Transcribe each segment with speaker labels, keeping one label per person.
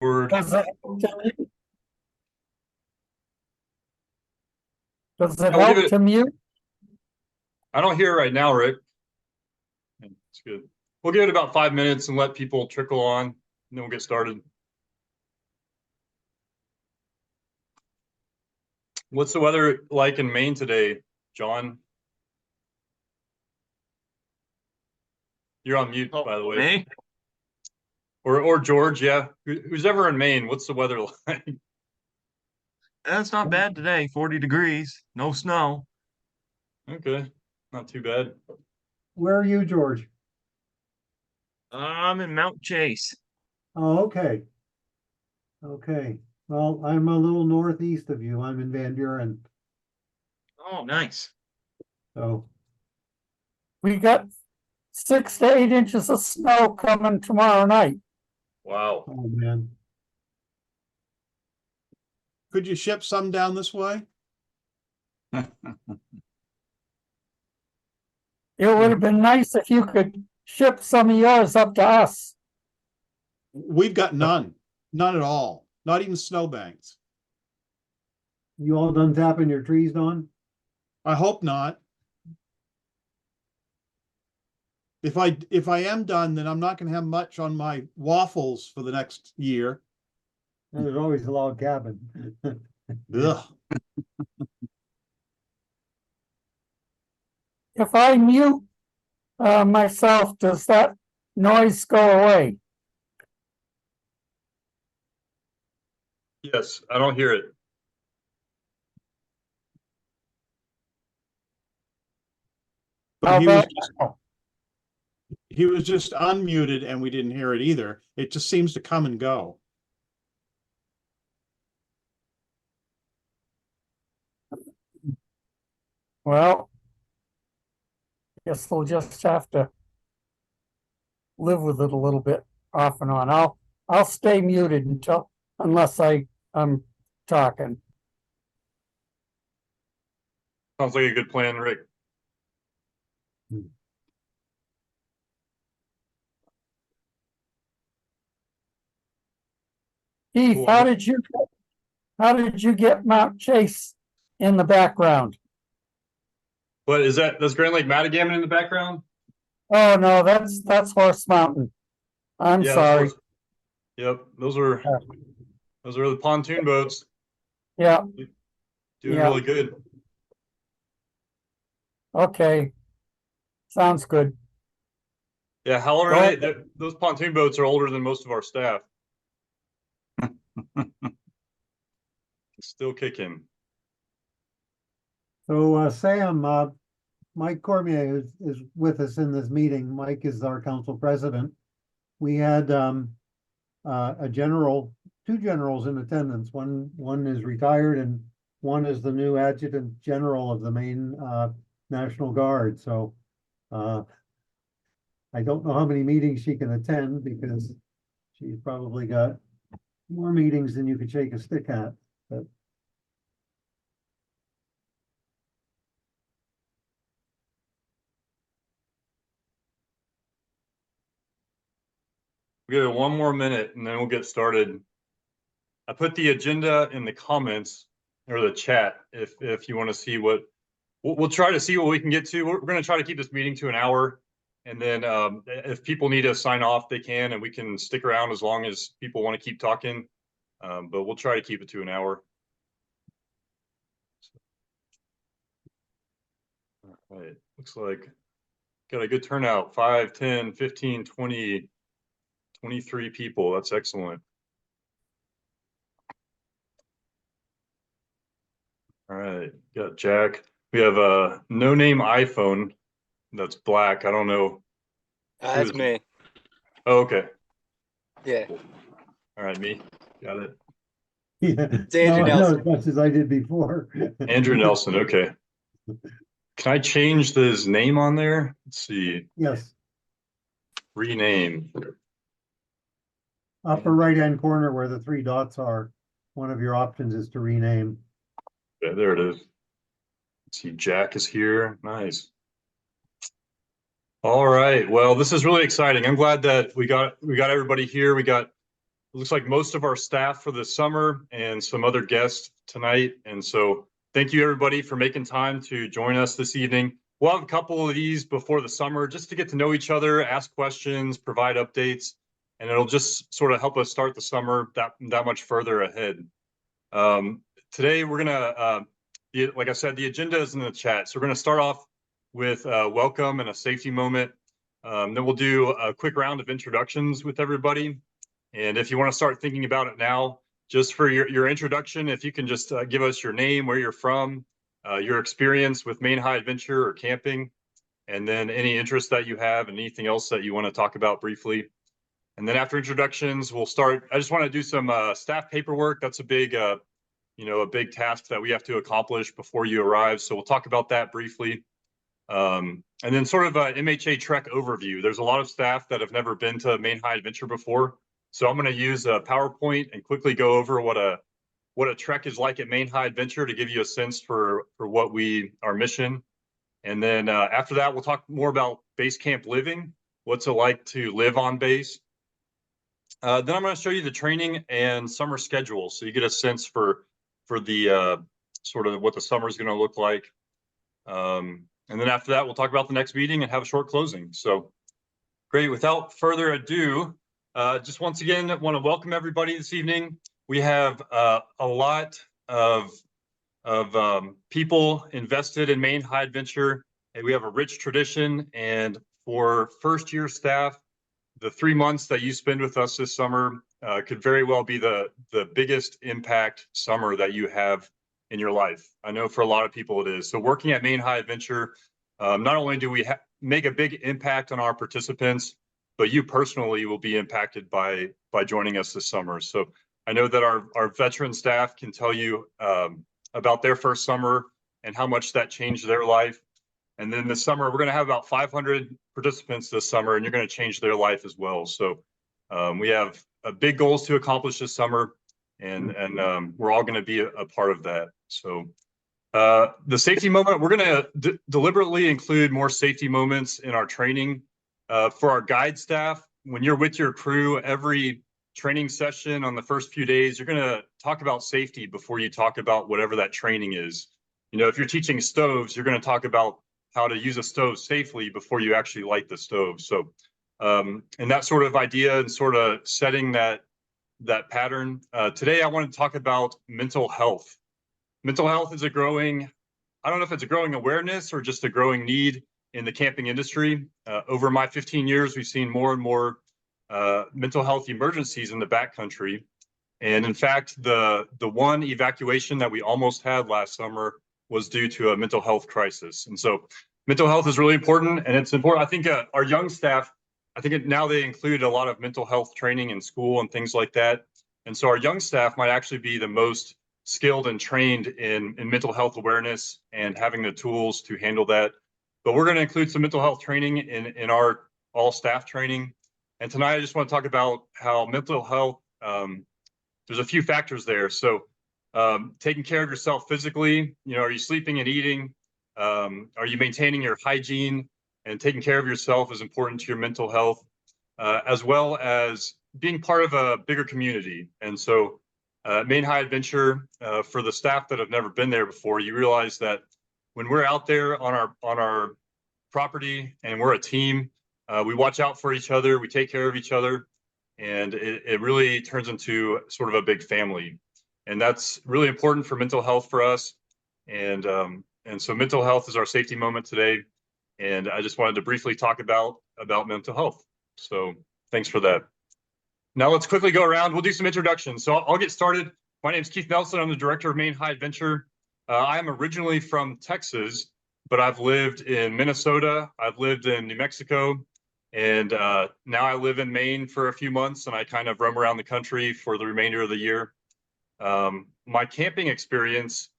Speaker 1: Word.
Speaker 2: Does it help to mute?
Speaker 1: I don't hear it right now, Rick. It's good. We'll give it about 5 minutes and let people trickle on, and then we'll get started. What's the weather like in Maine today, John? You're on mute, by the way.
Speaker 3: Me?
Speaker 1: Or George, yeah. Who's ever in Maine? What's the weather like?
Speaker 3: That's not bad today. 40 degrees, no snow.
Speaker 1: Okay, not too bad.
Speaker 4: Where are you, George?
Speaker 3: I'm in Mount Chase.
Speaker 4: Oh, okay. Okay. Well, I'm a little northeast of you. I'm in Van Buren.
Speaker 3: Oh, nice.
Speaker 4: So
Speaker 2: We got 6 to 8 inches of snow coming tomorrow night.
Speaker 1: Wow.
Speaker 4: oh man.
Speaker 5: Could you ship some down this way?
Speaker 2: It would have been nice if you could ship some of yours up to us.
Speaker 5: We've got none at all, not even snowbanks.
Speaker 4: You all done tapping your trees, Don?
Speaker 5: I hope not. If I am done, then I'm not gonna have much on my waffles for the next year.
Speaker 4: And there's always a log cabin.
Speaker 5: Ugh.
Speaker 2: If I mute myself, does that noise go away?
Speaker 1: Yes, I don't hear it.
Speaker 5: But
Speaker 2: How
Speaker 5: he was
Speaker 2: about
Speaker 5: he was just unmuted and we didn't hear it either. It just seems to come and go.
Speaker 2: well, guess we'll just have to live with it a little bit off and on. I'll stay muted unless I'm talking.
Speaker 1: Sounds like a good plan, Rick.
Speaker 2: Keith,
Speaker 1: Cool.
Speaker 2: how did you get Mount Chase in the background?
Speaker 1: But that's Grand Lake Matagamon in the background?
Speaker 2: Oh no, that's Horse Mountain. I'm
Speaker 1: Yeah,
Speaker 2: sorry.
Speaker 1: Yep, those are the pontoon boats.
Speaker 2: Yeah,
Speaker 1: Doing
Speaker 2: Yeah.
Speaker 1: really good.
Speaker 2: okay. Sounds good.
Speaker 1: Yeah, how old
Speaker 2: Go
Speaker 1: are
Speaker 2: ahead.
Speaker 1: they? Those pontoon boats are older than most of our staff. Still kicking.
Speaker 4: So Sam, Mike Cormier is with us in this meeting. Mike is our council president. We had two generals in attendance. One is retired and one is the new adjutant general of the Maine National Guard. So I don't know how many meetings she can attend because she's probably got more meetings than you could shake a stick at. But
Speaker 1: We have 1 more minute and then we'll get started. I put the agenda in the comments or the chat if you want to see what we'll try to see what we can get to. We're going to try to keep this meeting to an hour. And then if people need to sign off, they can, and we can stick around as long as people want to keep talking. But we'll try to keep it to an hour. All right, looks like got a good turnout, 5, 10, 15, 20, 23 people. That's excellent. All right, got Jack. We have a no-name iPhone that's black. I don't know.
Speaker 6: That's me.
Speaker 1: Oh, okay.
Speaker 6: Yeah.
Speaker 1: All right, me. Got it.
Speaker 4: yeah,
Speaker 6: It's Andrew
Speaker 4: no,
Speaker 6: Nelson.
Speaker 4: as much as I did before.
Speaker 1: Andrew Nelson. Okay. Can I change his name on there? Let's see.
Speaker 4: Yes,
Speaker 1: Rename.
Speaker 4: upper right-hand corner where the 3 dots are, one of your options is to rename.
Speaker 1: Yeah, there it is. Let's see, Jack is here. Nice. All right. Well, this is really exciting. I'm glad that we got everybody here. We got looks like most of our staff for the summer and some other guests tonight. And so thank you everybody for making time to join us this evening. We'll have a couple of these before the summer just to get to know each other, ask questions, provide updates, and it'll just sort of help us start the summer that much further ahead. Today we're gonna, like I said, the agenda is in the chat. So we're gonna start off with welcome and a safety moment. Then we'll do a quick round of introductions with everybody. And if you want to start thinking about it now, just for your introduction, if you can just give us your name, where you're from, your experience with Maine High Adventure or camping, and then any interest that you have and anything else that you want to talk about briefly. And then after introductions, we'll start. I just want to do some staff paperwork. That's a big, a big task that we have to accomplish before you arrive. So we'll talk about that briefly. And then sort of a MHA Trek overview. There's a lot of staff that have never been to Maine High Adventure before. So I'm going to use a PowerPoint and quickly go over what a trek is like at Maine High Adventure to give you a sense for what our mission. And then after that, we'll talk more about base camp living, what's it like to live on base. Then I'm going to show you the training and summer schedule, so you get a sense for the sort of what the summer is going to look like. And then after that, we'll talk about the next meeting and have a short closing. So great. Without further ado, just once again, I want to welcome everybody this evening. We have a lot of people invested in Maine High Adventure, and we have a rich tradition. And for first-year staff, the 3 months that you spend with us this summer could very well be the biggest impact summer that you have in your life. I know for a lot of people it is. So working at Maine High Adventure, not only do we make a big impact on our participants, but you personally will be impacted by joining us this summer. So I know that our veteran staff can tell you about their first summer and how much that changed their life. And then this summer, we're going to have about 500 participants this summer, and you're going to change their life as well. So we have big goals to accomplish this summer, and we're all going to be a part of that. So the safety moment, we're going to deliberately include more safety moments in our training. For our guide staff, when you're with your crew, every training session on the first few days, you're going to talk about safety before you talk about whatever that training is. You know, if you're teaching stoves, you're going to talk about how to use a stove safely before you actually light the stove. So, and that sort of idea and sort of setting that pattern. Today, I want to talk about mental health. Mental health is I don't know if it's a growing awareness or just a growing need in the camping industry. Over my 15 years, we've seen more and more mental health emergencies in the backcountry. And in fact, the one evacuation that we almost had last summer was due to a mental health crisis. And so mental health is really important, and it's important. I think our young staff, now they include a lot of mental health training in school and things like that. And so our young staff might actually be the most skilled and trained in mental health awareness and having the tools to handle that. But we're going to include some mental health training in our all staff training. And tonight I just want to talk about how mental health, there's a few factors there. So taking care of yourself physically, are you sleeping and eating? Are you maintaining your hygiene? And taking care of yourself is important to your mental health, as well as being part of a bigger community. And so Maine High Adventure, for the staff that have never been there before, you realize that when we're out there on our property and we're a team, we watch out for each other, we take care of each other, and it really turns into sort of a big family. And that's really important for mental health for us. And so mental health is our safety moment today. And I just wanted to briefly talk about mental health. So thanks for that. Now let's quickly go around. We'll do some introductions. So I'll get started. My name is Keith Nelson. I'm the director of Maine High Adventure. I am originally from Texas, but I've lived in Minnesota. I've lived in New Mexico. And now I live in Maine for a few months, and I kind of roam around the country for the remainder of the year. My camping experience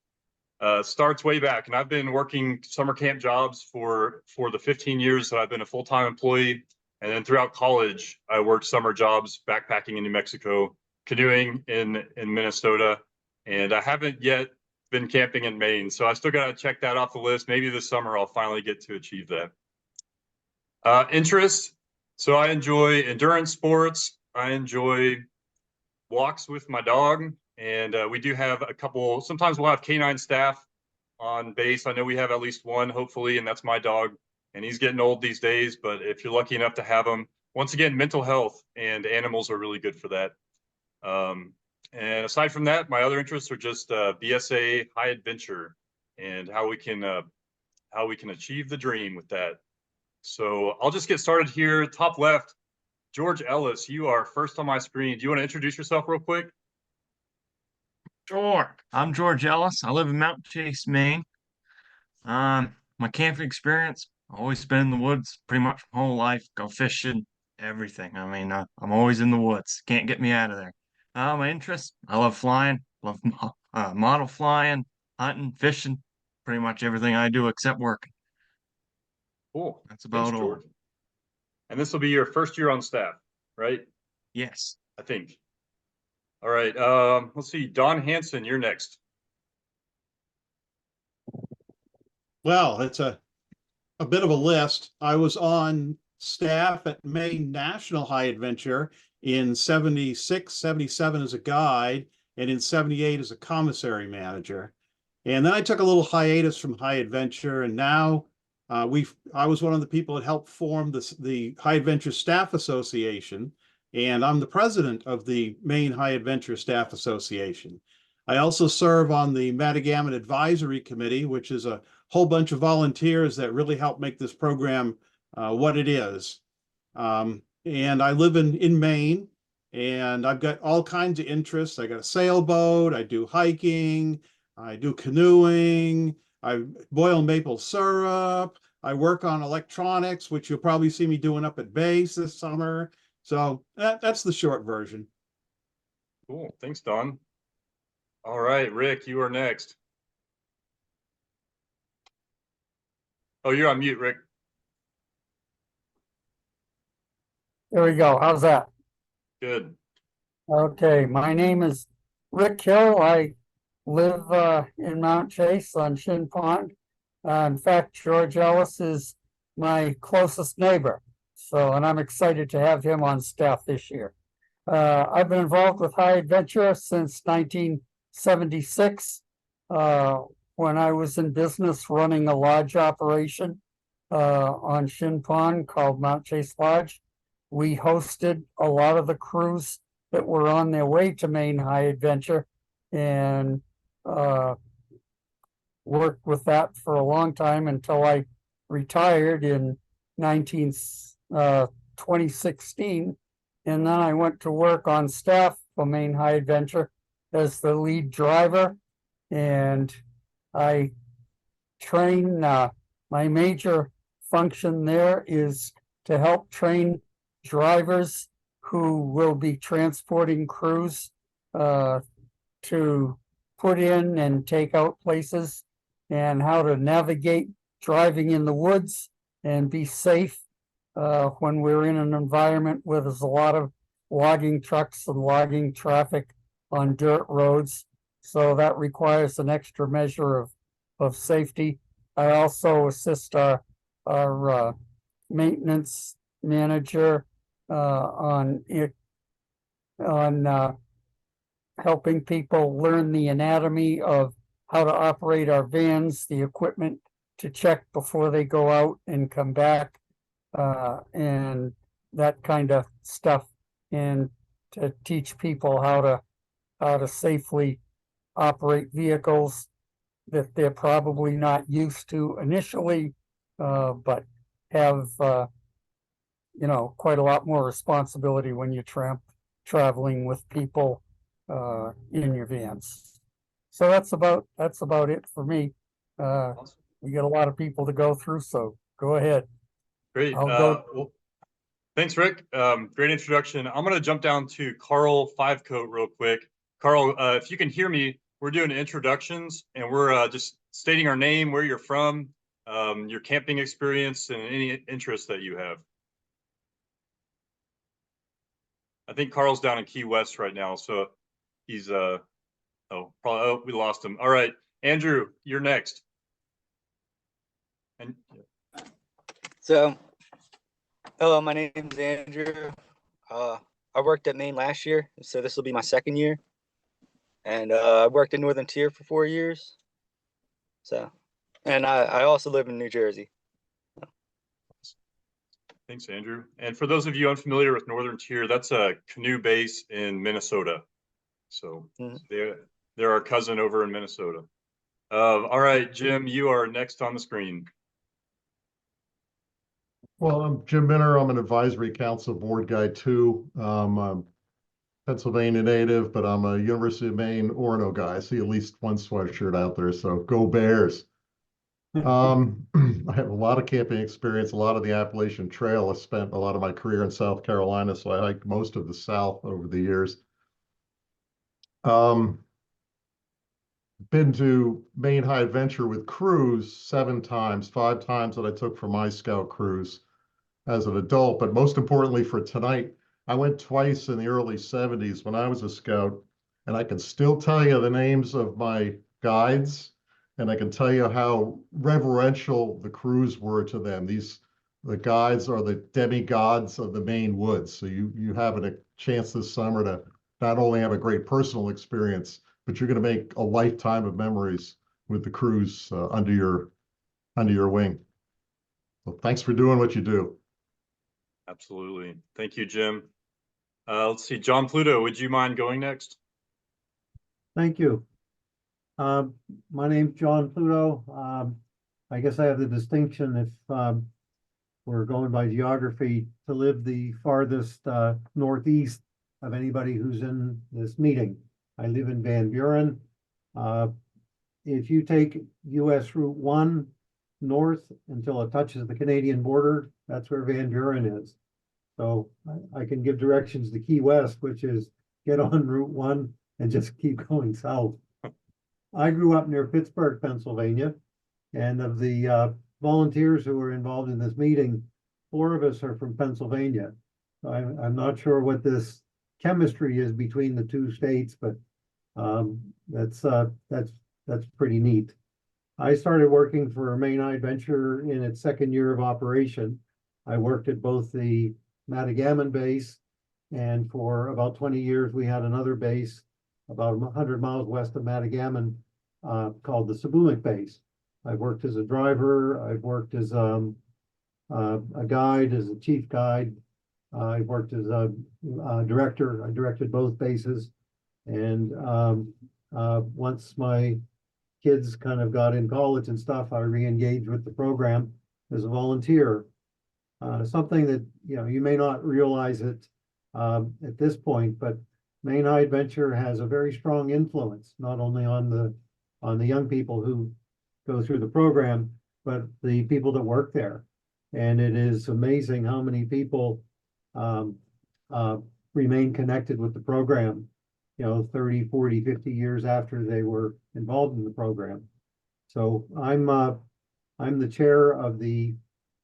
Speaker 1: starts way back, and I've been working summer camp jobs for the 15 years that I've been a full-time employee. And then throughout college, I worked summer jobs, backpacking in New Mexico, canoeing in Minnesota, and I haven't yet been camping in Maine. So I still got to check that off the list. Maybe this summer I'll finally get to achieve that. Interests. So I enjoy endurance sports. I enjoy walks with my dog, and we do have a couple. Sometimes we'll have canine staff on base. I know we have at least one, hopefully, and that's my dog. And he's getting old these days, but if you're lucky enough to have him, once again, mental health and animals are really good for that. And aside from that, my other interests are just BSA high adventure and how we can achieve the dream with that. So I'll just get started here. Top left, George Ellis, you are first on my screen. Do you want to introduce yourself real quick?
Speaker 3: Sure. I'm George Ellis. I live in Mount Chase, Maine. My camping experience, always been in the woods pretty much my whole life. Go fishing, everything. I mean, I'm always in the woods. Can't get me out of there. My interests, I love flying, love model flying, hunting, fishing, pretty much everything I do except working.
Speaker 1: Cool.
Speaker 3: That's
Speaker 1: Thanks,
Speaker 3: about all.
Speaker 1: George. And this will be your first year on staff, right?
Speaker 3: Yes.
Speaker 1: I think. All right. Let's see. Don Hanson, you're next.
Speaker 5: Well, it's a bit of a list. I was on staff at Maine National High Adventure in 76, 77 as a guide, and in 78 as a commissary manager. And then I took a little hiatus from High Adventure, and now I was one of the people that helped form the High Adventure Staff Association, and I'm the president of the Maine High Adventure Staff Association. I also serve on the Matagamon Advisory Committee, which is a whole bunch of volunteers that really help make this program what it is. And I live in Maine, and I've got all kinds of interests. I got a sailboat, I do hiking, I do canoeing, I boil maple syrup, I work on electronics, which you'll probably see me doing up at base this summer. So that's the short version.
Speaker 1: Cool. Thanks, Don. All right, Rick, you are next. Oh, you're on mute, Rick.
Speaker 2: There we go. How's that?
Speaker 1: Good.
Speaker 2: Okay, my name is Rick Hill. I live in Mount Chase on Shin Pond. In fact, George Ellis is my closest neighbor. So, and I'm excited to have him on staff this year. I've been involved with High Adventure since 1976, when I was in business running a lodge operation on Shin Pond called Mount Chase Lodge. We hosted a lot of the crews that were on their way to Maine High Adventure, and worked with that for a long time until I retired in 2016. And then I went to work on staff for Maine High Adventure as the lead driver. And I train, my major function there is to help train drivers who will be transporting crews to put in and take out places, and how to navigate driving in the woods and be safe when we're in an environment where there's a lot of logging trucks and logging traffic on dirt roads. So that requires an extra measure of safety. I also assist our maintenance manager on helping people learn the anatomy of how to operate our vans, the equipment to check before they go out and come back, and that kind of stuff, and to teach people how to safely operate vehicles that they're probably not used to initially, but have quite a lot more responsibility when you're traveling with people in your vans. So that's about it for me.
Speaker 1: Awesome.
Speaker 2: We got a lot of people to go through, so go ahead.
Speaker 1: Great.
Speaker 2: I'll go.
Speaker 1: Well, thanks, Rick. Great introduction. I'm going to jump down to Carl Fivecoat real quick. Carl, if you can hear me, we're doing introductions, and we're just stating our name, where you're from, your camping experience, and any interests that you have. I think Carl's down in Key West right now, so he's we lost him. All right, Andrew, you're next. And
Speaker 6: So, hello, my name's Andrew. I worked at Maine last year, so this will be my second year. And I worked in Northern Tier for 4 years. So, and I also live in New Jersey.
Speaker 1: Thanks, Andrew. And for those of you unfamiliar with Northern Tier, that's a canoe base in Minnesota. So
Speaker 6: Mhm.
Speaker 1: they're our cousin over in Minnesota. All right, Jim, you are next on the screen.
Speaker 7: Well, I'm Jim Minner. I'm an advisory council board guy too. I'm a Pennsylvania native, but I'm a University of Maine Orono guy. I see at least one sweatshirt out there, so go Bears. I have a lot of camping experience, a lot of the Appalachian Trail. I spent a lot of my career in South Carolina, so I hiked most of the South over the years. Been to Maine High Adventure with crews 7 times, 5 times that I took for my scout cruise as an adult. But most importantly for tonight, I went twice in the early 70s when I was a scout, and I can still tell you the names of my guides, and I can tell you how reverential the crews were to them. The guides are the demigods of the Maine woods. So you have a chance this summer to not only have a great personal experience, but you're going to make a lifetime of memories with the crews under your wing. So thanks for doing what you do.
Speaker 1: Absolutely. Thank you, Jim. Let's see, John Pluto, would you mind going next?
Speaker 4: Thank you. My name's John Pluto. I guess I have the distinction, if we're going by geography, to live the farthest northeast of anybody who's in this meeting. I live in Van Buren. If you take US Route 1 north until it touches the Canadian border, that's where Van Buren is. So I can give directions to Key West, which is get on Route 1 and just keep going south. I grew up near Pittsburgh, Pennsylvania, and of the volunteers who were involved in this meeting, 4 of us are from Pennsylvania. So I'm not sure what this chemistry is between the 2 states, but that's pretty neat. I started working for Maine High Adventure in its 2nd year of operation. I worked at both the Matagamon base, and for about 20 years we had another base about 100 miles west of Matagamon called the Sabulic base. I've worked as a driver. I've worked as a guide, as a chief guide. I've worked as a director. I directed both bases. And once my kids kind of got in college and stuff, I re-engaged with the program as a volunteer. Something that, you may not realize it at this point, but Maine High Adventure has a very strong influence, not only on the young people who go through the program, but the people that work there. And it is amazing how many people remain connected with the program, 30, 40, 50 years after they were involved in the program. So I'm the chair of the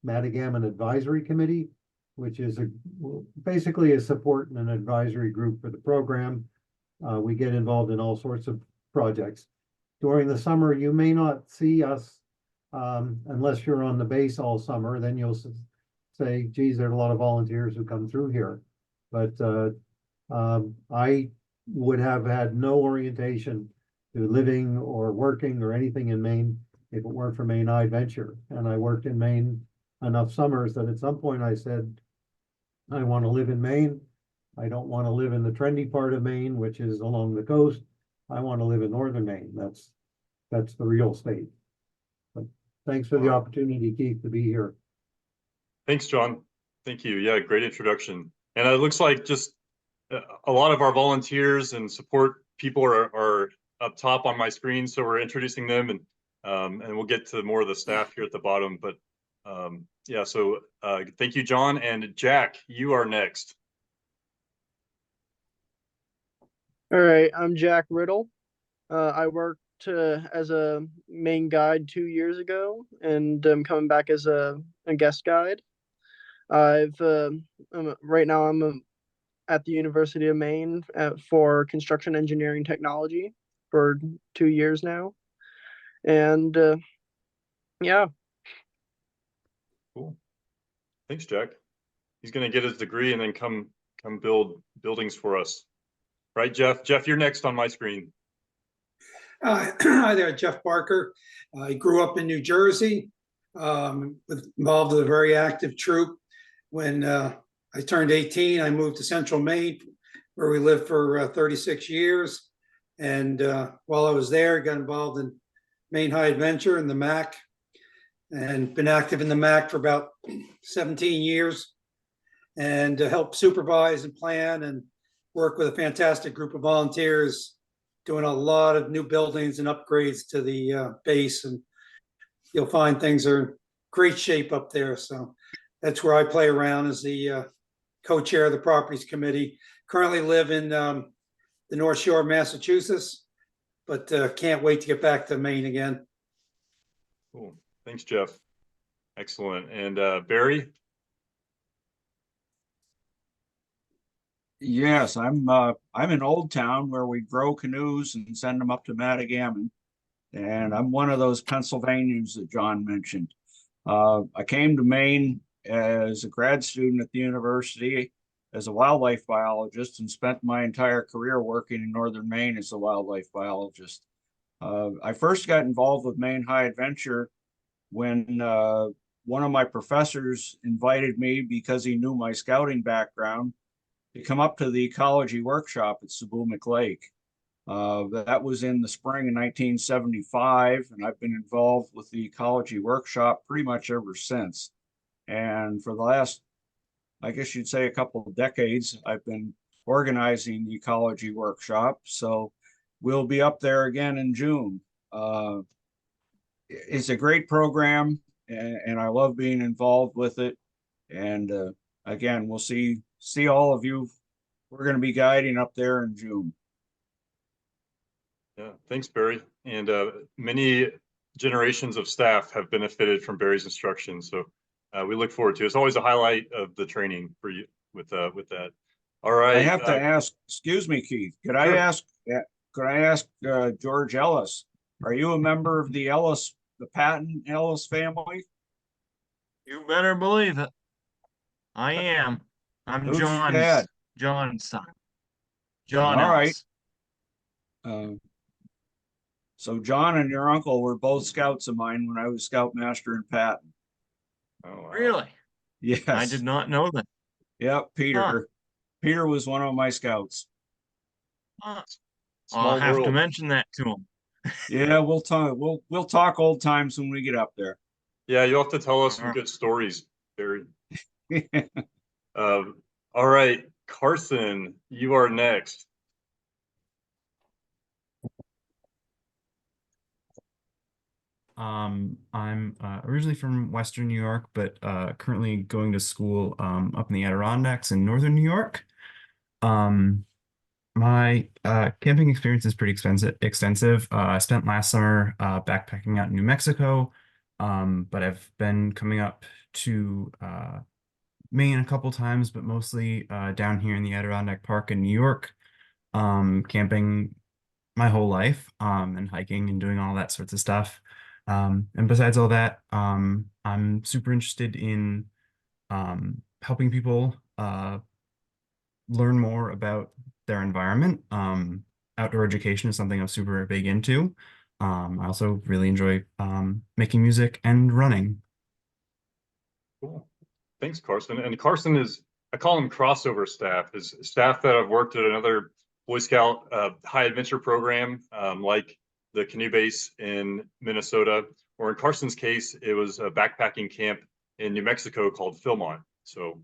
Speaker 4: Matagamon Advisory Committee, which is basically a support and an advisory group for the program. We get involved in all sorts of projects. During the summer, you may not see us unless you're on the base all summer. Then you'll say, geez, there are a lot of volunteers who come through here. But I would have had no orientation to living or working or anything in Maine if it weren't for Maine High Adventure. And I worked in Maine enough summers that at some point I said, I want to live in Maine. I don't want to live in the trendy part of Maine, which is along the coast. I want to live in northern Maine. That's the real state. But thanks for the opportunity, Keith, to be here.
Speaker 1: Thanks, John. Thank you. Yeah, great introduction. And it looks like just a lot of our volunteers and support people are up top on my screen, so we're introducing them, and we'll get to more of the staff here at the bottom. But yeah, so thank you, John. And Jack, you are next.
Speaker 8: All right, I'm Jack Riddle. I worked as a main guide 2 years ago, and I'm coming back as a guest guide. Right now I'm at the University of Maine for construction engineering technology for 2 years now, and yeah.
Speaker 1: Cool. Thanks, Jack. He's going to get his degree and then come come build buildings for us. Right, Jeff? Jeff, you're next on my screen.
Speaker 9: Hi there, Jeff Barker. I grew up in New Jersey, involved with a very active troop. When I turned 18, I moved to Central Maine, where we lived for 36 years. And while I was there, I got involved in Maine High Adventure and the MAC, and been active in the MAC for about 17 years, and helped supervise and plan and work with a fantastic group of volunteers, doing a lot of new buildings and upgrades to the base. And you'll find things are in great shape up there. So that's where I play around as the co-chair of the Properties Committee. Currently live in the North Shore of Massachusetts, but can't wait to get back to Maine again.
Speaker 1: Cool. Thanks, Jeff. Excellent. And Barry?
Speaker 10: Yes, I'm in Old Town where we grow canoes and send them up to Matagamon. And I'm one of those Pennsylvanians that John mentioned. I came to Maine as a grad student at the university as a wildlife biologist and spent my entire career working in northern Maine as a wildlife biologist. I first got involved with Maine High Adventure when one of my professors invited me, because he knew my scouting background, to come up to the ecology workshop at Sabumic Lake. That was in the spring of 1975, and I've been involved with the ecology workshop pretty much ever since. And for the last, I guess you'd say, a couple of decades, I've been organizing the ecology workshop. So we'll be up there again in June. It's a great program, and I love being involved with it. And again, we'll see all of you. We're going to be guiding up there in June.
Speaker 1: Yeah, thanks, Barry. And many generations of staff have benefited from Barry's instruction. So we look forward to it. It's always a highlight of the training for you with that. All right.
Speaker 10: I have to ask, excuse me, Keith, could I ask George Ellis, are you a member of the Patton Ellis family?
Speaker 3: You better believe it. I am. I'm
Speaker 10: Who's your dad?
Speaker 3: John's son. John
Speaker 10: All
Speaker 3: Ellis.
Speaker 10: right. So John and your uncle were both scouts of mine when I was scoutmaster in Patton.
Speaker 1: Oh, wow.
Speaker 3: Really?
Speaker 10: Yes.
Speaker 3: I did not know that.
Speaker 10: Yep, Peter.
Speaker 3: Huh.
Speaker 10: Peter was one of my scouts.
Speaker 3: I'll
Speaker 1: Small
Speaker 3: have to
Speaker 1: world.
Speaker 3: mention that to him.
Speaker 10: Yeah, we'll talk old times when we get up there.
Speaker 1: Yeah, you'll have to tell us some good stories, Barry. All right, Carson, you are next.
Speaker 11: I'm originally from Western New York, but currently going to school up in the Adirondacks in Northern New York. My camping experience is pretty extensive. I spent last summer backpacking out in New Mexico, but I've been coming up to Maine a couple times, but mostly down here in the Adirondack Park in New York, camping my whole life, and hiking and doing all that sorts of stuff. And besides all that, I'm super interested in helping people learn more about their environment. Outdoor education is something I'm super big into. I also really enjoy making music and running.
Speaker 1: Cool. Thanks, Carson. And Carson is, I call him crossover staff, is staff that have worked at another Boy Scout high adventure program, like the canoe base in Minnesota, or in Carson's case, it was a backpacking camp in New Mexico called Philmont. So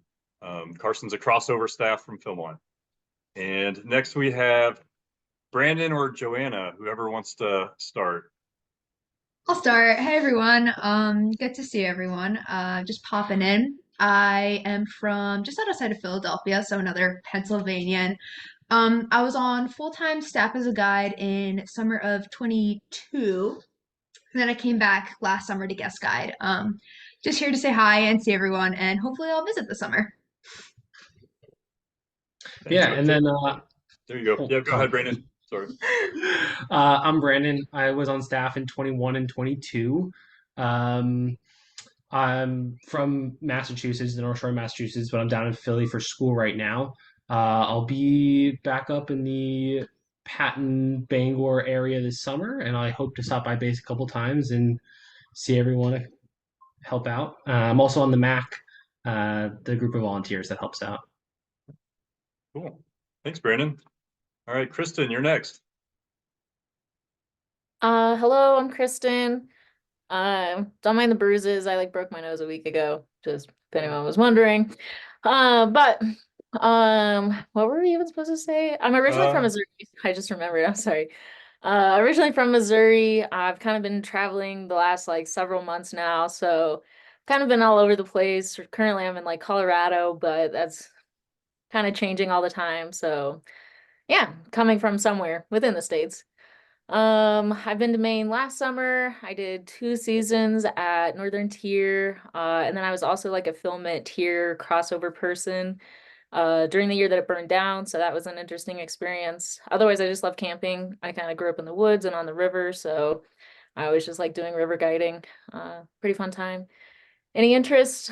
Speaker 1: Carson's a crossover staff from Philmont. And next we have Brandon or Joanna, whoever wants to start.
Speaker 12: I'll start. Hey everyone. Good to see everyone. Just popping in. I am from just outside of Philadelphia, so another Pennsylvanian. I was on full-time staff as a guide in summer of 22. And then I came back last summer to guest guide. Just here to say hi and see everyone, and hopefully I'll visit this summer.
Speaker 13: Yeah, and then
Speaker 1: there you go. Yeah, go ahead, Brandon. Sorry.
Speaker 13: I'm Brandon. I was on staff in 21 and 22. I'm from Massachusetts, the North Shore of Massachusetts, but I'm down in Philly for school right now. I'll be back up in the Patton Bangor area this summer, and I hope to stop by base a couple times and see everyone help out. I'm also on the MAC, the group of volunteers that helps out.
Speaker 1: Cool. Thanks, Brandon. All right, Kristen, you're next.
Speaker 14: Hello, I'm Kristen. Don't mind the bruises. I broke my nose a week ago, just if anyone was wondering. But what were we even supposed to say? I'm originally from Missouri. I just remembered. I'm sorry. Originally from Missouri. I've kind of been traveling the last several months now, so kind of been all over the place. Currently, I'm in Colorado, but that's kind of changing all the time. So yeah, coming from somewhere within the States. I've been to Maine last summer. I did 2 seasons at Northern Tier, and then I was also a film at Tier crossover person during the year that it burned down. So that was an interesting experience. Otherwise, I just love camping. I kind of grew up in the woods and on the river, so I always just like doing river guiding. Pretty fun time. Any interest?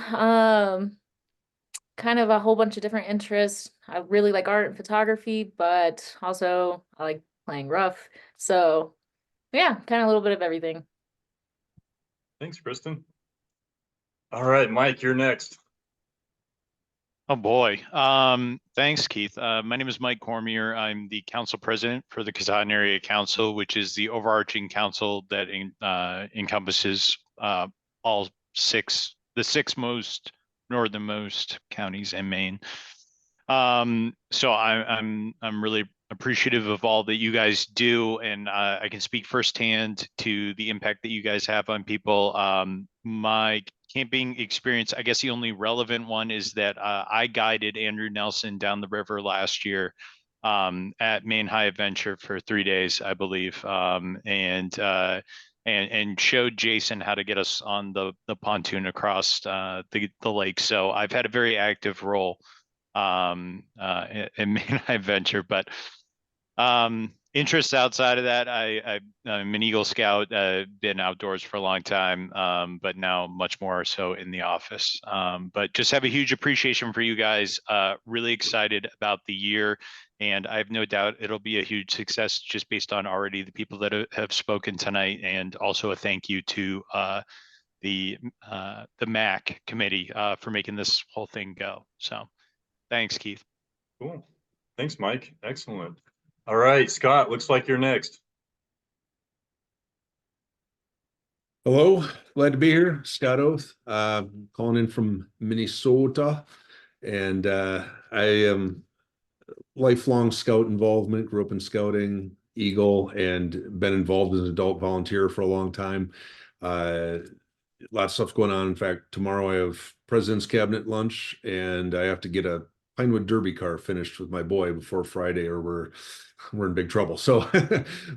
Speaker 14: Kind of a whole bunch of different interests. I really like art and photography, but also I like playing rough. So yeah, kind of a little bit of everything.
Speaker 1: Thanks, Kristen. All right, Mike, you're next.
Speaker 15: Oh boy. Thanks, Keith. My name is Mike Cormier. I'm the council president for the Katahdin Area Council, which is the overarching council that encompasses all the six most northernmost counties in Maine. So I'm really appreciative of all that you guys do, and I can speak firsthand to the impact that you guys have on people. My camping experience, I guess the only relevant one is that I guided Andrew Nelson down the river last year at Maine High Adventure for 3 days, I believe, and showed Jason how to get us on the pontoon across the lake. So I've had a very active role in Maine High Adventure, but interests outside of that, I'm an Eagle Scout, been outdoors for a long time, but now much more so in the office. But just have a huge appreciation for you guys, really excited about the year, and I have no doubt it'll be a huge success just based on already the people that have spoken tonight, and also a thank you to the MAC committee for making this whole thing go. So thanks, Keith.
Speaker 1: Cool. Thanks, Mike. Excellent. All right, Scott, looks like you're next.
Speaker 16: Hello, glad to be here. Scott Oath, calling in from Minnesota, and I am lifelong scout involvement, grew up in scouting, Eagle, and been involved as an adult volunteer for a long time. Lots of stuff going on. In fact, tomorrow I have President's Cabinet lunch, and I have to get a Pinewood Derby car finished with my boy before Friday, or we're in big trouble. So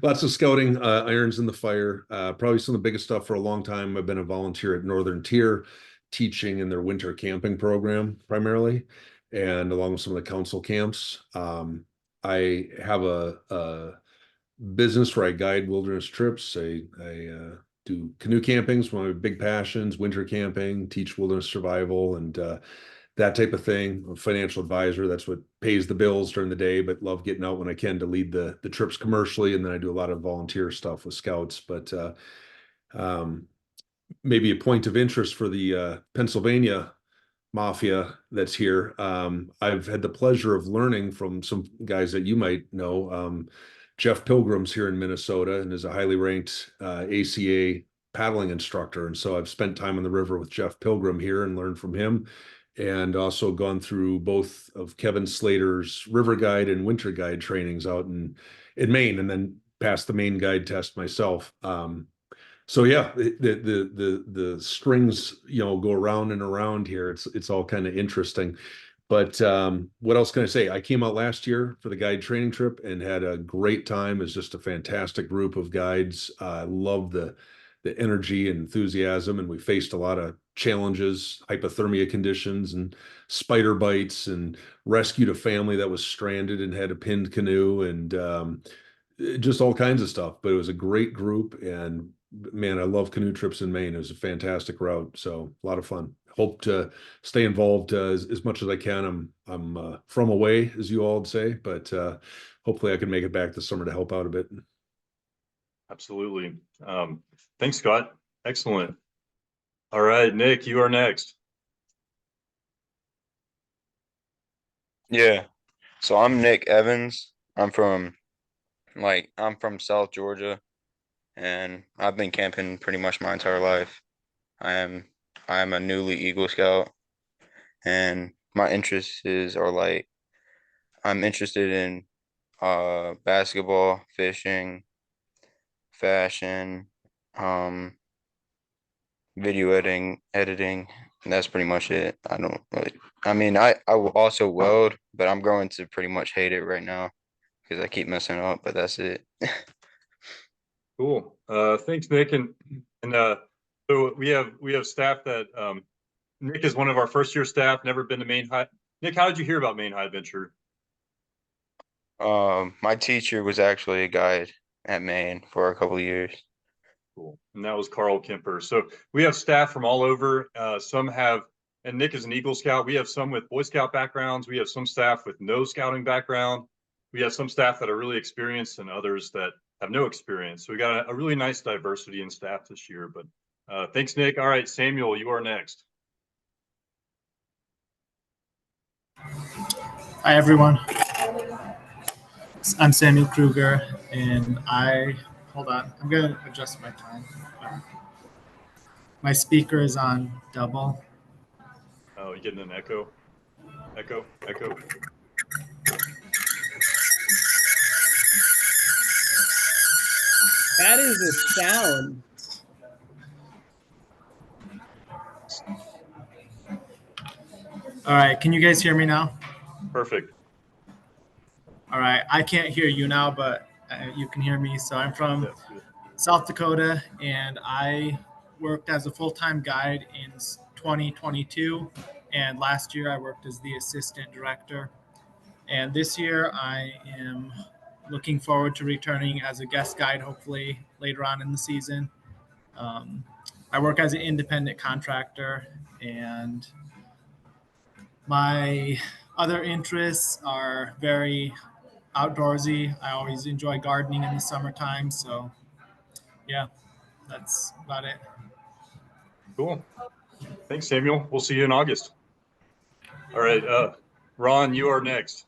Speaker 16: lots of scouting, irons in the fire. Probably some of the biggest stuff for a long time. I've been a volunteer at Northern Tier, teaching in their winter camping program primarily, and along with some of the council camps. I have a business where I guide wilderness trips. I do canoe campings, one of my big passions, winter camping, teach wilderness survival, and that type of thing. I'm a financial advisor. That's what pays the bills during the day, but love getting out when I can to lead the trips commercially. And then I do a lot of volunteer stuff with scouts. But maybe a point of interest for the Pennsylvania mafia that's here. I've had the pleasure of learning from some guys that you might know. Jeff Pilgrim's here in Minnesota and is a highly ranked ACA paddling instructor. And so I've spent time on the river with Jeff Pilgrim here and learned from him, and also gone through both of Kevin Slater's river guide and winter guide trainings out in Maine, and then passed the Maine guide test myself. So yeah, the strings, go around and around here. It's all kind of interesting. But what else can I say? I came out last year for the guide training trip and had a great time. It's just a fantastic group of guides. I love the energy and enthusiasm, and we faced a lot of challenges, hypothermia conditions and spider bites, and rescued a family that was stranded and had a pinned canoe, and just all kinds of stuff. But it was a great group, and man, I love canoe trips in Maine. It was a fantastic route. So a lot of fun. hope to stay involved as much as I can. I'm from away, as you all would say, but hopefully I can make it back this summer to help out a bit.
Speaker 1: Absolutely. Thanks, Scott. Excellent. All right, Nick, you are next.
Speaker 17: Yeah. So I'm Nick Evans. I'm from South Georgia, and I've been camping pretty much my entire life. I am a newly Eagle Scout, and my interests are like I'm interested in basketball, fishing, fashion, video editing. And that's pretty much it. I don't really. I mean, I will also weld, but I'm growing to pretty much hate it right now because I keep messing up. But that's it.
Speaker 1: Cool. Thanks, Nick. And so we have staff that Nick is one of our first year staff, never been to Maine High. Nick, how did you hear about Maine High Adventure?
Speaker 17: My teacher was actually a guide at Maine for a couple of years.
Speaker 1: Cool. And that was Carl Kemper. So we have staff from all over. Some have, and Nick is an Eagle Scout. We have some with Boy Scout backgrounds. We have some staff with no scouting background. We have some staff that are really experienced and others that have no experience. So we got a really nice diversity in staff this year. But thanks, Nick. All right, Samuel, you are next.
Speaker 18: Hi, everyone. I'm Samuel Kruger, and hold on, I'm going to adjust my time. My speaker is on double.
Speaker 1: Oh, you getting an echo? Echo.
Speaker 8: That is a sound.
Speaker 18: All right, can you guys hear me now?
Speaker 1: Perfect.
Speaker 18: All right, I can't hear you now, but you can hear me. So I'm from South Dakota, and I worked as a full-time guide in 2022. And last year I worked as the assistant director. And this year I am looking forward to returning as a guest guide, hopefully later on in the season. I work as an independent contractor, and my other interests are very outdoorsy. I always enjoy gardening in the summertime. So yeah, that's about it.
Speaker 1: Cool. Thanks, Samuel. We'll see you in August. All right, Ron, you are next.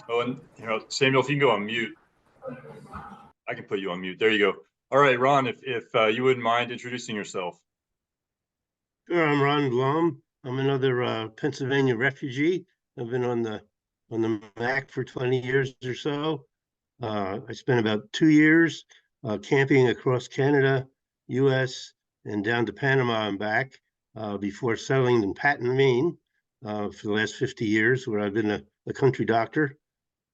Speaker 1: Oh, and Samuel, if you can go on mute, I can put you on mute. There you go. All right, Ron, if you wouldn't mind introducing yourself.
Speaker 19: Sure, I'm Ron Blum. I'm another Pennsylvania refugee. I've been on the MAC for 20 years or so. I spent about 2 years camping across Canada, U.S., and down to Panama and back before settling in Patten, Maine for the last 50 years, where I've been a country doctor.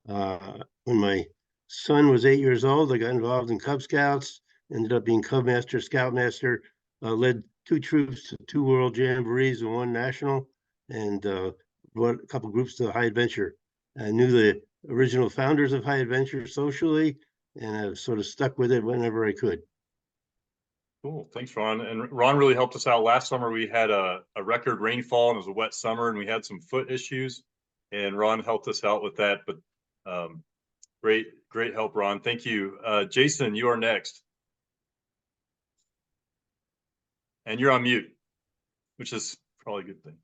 Speaker 19: When my son was 8 years old, I got involved in Cub Scouts, ended up being Cub Master, Scoutmaster, led 2 troops to 2 world jamborees and 1 national, and brought a couple groups to High Adventure. I knew the original founders of High Adventure socially, and I've sort of stuck with it whenever I could.
Speaker 1: Cool. Thanks, Ron. And Ron really helped us out. Last summer, we had a record rainfall, and it was a wet summer, and we had some foot issues, and Ron helped us out with that. But great help, Ron. Thank you. Jason, you are next. And you're on mute, which is probably a good thing.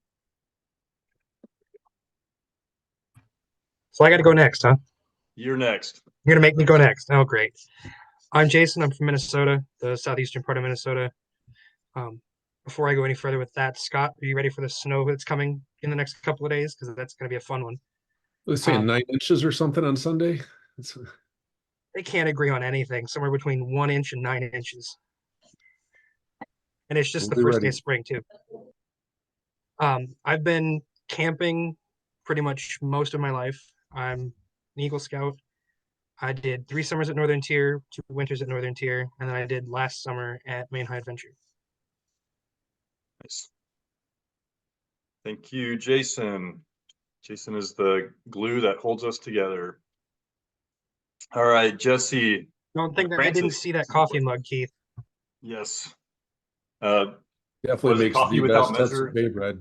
Speaker 20: So I got to go next, huh?
Speaker 1: You're next.
Speaker 20: You're going to make me go next. Oh, great. I'm Jason. I'm from Minnesota, the southeastern part of Minnesota. Before I go any further with that, Scott, are you ready for the snow that's coming in the next couple of days? Because that's going to be a fun one.
Speaker 16: Let's say 9 inches or something on Sunday.
Speaker 20: They can't agree on anything. Somewhere between 1 inch and 9 inches. And it's just the first day of spring, too. I've been camping pretty much most of my life. I'm an Eagle Scout. I did 3 summers at Northern Tier, 2 winters at Northern Tier, and then I did last summer at Maine High Adventure.
Speaker 1: Nice. Thank you, Jason. Jason is the glue that holds us together. All right, Jesse.
Speaker 20: Don't think that I didn't see that coffee mug, Keith.
Speaker 1: Yes.
Speaker 16: Definitely
Speaker 1: Was it
Speaker 16: makes
Speaker 1: coffee
Speaker 16: the
Speaker 1: without
Speaker 16: best Hudson
Speaker 1: measure?
Speaker 16: Bay bread.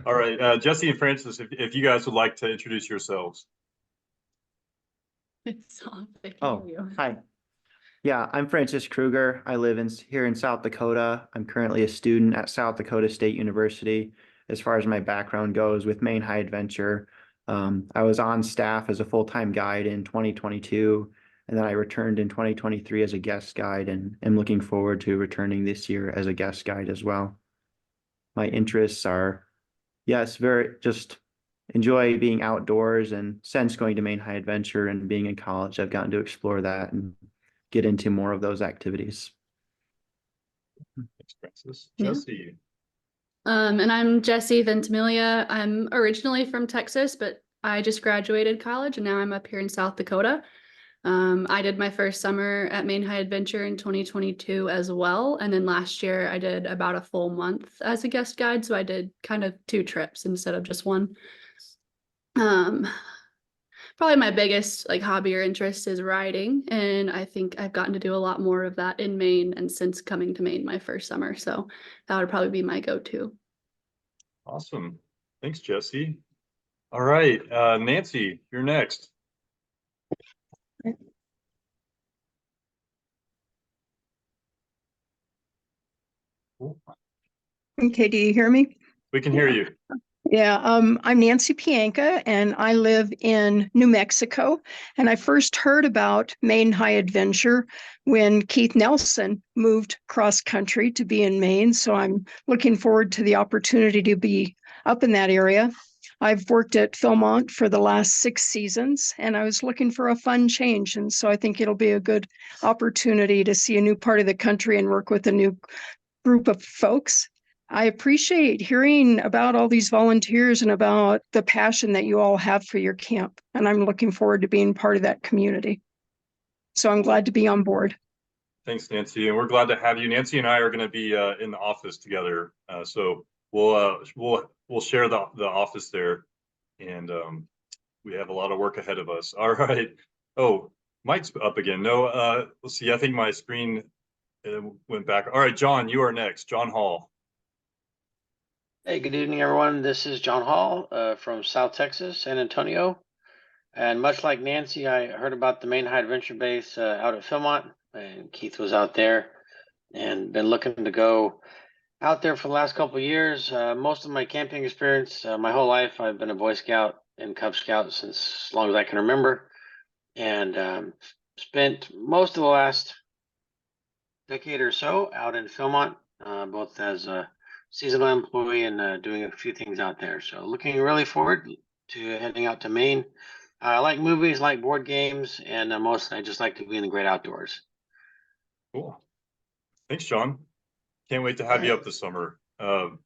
Speaker 1: All right, Jesse and Francis, if you guys would like to introduce yourselves.
Speaker 14: It's off. I can
Speaker 21: Oh,
Speaker 14: hear you.
Speaker 21: hi. Yeah, I'm Francis Kruger. I live here in South Dakota. I'm currently a student at South Dakota State University. As far as my background goes with Maine High Adventure, I was on staff as a full-time guide in 2022, and then I returned in 2023 as a guest guide, and am looking forward to returning this year as a guest guide as well. My interests are, yes, very just enjoy being outdoors, and since going to Maine High Adventure and being in college, I've gotten to explore that and get into more of those activities.
Speaker 1: Thanks, Francis.
Speaker 22: Yeah.
Speaker 1: Jesse.
Speaker 22: And I'm Jessie Ventimiglia. I'm originally from Texas, but I just graduated college and now I'm up here in South Dakota. I did my first summer at Maine High Adventure in 2022 as well. And then last year I did about a full month as a guest guide. So I did kind of 2 trips instead of just one. Probably my biggest like hobby or interest is riding, and I think I've gotten to do a lot more of that in Maine and since coming to Maine my first summer. So that would probably be my go-to.
Speaker 1: Awesome. Thanks, Jesse. All right, Nancy, you're next.
Speaker 23: Okay, do you hear me?
Speaker 1: We can hear you.
Speaker 23: Yeah, I'm Nancy Pianka and I live in New Mexico. And I first heard about Maine High Adventure when Keith Nelson moved cross country to be in Maine. So I'm looking forward to the opportunity to be up in that area. I've worked at Philmont for the last 6 seasons and I was looking for a fun change. And so I think it'll be a good opportunity to see a new part of the country and work with a new group of folks. I appreciate hearing about all these volunteers and about the passion that you all have for your camp. And I'm looking forward to being part of that community. So I'm glad to be on board.
Speaker 1: Thanks, Nancy, and we're glad to have you. Nancy and I are going to be in the office together, so we'll share the office there, and we have a lot of work ahead of us. All right. Oh, Mike's up again. No, let's see. I think my screen went back. All right, John, you are next. John Hall.
Speaker 24: Hey, good evening, everyone. This is John Hall from South Texas, San Antonio. And much like Nancy, I heard about the Maine High Adventure Base out at Philmont, and Keith was out there and been looking to go out there for the last couple of years. Most of my camping experience, my whole life, I've been a Boy Scout and Cub Scout since as long as I can remember, and spent most of the last decade or so out in Philmont, both as a seasonal employee and doing a few things out there. So looking really forward to heading out to Maine. I like movies, like board games, and mostly I just like to be in the great outdoors.
Speaker 1: Cool. Thanks, John. Can't wait to have you up this summer. All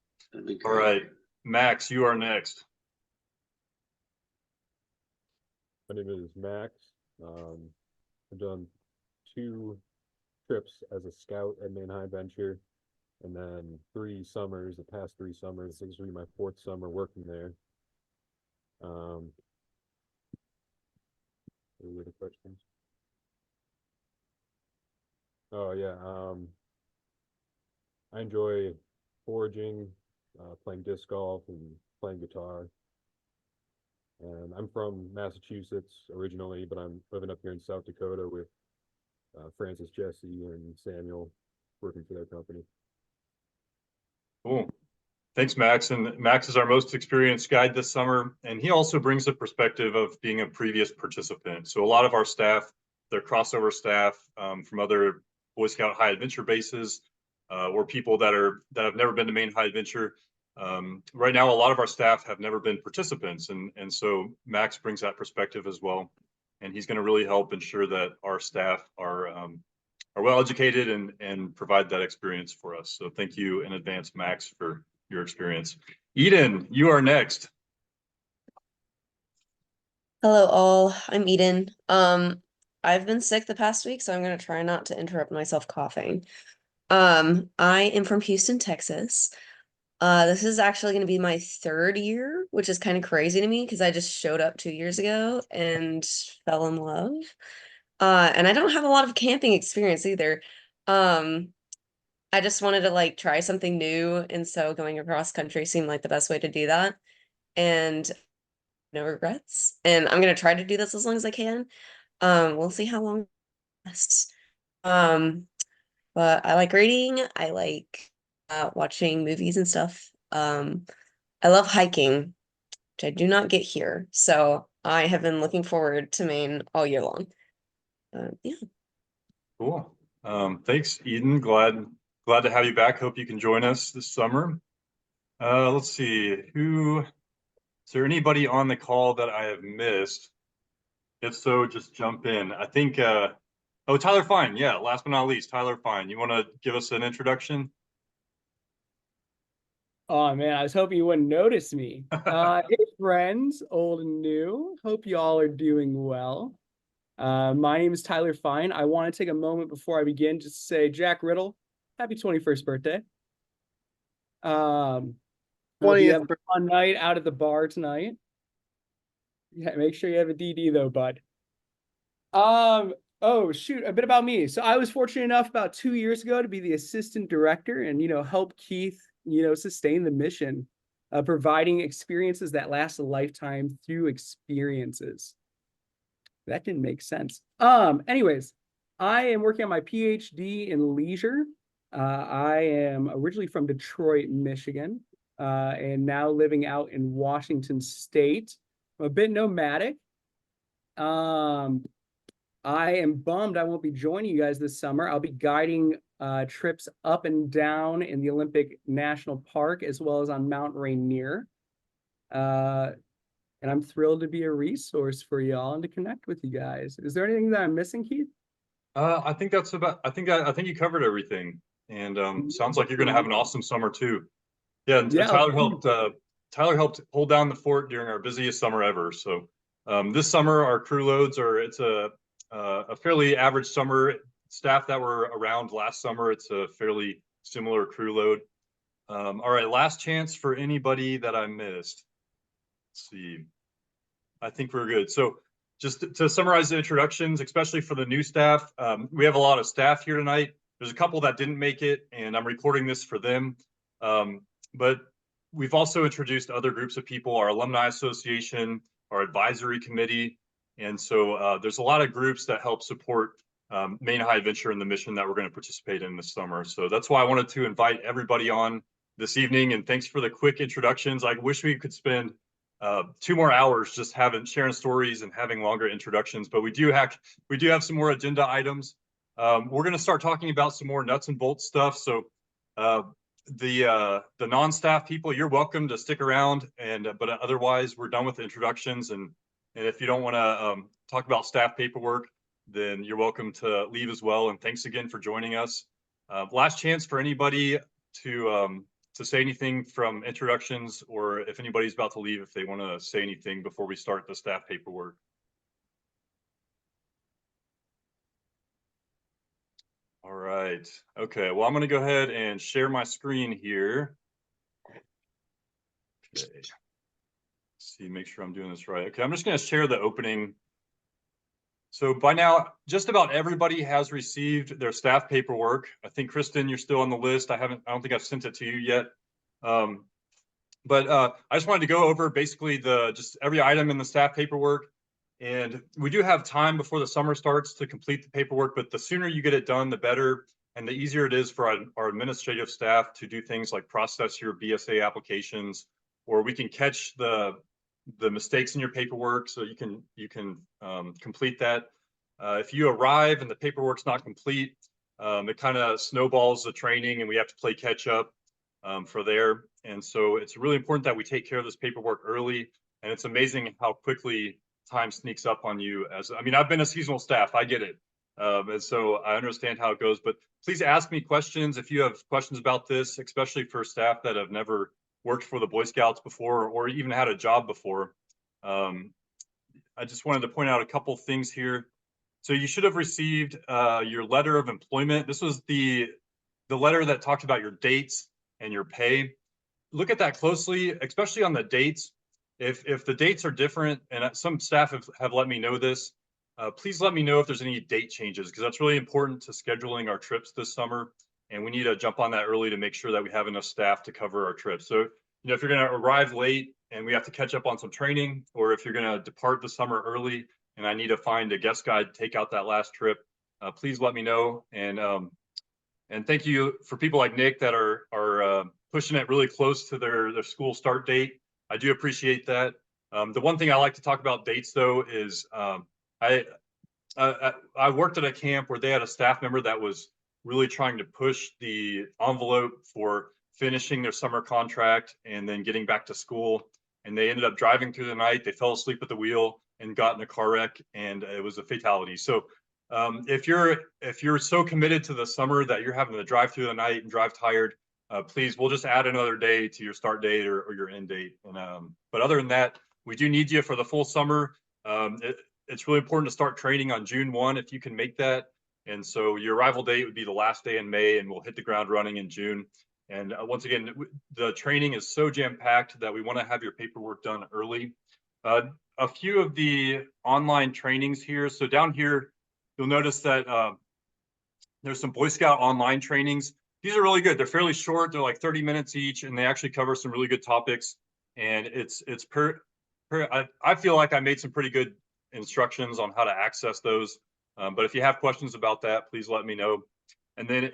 Speaker 1: right, Max, you are next.
Speaker 25: My name is Max. I've done 2 trips as a scout at Maine High Adventure, and then 3 summers, the past 3 summers. This will be my 4th summer working there. Any other questions? Oh yeah, I enjoy foraging, playing disc golf, and playing guitar. And I'm from Massachusetts originally, but I'm living up here in South Dakota with Francis, Jesse, and Samuel, working for their company.
Speaker 1: Cool. Thanks, Max. And Max is our most experienced guide this summer, and he also brings the perspective of being a previous participant. So a lot of our staff, they're crossover staff from other Boy Scout High Adventure bases, or people that have never been to Maine High Adventure. Right now, a lot of our staff have never been participants, and so Max brings that perspective as well, and he's going to really help ensure that our staff are well educated and provide that experience for us. So thank you in advance, Max, for your experience. Eden, you are next.
Speaker 26: Hello all, I'm Eden. I've been sick the past week, so I'm gonna try not to interrupt myself coughing. I am from Houston, Texas. This is actually gonna be my 3rd year, which is kind of crazy to me because I just showed up 2 years ago and fell in love. And I don't have a lot of camping experience either. I just wanted to like try something new, and so going across country seemed like the best way to do that. And no regrets. And I'm gonna try to do this as long as I can. We'll see how long it lasts. But I like reading. I like watching movies and stuff. I love hiking, which I do not get here. So I have been looking forward to Maine all year long. Yeah.
Speaker 1: Cool. Thanks, Eden. Glad to have you back. Hope you can join us this summer. Let's see, is there anybody on the call that I have missed? If so, just jump in. I think, oh, Tyler Fine. Yeah, last but not least, Tyler Fine. You want to give us an introduction?
Speaker 2: Oh man, I was hoping you wouldn't notice me. Hey friends, old and new. Hope you all are doing well. My name is Tyler Fine. I want to take a moment before I begin just to say, Jack Riddle, happy 21st birthday. Hope you have a fun night out at the bar tonight. Yeah, make sure you have a DD though, bud. Oh shoot, a bit about me. So I was fortunate enough about 2 years ago to be the assistant director and help Keith sustain the mission of providing experiences that last a lifetime through experiences. That didn't make sense. Anyways, I am working on my PhD in leisure. I am originally from Detroit, Michigan, and now living out in Washington State. I'm a bit nomadic. I am bummed I won't be joining you guys this summer. I'll be guiding trips up and down in the Olympic National Park as well as on Mount Rainier. And I'm thrilled to be a resource for y'all and to connect with you guys. Is there anything that I'm missing, Keith?
Speaker 1: I think that's about, I think you covered everything. And sounds like you're going to have an awesome summer too. Yeah, and Tyler helped hold down the fort during our busiest summer ever. So this summer our crew loads it's a fairly average summer. Staff that were around last summer, it's a fairly similar crew load. All right, last chance for anybody that I missed. Let's see. I think we're good. So just to summarize the introductions, especially for the new staff, we have a lot of staff here tonight. There's a couple that didn't make it, and I'm recording this for them. But we've also introduced other groups of people, our alumni association, our advisory committee. And so there's a lot of groups that help support Maine High Adventure and the mission that we're going to participate in this summer. So that's why I wanted to invite everybody on this evening. And thanks for the quick introductions. I wish we could spend 2 more hours just sharing stories and having longer introductions, but we do have some more agenda items. We're going to start talking about some more nuts and bolts stuff. So the non-staff people, you're welcome to stick around, but otherwise we're done with the introductions. And if you don't want to talk about staff paperwork, then you're welcome to leave as well. And thanks again for joining us. Last chance for anybody to say anything from introductions, or if anybody's about to leave, if they want to say anything before we start the staff paperwork. All right. Okay. Well, I'm going to go ahead and share my screen here. Okay. Let's see, make sure I'm doing this right. Okay. I'm just going to share the opening. So by now, just about everybody has received their staff paperwork. I think, Kristen, you're still on the list. I don't think I've sent it to you yet. But I just wanted to go over basically just every item in the staff paperwork. And we do have time before the summer starts to complete the paperwork, but the sooner you get it done, the better. And the easier it is for our administrative staff to do things like process your BSA applications, or we can catch the mistakes in your paperwork so you can complete that. If you arrive and the paperwork's not complete, it kind of snowballs the training and we have to play catch up for there. And so it's really important that we take care of this paperwork early. And it's amazing how quickly time sneaks up on you. I've been a seasonal staff, I get it. And so I understand how it goes, but please ask me questions if you have questions about this, especially for staff that have never worked for the Boy Scouts before or even had a job before. I just wanted to point out a couple things here. So you should have received your letter of employment. This was the letter that talked about your dates and your pay. Look at that closely, especially on the dates. If the dates are different, and some staff have let me know this, please let me know if there's any date changes, because that's really important to scheduling our trips this summer. And we need to jump on that early to make sure that we have enough staff to cover our trips. So, if you're going to arrive late and we have to catch up on some training, or if you're going to depart the summer early and I need to find a guest guide to take out that last trip, please let me know. And thank you for people like Nick that are pushing it really close to their school start date. I do appreciate that. The one thing I like to talk about dates though is I worked at a camp where they had a staff member that was really trying to push the envelope for finishing their summer contract and then getting back to school. And they ended up driving through the night. They fell asleep at the wheel and got in a car wreck, and it was a fatality. So if you're so committed to the summer that you're having to drive through the night and drive tired, please, we'll just add another day to your start date or your end date. And but other than that, we do need you for the full summer. It's really important to start training on June 1 if you can make that. And so your arrival date would be the last day in May, and we'll hit the ground running in June. And once again, the training is so jam-packed that we want to have your paperwork done early. A few of the online trainings here. So down here, you'll notice that there's some Boy Scout online trainings. These are really good. They're fairly short. They're like 30 minutes each, and they actually cover some really good topics. And I feel like I made some pretty good instructions on how to access those. But if you have questions about that, please let me know. And then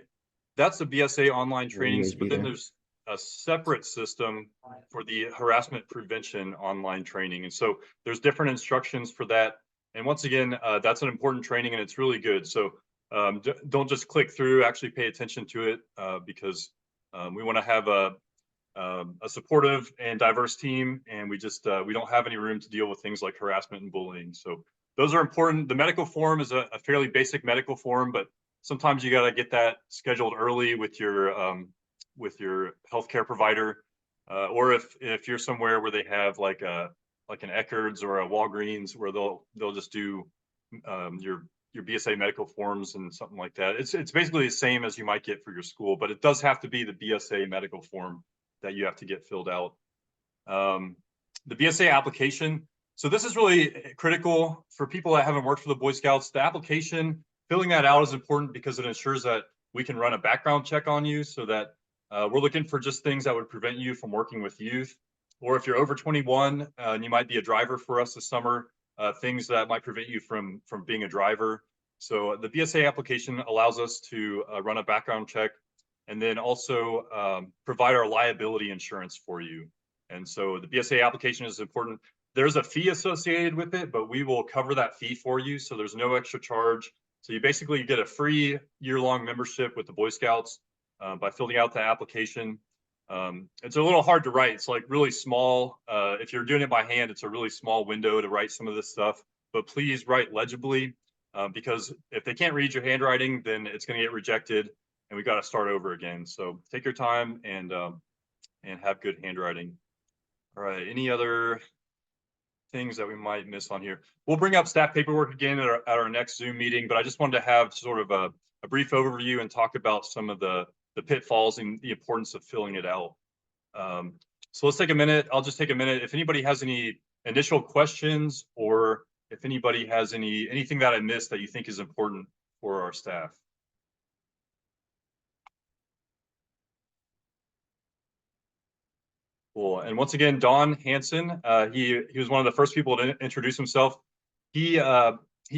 Speaker 1: that's the BSA online trainings, but then there's a separate system for the harassment prevention online training. And so there's different instructions for that. And once again, that's an important training, and it's really good. So don't just click through, actually pay attention to it, because we want to have a supportive and diverse team, and we don't have any room to deal with things like harassment and bullying. So those are important. The medical form is a fairly basic medical form, but sometimes you got to get that scheduled early with your healthcare provider, or if you're somewhere where they have like an Eckerd's or a Walgreens, where they'll just do your BSA medical forms and something like that. It's basically the same as you might get for your school, but it does have to be the BSA medical form that you have to get filled out. The BSA application. So this is really critical for people that haven't worked for the Boy Scouts. The application, filling that out is important because it ensures that we can run a background check on you, so that we're looking for just things that would prevent you from working with youth. Or if you're over 21 and you might be a driver for us this summer, things that might prevent you from being a driver. So the BSA application allows us to run a background check, and then also provide our liability insurance for you. And so the BSA application is important. There's a fee associated with it, but we will cover that fee for you. So there's no extra charge. So you basically get a free year-long membership with the Boy Scouts by filling out the application. It's a little hard to write. It's like really small. If you're doing it by hand, it's a really small window to write some of this stuff, but please write legibly, because if they can't read your handwriting, then it's going to get rejected and we got to start over again. So take your time and have good handwriting. All right, any other things that we might miss on here? We'll bring up staff paperwork again at our next Zoom meeting, but I just wanted to have sort of a brief overview and talk about some of the pitfalls and the importance of filling it out. So let's take a minute. I'll just take a minute. If anybody has any initial questions, or if anybody has anything that I missed that you think is important for our staff. Cool. And once again, Don Hansen, he was one of the first people to introduce himself. He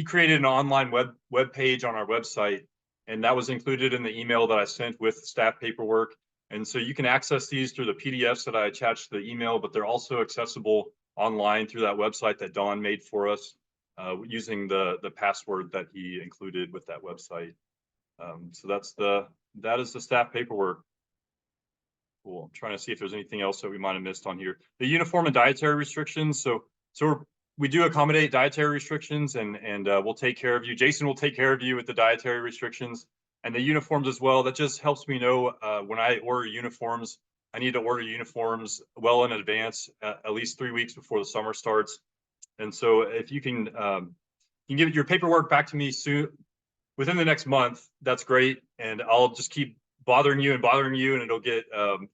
Speaker 1: created an online web page on our website, and that was included in the email that I sent with staff paperwork. And so you can access these through the PDFs that I attached to the email, but they're also accessible online through that website that Don made for us, using the password that he included with that website. So that is the staff paperwork. Cool. I'm trying to see if there's anything else that we might have missed on here. The uniform and dietary restrictions. So we do accommodate dietary restrictions, and we'll take care of you. Jason will take care of you with the dietary restrictions and the uniforms as well. That just helps me know when I order uniforms, I need to order uniforms well in advance, at least 3 weeks before the summer starts. And so if you can give your paperwork back to me soon, within the next month, that's great. And I'll just keep bothering you, and it'll get,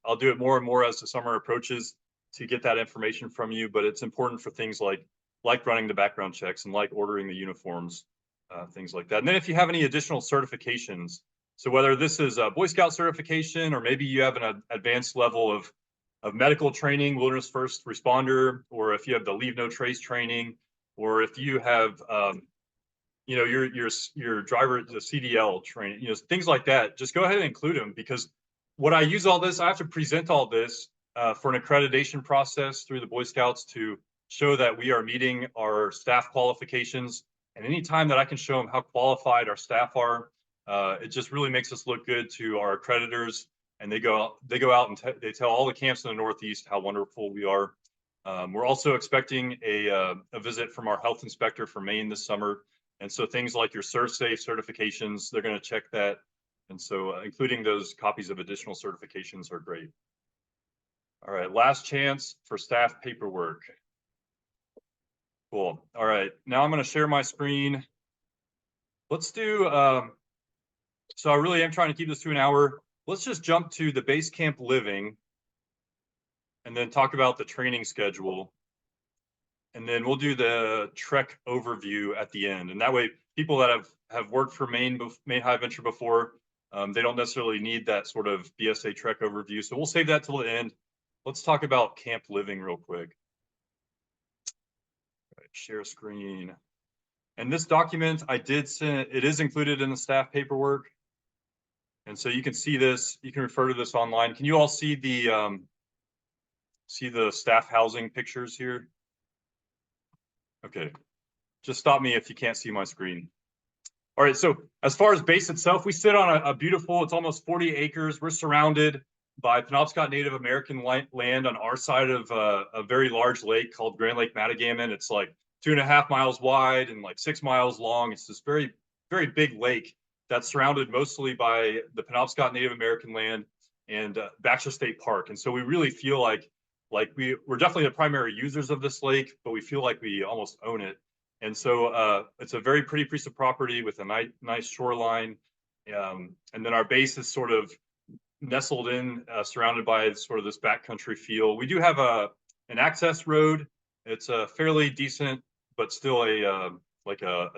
Speaker 1: I'll do it more and more as the summer approaches to get that information from you. But it's important for things like like running the background checks and like ordering the uniforms, things like that. And then if you have any additional certifications, so whether this is a Boy Scout certification, or maybe you have an advanced level of medical training, wilderness first responder, or if you have the leave no trace training, or if you have, you know, your driver, the CDL training, you know, things like that, just go ahead and include them, because what I use all this, I have to present all this for an accreditation process through the Boy Scouts to show that we are meeting our staff qualifications. And anytime that I can show them how qualified our staff are, it just really makes us look good to our accreditors. And they go out and they tell all the camps in the Northeast how wonderful we are. We're also expecting a visit from our health inspector for Maine this summer. And so things like your ServSafe certifications, they're going to check that. And so including those copies of additional certifications are great. All right, last chance for staff paperwork. Cool. All right, now I'm going to share my screen. Let's do, so I really am trying to keep this to an hour. Let's just jump to the base camp living and then talk about the training schedule. And then we'll do the Trek overview at the end. And that way, people that have worked for Maine High Adventure before, they don't necessarily need that sort of BSA Trek overview. So we'll save that till the end. Let's talk about camp living real quick. All right, share screen. And this document I did send, it is included in the staff paperwork. And so you can see this, you can refer to this online. Can you all see the staff housing pictures here? Okay, just stop me if you can't see my screen. All right, so as far as base itself, we sit on a beautiful, it's almost 40 acres. We're surrounded by Penobscot Native American land on our side of a very large lake called Grand Lake Matagamon. It's like 2.5 miles wide and like 6 miles long. It's this very, very big lake that's surrounded mostly by the Penobscot Native American land and Baxter State Park. And so we really feel like we're definitely the primary users of this lake, but we feel like we almost own it. And so it's a very pretty piece of property with a nice shoreline. And then our base is sort of nestled in, surrounded by sort of this backcountry feel. We do have an access road. It's a fairly decent, but still a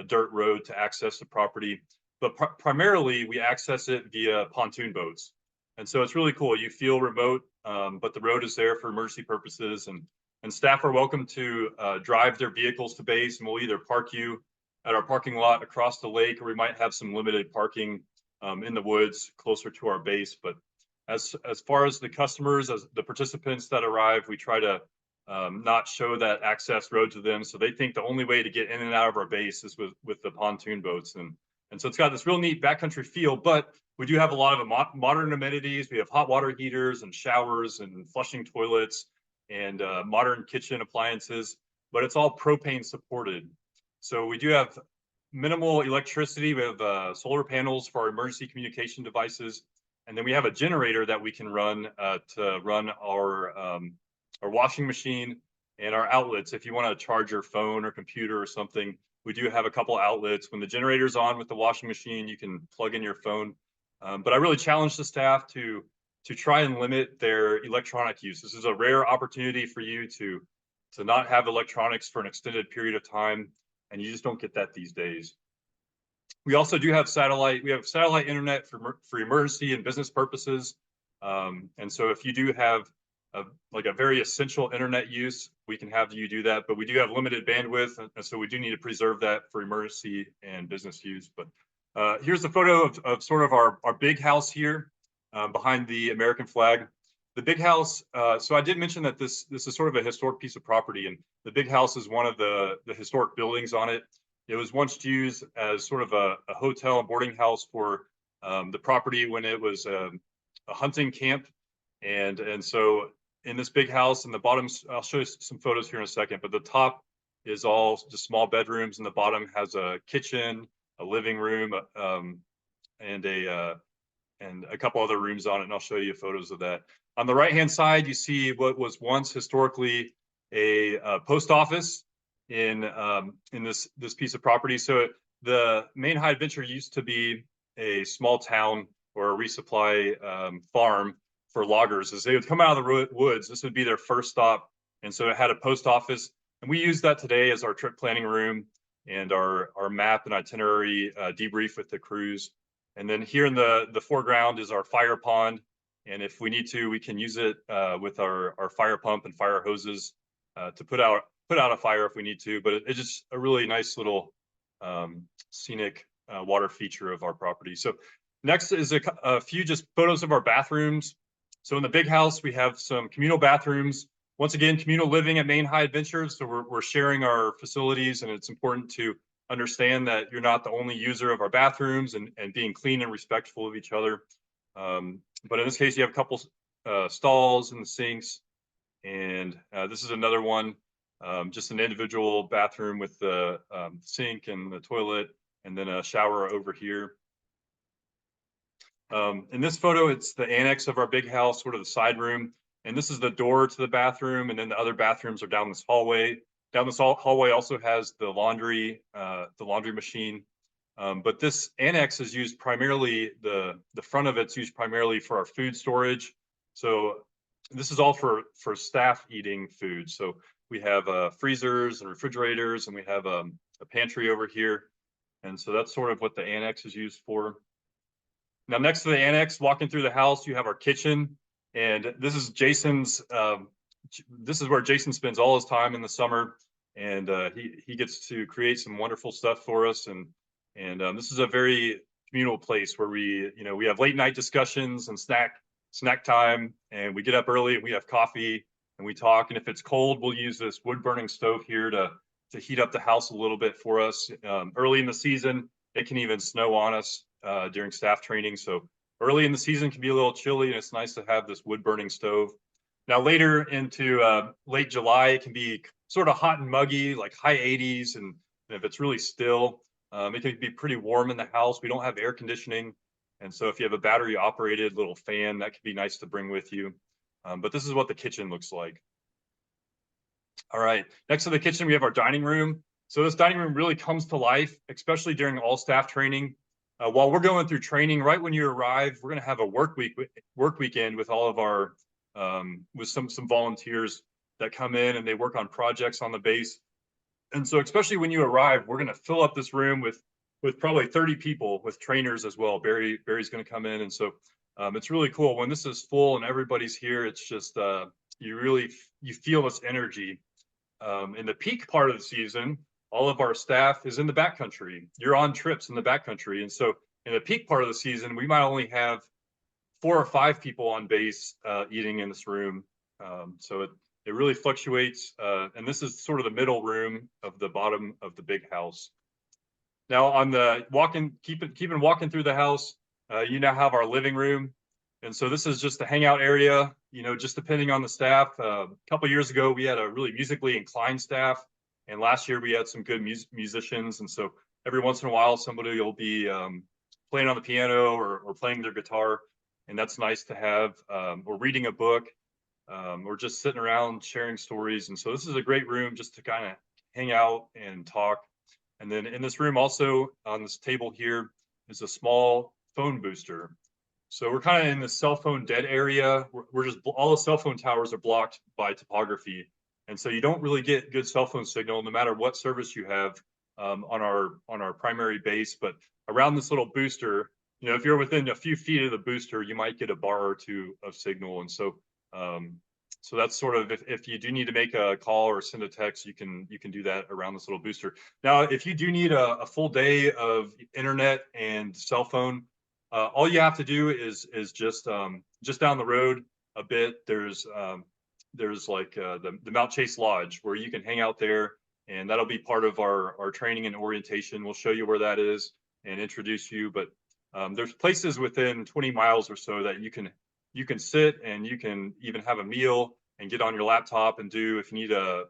Speaker 1: dirt road to access the property. But primarily we access it via pontoon boats. And so it's really cool. You feel remote, but the road is there for emergency purposes, and staff are welcome to drive their vehicles to base, and we'll either park you at our parking lot across the lake, or we might have some limited parking in the woods closer to our base. But as far as the customers, as the participants that arrive, we try to not show that access road to them. So they think the only way to get in and out of our base is with the pontoon boats. And so it's got this real neat backcountry feel, but we do have a lot of modern amenities. We have hot water heaters and showers and flushing toilets and modern kitchen appliances, but it's all propane supported. So we do have minimal electricity. We have solar panels for our emergency communication devices. And then we have a generator that we can run to run our washing machine and our outlets. If you want to charge your phone or computer or something, we do have a couple outlets. When the generator's on with the washing machine, you can plug in your phone. But I really challenge the staff to try and limit their electronic use. This is a rare opportunity for you to not have electronics for an extended period of time, and you just don't get that these days. We also do have satellite. We have satellite internet for emergency and business purposes. And so if you do have a very essential internet use, we can have you do that, but we do have limited bandwidth. And so we do need to preserve that for emergency and business use. But here's a photo of sort of our big house here behind the American flag. The big house, so I did mention that this is sort of a historic piece of property, and the big house is one of the historic buildings on it. It was once used as sort of a hotel and boarding house for the property when it was a hunting camp. And so in this big house, in the bottom, I'll show you some photos here in a second, but the top is all just small bedrooms, and the bottom has a kitchen, a living room, and a couple other rooms on it, and I'll show you photos of that. On the right-hand side, you see what was once historically a post office in this piece of property. So the Maine High Adventure used to be a small town or a resupply farm for loggers. As they would come out of the woods, this would be their first stop. And so it had a post office. And we use that today as our trip planning room and our map and itinerary debrief with the crews. And then here in the foreground is our fire pond. And if we need to, we can use it with our fire pump and fire hoses to put out a fire if we need to. But it's just a really nice little scenic water feature of our property. So next is a few just photos of our bathrooms. So in the big house, we have some communal bathrooms. Once again, communal living at Maine High Adventure. So we're sharing our facilities, and it's important to understand that you're not the only user of our bathrooms and being clean and respectful of each other. But in this case, you have a couple stalls and the sinks. And this is another one, just an individual bathroom with the sink and the toilet, and then a shower over here. In this photo, it's the annex of our big house, sort of the side room. And this is the door to the bathroom, and then the other bathrooms are down this hallway. Down this hallway also has the laundry machine. But this annex is used primarily, the front of it's used primarily for our food storage. So this is all for staff eating food. So we have freezers and refrigerators, and we have a pantry over here. And so that's sort of what the annex is used for. Now, next to the annex, walking through the house, you have our kitchen. And this is Jason's, this is where Jason spends all his time in the summer. And he gets to create some wonderful stuff for us. And this is a very communal place where we have late night discussions and snack time. And we get up early and we have coffee and we talk. And if it's cold, we'll use this wood burning stove here to heat up the house a little bit for us. Early in the season, it can even snow on us during staff training. So early in the season can be a little chilly, and it's nice to have this wood burning stove. Now later into late July, it can be sort of hot and muggy, like high 80s. And if it's really still, it can be pretty warm in the house. We don't have air conditioning. And so if you have a battery operated little fan, that could be nice to bring with you. But this is what the kitchen looks like. All right, next to the kitchen, we have our dining room. So this dining room really comes to life, especially during all staff training. While we're going through training, right when you arrive, we're going to have a work weekend with all of our with some volunteers that come in and they work on projects on the base. And so especially when you arrive, we're going to fill up this room with probably 30 people, with trainers as well. Barry's going to come in, and so it's really cool when this is full and everybody's here. It's just you feel this energy. In the peak part of the season, all of our staff is in the backcountry. You're on trips in the backcountry. And so in the peak part of the season, we might only have 4 or 5 people on base eating in this room. So it really fluctuates. And this is sort of the middle room of the bottom of the big house. Now on the keeping walking through the house, you now have our living room. And so this is just a hangout area, just depending on the staff. A couple of years ago, we had a really musically inclined staff. And last year we had some good musicians. And so every once in a while, somebody will be playing on the piano or playing their guitar. And that's nice to have, or reading a book, or just sitting around sharing stories. And so this is a great room just to kind of hang out and talk. And then in this room also, on this table here, is a small phone booster. So we're kind of in the cell phone dead area. We're just, all the cell phone towers are blocked by topography. And so you don't really get good cell phone signal no matter what service you have on our primary base. But around this little booster, if you're within a few feet of the booster, you might get a bar or two of signal. And so so that's sort of, if you do need to make a call or send a text, you can do that around this little booster. Now, if you do need a full day of internet and cell phone, all you have to do is just down the road a bit. There's like the Mount Chase Lodge where you can hang out there, and that'll be part of our training and orientation. We'll show you where that is and introduce you. But there's places within 20 miles or so that you can sit, and you can even have a meal and get on your laptop and do, if you need to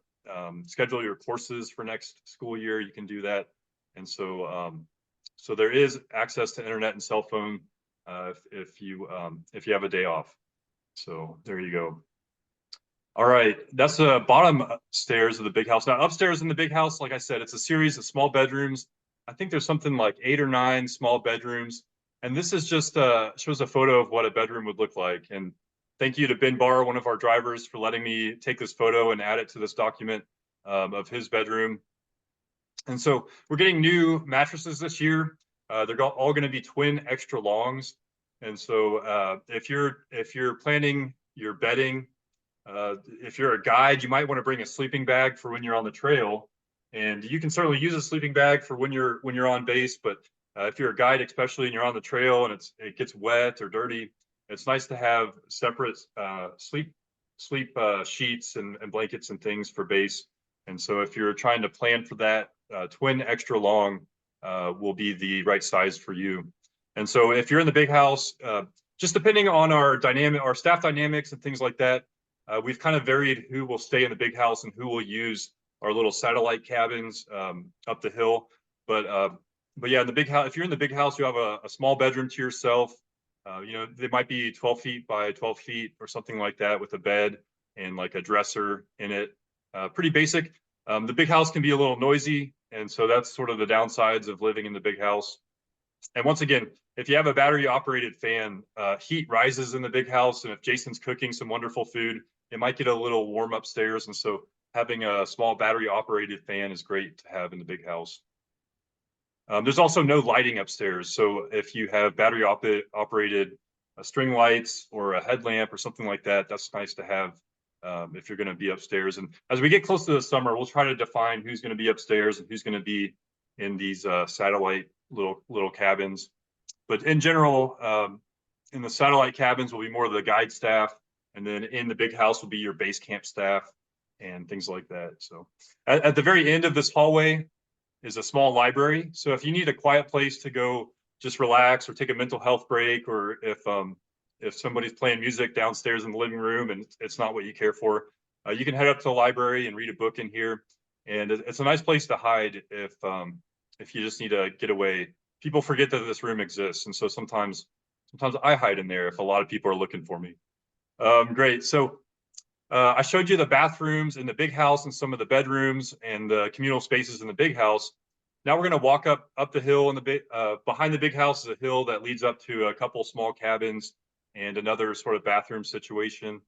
Speaker 1: schedule your courses for next school year, you can do that. And so so there is access to internet and cell phone if you have a day off. So there you go. All right, that's the bottom stairs of the big house. Now upstairs in the big house, like I said, it's a series of small bedrooms. I think there's something like 8 or 9 small bedrooms. And this is just shows a photo of what a bedroom would look like. And thank you to Ben Barr, one of our drivers, for letting me take this photo and add it to this document. of his bedroom. And so we're getting new mattresses this year. They're all going to be twin extra longs. And so if you're planning your bedding, if you're a guide, you might want to bring a sleeping bag for when you're on the trail. And you can certainly use a sleeping bag for when you're on base, but if you're a guide, especially and you're on the trail and it gets wet or dirty, it's nice to have separate sleep sheets and blankets and things for base. And so if you're trying to plan for that, twin extra long will be the right size for you. And so if you're in the big house, just depending on our staff dynamics and things like that, we've kind of varied who will stay in the big house and who will use our little satellite cabins up the hill. But yeah, in the big house, if you're in the big house, you have a small bedroom to yourself. You know, they might be 12 feet by 12 feet or something like that with a bed and like a dresser in it. Pretty basic. The big house can be a little noisy. And so that's sort of the downsides of living in the big house. And once again, if you have a battery operated fan, heat rises in the big house. And if Jason's cooking some wonderful food, it might get a little warm upstairs. And so having a small battery operated fan is great to have in the big house. There's also no lighting upstairs. So if you have battery operated string lights or a headlamp or something like that, that's nice to have if you're going to be upstairs. And as we get close to the summer, we'll try to define who's going to be upstairs and who's going to be in these satellite little cabins. But in general, in the satellite cabins will be more of the guide staff, and then in the big house will be your base camp staff and things like that. So at the very end of this hallway is a small library. So if you need a quiet place to go just relax or take a mental health break, or if somebody's playing music downstairs in the living room and it's not what you care for, you can head up to the library and read a book in here. And it's a nice place to hide if you just need to get away. People forget that this room exists. And so sometimes I hide in there if a lot of people are looking for me. Great. So I showed you the bathrooms in the big house and some of the bedrooms and the communal spaces in the big house. Now we're going to walk up the hill, and behind the big house is a hill that leads up to a couple small cabins and another sort of bathroom situation.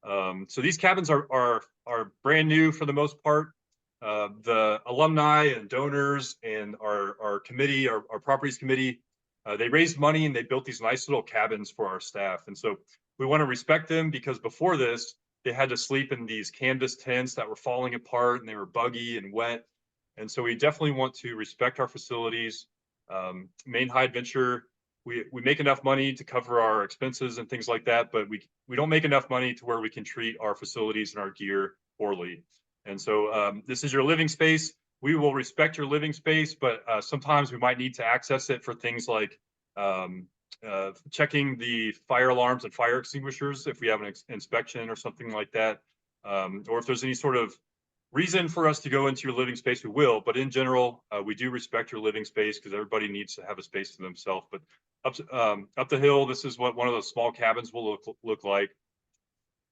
Speaker 1: So these cabins are brand new for the most part. The alumni and donors and our committee, our properties committee, they raised money and they built these nice little cabins for our staff. And so we want to respect them, because before this, they had to sleep in these canvas tents that were falling apart and they were buggy and wet. And so we definitely want to respect our facilities. Maine High Adventure, we make enough money to cover our expenses and things like that, but we don't make enough money to where we can treat our facilities and our gear poorly. And so this is your living space. We will respect your living space, but sometimes we might need to access it for things like checking the fire alarms and fire extinguishers if we have an inspection or something like that. Or if there's any sort of reason for us to go into your living space, we will. But in general, we do respect your living space because everybody needs to have a space to themselves. But up the hill, this is what one of those small cabins will look like.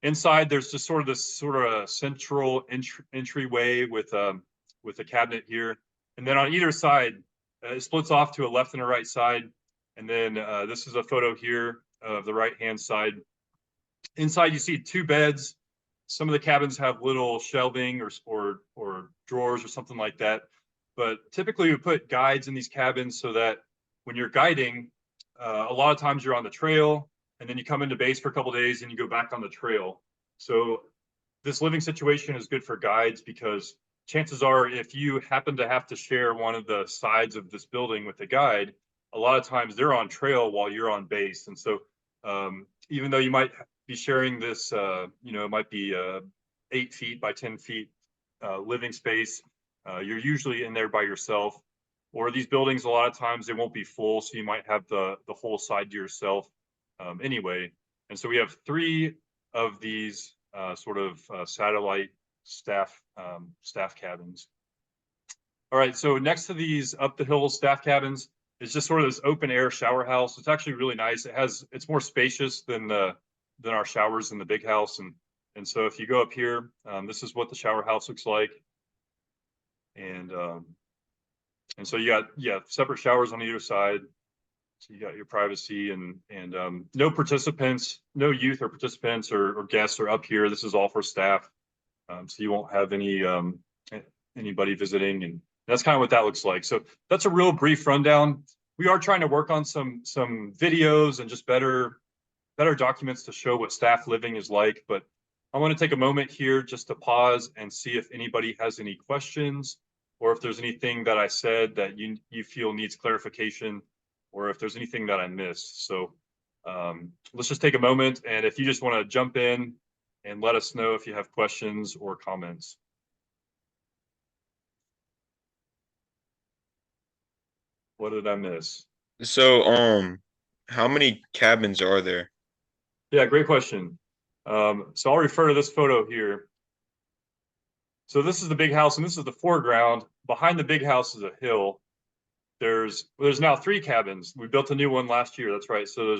Speaker 1: Inside, there's just sort of this central entryway with a cabinet here, and then on either side, it splits off to a left and a right side. And then this is a photo here of the right-hand side. Inside, you see two beds. Some of the cabins have little shelving or drawers or something like that. But typically, we put guides in these cabins so that when you're guiding, a lot of times you're on the trail, and then you come into base for a couple of days and you go back on the trail. So this living situation is good for guides, because chances are if you happen to have to share one of the sides of this building with a guide, a lot of times they're on trail while you're on base. And so even though you might be sharing this, it might be 8 feet by 10 feet living space, you're usually in there by yourself. Or these buildings, a lot of times they won't be full, so you might have the whole side to yourself anyway. And so we have 3 of these satellite staff cabins. All right, so next to these up the hill staff cabins is just sort of this open air shower house. It's actually really nice. It's more spacious than our showers in the big house. And so if you go up here, this is what the shower house looks like. And so you got separate showers on either side. So you got your privacy and no participants, no youth or participants or guests are up here. This is all for staff. So you won't have any anybody visiting, and that's kind of what that looks like. So that's a real brief rundown. We are trying to work on some videos and just better documents to show what staff living is like. But I want to take a moment here just to pause and see if anybody has any questions, or if there's anything that I said that you feel needs clarification, or if there's anything that I missed. So let's just take a moment, and if you just want to jump in and let us know if you have questions or comments. What did I miss?
Speaker 17: So, how many cabins are there?
Speaker 1: Yeah, great question. So I'll refer to this photo here. So this is the big house, and this is the foreground. Behind the big house is a hill. There's now 3 cabins. We built a new one last year. That's right. So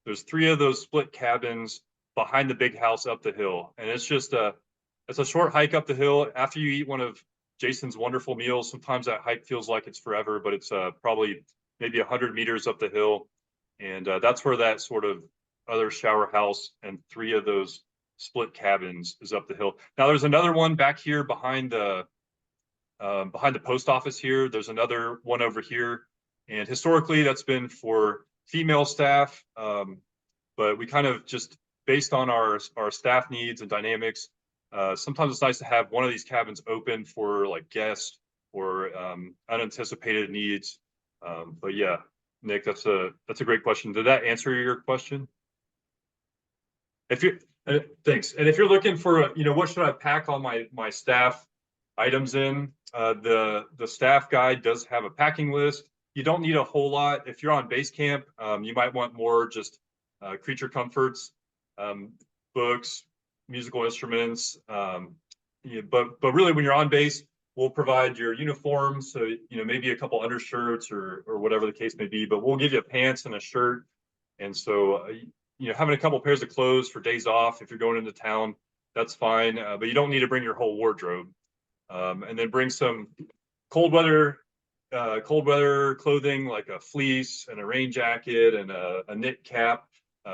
Speaker 1: there's 3 of those split cabins behind the big house up the hill, and it's just it's a short hike up the hill. After you eat one of Jason's wonderful meals, sometimes that hike feels like it's forever, but it's probably maybe 100 meters up the hill, and that's where that sort of other shower house and 3 of those split cabins is up the hill. Now there's another one back here behind the post office here. There's another one over here, and historically that's been for female staff, but we kind of just based on our staff needs and dynamics, sometimes it's nice to have one of these cabins open for like guests or unanticipated needs. But yeah, Nick, that's a great question. Did that answer your question? If you thanks. And if you're looking for what should I pack all my staff items in, the staff guide does have a packing list. You don't need a whole lot. If you're on base camp, you might want more just creature comforts, books, musical instruments. But really, when you're on base, we'll provide your uniforms. So maybe a couple undershirts or whatever the case may be. But we'll give you pants and a shirt. And so having a couple pairs of clothes for days off if you're going into town, that's fine. But you don't need to bring your whole wardrobe. And then bring some cold weather clothing like a fleece and a rain jacket and a knit cap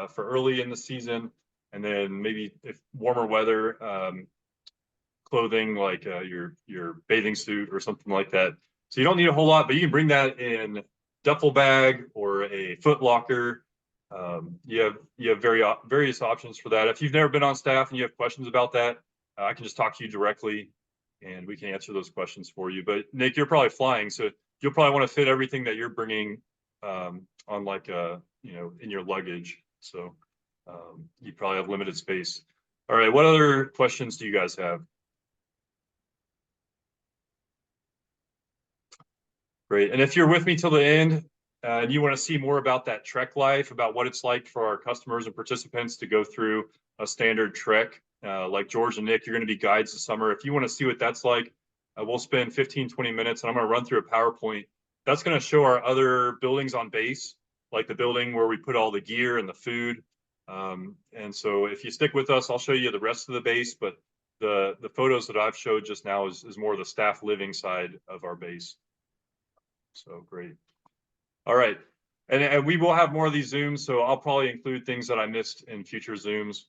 Speaker 1: for early in the season. And then maybe if warmer weather, clothing like your bathing suit or something like that. So you don't need a whole lot, but you can bring that in duffel bag or a foot locker. You have various options for that. If you've never been on staff and you have questions about that, I can just talk to you directly and we can answer those questions for you. But Nick, you're probably flying, so you'll probably want to fit everything that you're bringing on like in your luggage. So you probably have limited space. All right, what other questions do you guys have? Great, and if you're with me till the end and you want to see more about that Trek life, about what it's like for our customers and participants to go through a standard Trek, like George and Nick, you're going to be guides this summer. If you want to see what that's like, we'll spend 15-20 minutes and I'm going to run through a PowerPoint. That's going to show our other buildings on base, like the building where we put all the gear and the food. And so if you stick with us, I'll show you the rest of the base, but the photos that I've showed just now is more the staff living side of our base. So great. All right. And we will have more of these Zooms, so I'll probably include things that I missed in future Zooms,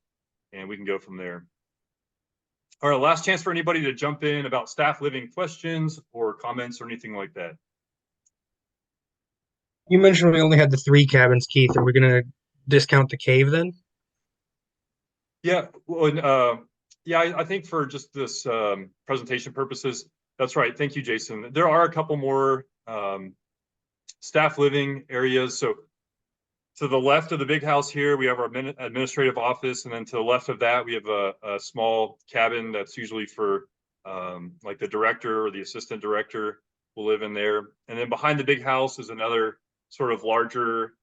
Speaker 1: and we can go from there. All right, last chance for anybody to jump in about staff living questions or comments or anything like that.
Speaker 20: You mentioned we only had the 3 cabins, Keith. Are we going to discount the cave then?
Speaker 1: Yeah, well, I think for just this presentation purposes, that's right. Thank you, Jason. There are a couple more staff living areas. So to the left of the big house here, we have our administrative office. And then to the left of that, we have a small cabin that's usually for like the director or the assistant director will live in there. And then behind the big house is another sort of larger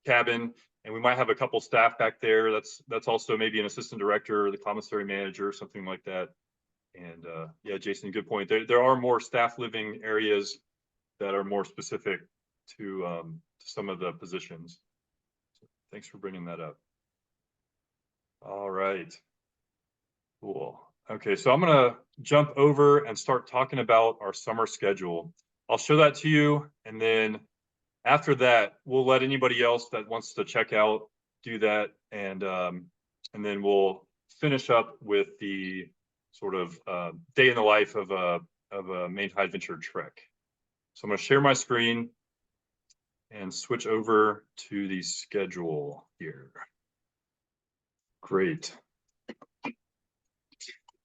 Speaker 1: cabin. And we might have a couple staff back there. That's also maybe an assistant director or the commissary manager or something like that. And yeah, Jason, good point. There are more staff living areas that are more specific to some of the positions. So thanks for bringing that up. All right, cool. Okay, so I'm gonna jump over and start talking about our summer schedule. I'll show that to you, and then after that, we'll let anybody else that wants to check out do that, and then we'll finish up with the sort of day in the life of a Maine High Adventure Trek. So I'm going to share my screen and switch over to the schedule here. Great.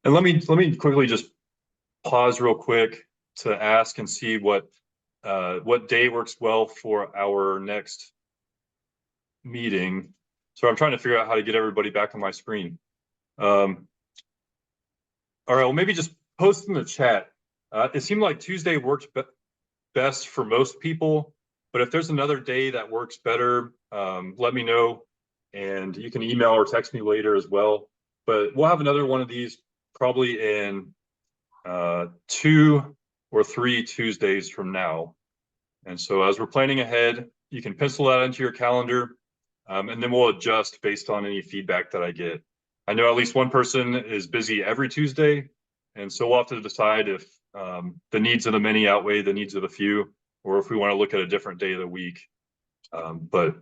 Speaker 1: And let me quickly just pause real quick to ask and see what day works well for our next meeting. So I'm trying to figure out how to get everybody back on my screen. All right, well, maybe just post in the chat. It seemed like Tuesday worked best for most people, but if there's another day that works better, let me know, and you can email or text me later as well. But we'll have another one of these probably in 2 or 3 Tuesdays from now. And so as we're planning ahead, you can pencil that into your calendar, and then we'll adjust based on any feedback that I get. I know at least one person is busy every Tuesday, and so we'll have to decide if the needs of the many outweigh the needs of the few, or if we want to look at a different day of the week. But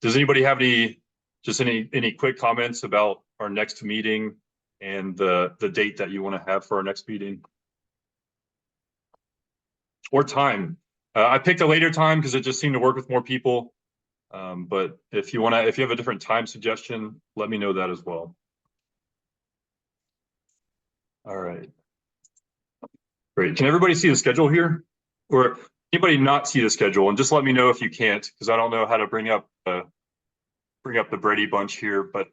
Speaker 1: does anybody have any quick comments about our next meeting and the date that you want to have for our next meeting? Or time. I picked a later time because it just seemed to work with more people. But if you have a different time suggestion, let me know that as well. All right. Great. Can everybody see the schedule here? Or anybody not see the schedule? And just let me know if you can't, because I don't know how to bring up the Brady Bunch here. But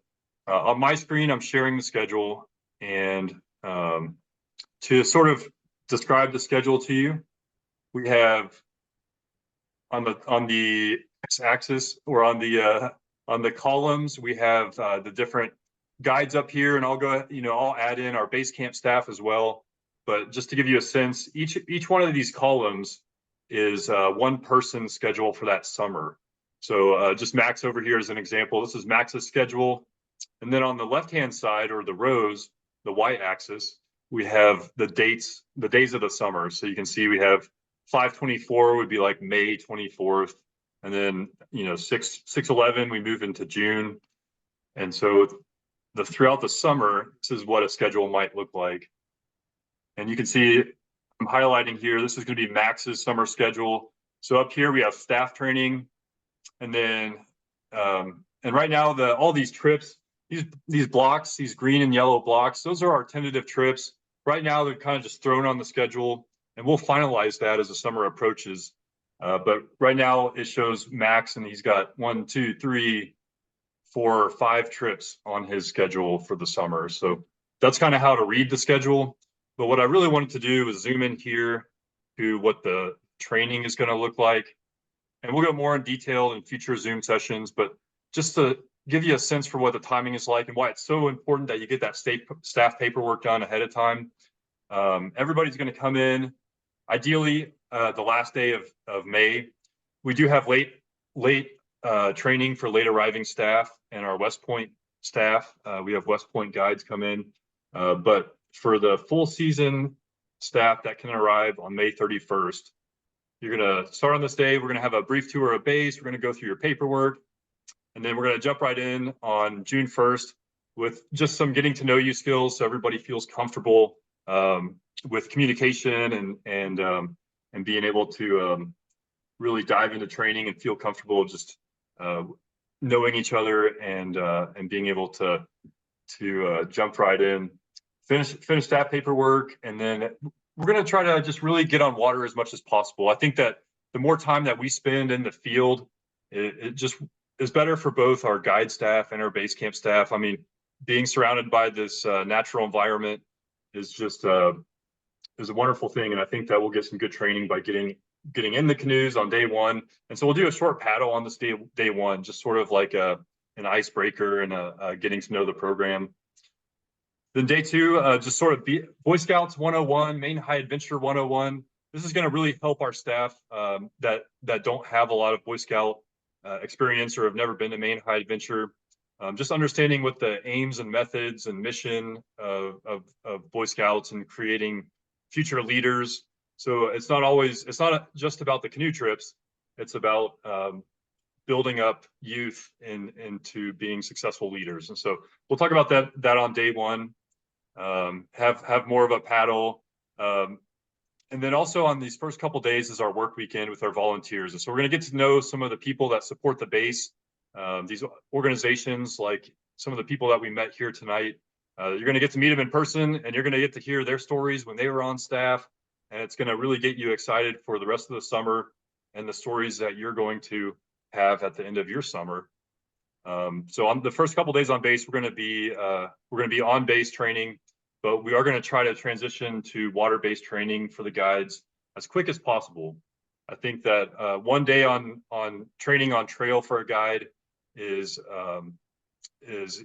Speaker 1: on my screen, I'm sharing the schedule, and to sort of describe the schedule to you, we have on the x-axis, or on the columns, we have the different guides up here, and I'll add in our base camp staff as well. But just to give you a sense, each one of these columns is one person's schedule for that summer. So just Max over here as an example. This is Max's schedule. And then on the left-hand side, or the rows, the y-axis, we have the days of the summer. So you can see we have 5/24 would be like May 24th. And then, 6/11, we move into June. And so throughout the summer, this is what a schedule might look like. And you can see I'm highlighting here, this is going to be Max's summer schedule. So up here we have staff training, and then and right now all these trips, these blocks, these green and yellow blocks, those are our tentative trips. Right now they're kind of just thrown on the schedule, and we'll finalize that as the summer approaches. But right now it shows Max, and he's got 1, 2, 3, 4, 5 trips on his schedule for the summer. So that's kind of how to read the schedule. But what I really wanted to do is zoom in here to what the training is going to look like. And we'll go more in detail in future Zoom sessions, but just to give you a sense for what the timing is like and why it's so important that you get that staff paperwork done ahead of time. Everybody's going to come in, ideally, the last day of May. We do have late training for late arriving staff and our West Point staff. We have West Point guides come in, but for the full season staff that can arrive on May 31st, you're going to start on this day. We're going to have a brief tour of base. We're going to go through your paperwork, and then we're going to jump right in on June 1st with just some getting to know you skills, so everybody feels comfortable with communication and being able to really dive into training and feel comfortable just knowing each other and being able to jump right in, finish that paperwork, and then we're going to try to just really get on water as much as possible. I think that the more time that we spend in the field, it just is better for both our guide staff and our base camp staff. I mean, being surrounded by this natural environment is just is a wonderful thing, and I think that we'll get some good training by getting in the canoes on day one. And so we'll do a short paddle on this day one, just sort of like an icebreaker and getting to know the program. Then day two, just sort of Boy Scouts 101, Maine High Adventure 101. This is going to really help our staff that don't have a lot of Boy Scout experience or have never been to Maine High Adventure. Just understanding what the aims and methods and mission of Boy Scouts and creating future leaders. So it's not just about the canoe trips. It's about building up youth into being successful leaders. And so we'll talk about that on day one. have more of a paddle. And then also on these first couple days is our work weekend with our volunteers. And so we're going to get to know some of the people that support the base, these organizations, like some of the people that we met here tonight. You're going to get to meet them in person, and you're going to get to hear their stories when they were on staff. And it's going to really get you excited for the rest of the summer and the stories that you're going to have at the end of your summer. So on the first couple days on base, we're going to be on base training, but we are going to try to transition to water-based training for the guides as quick as possible. I think that 1 day on training on trail for a guide is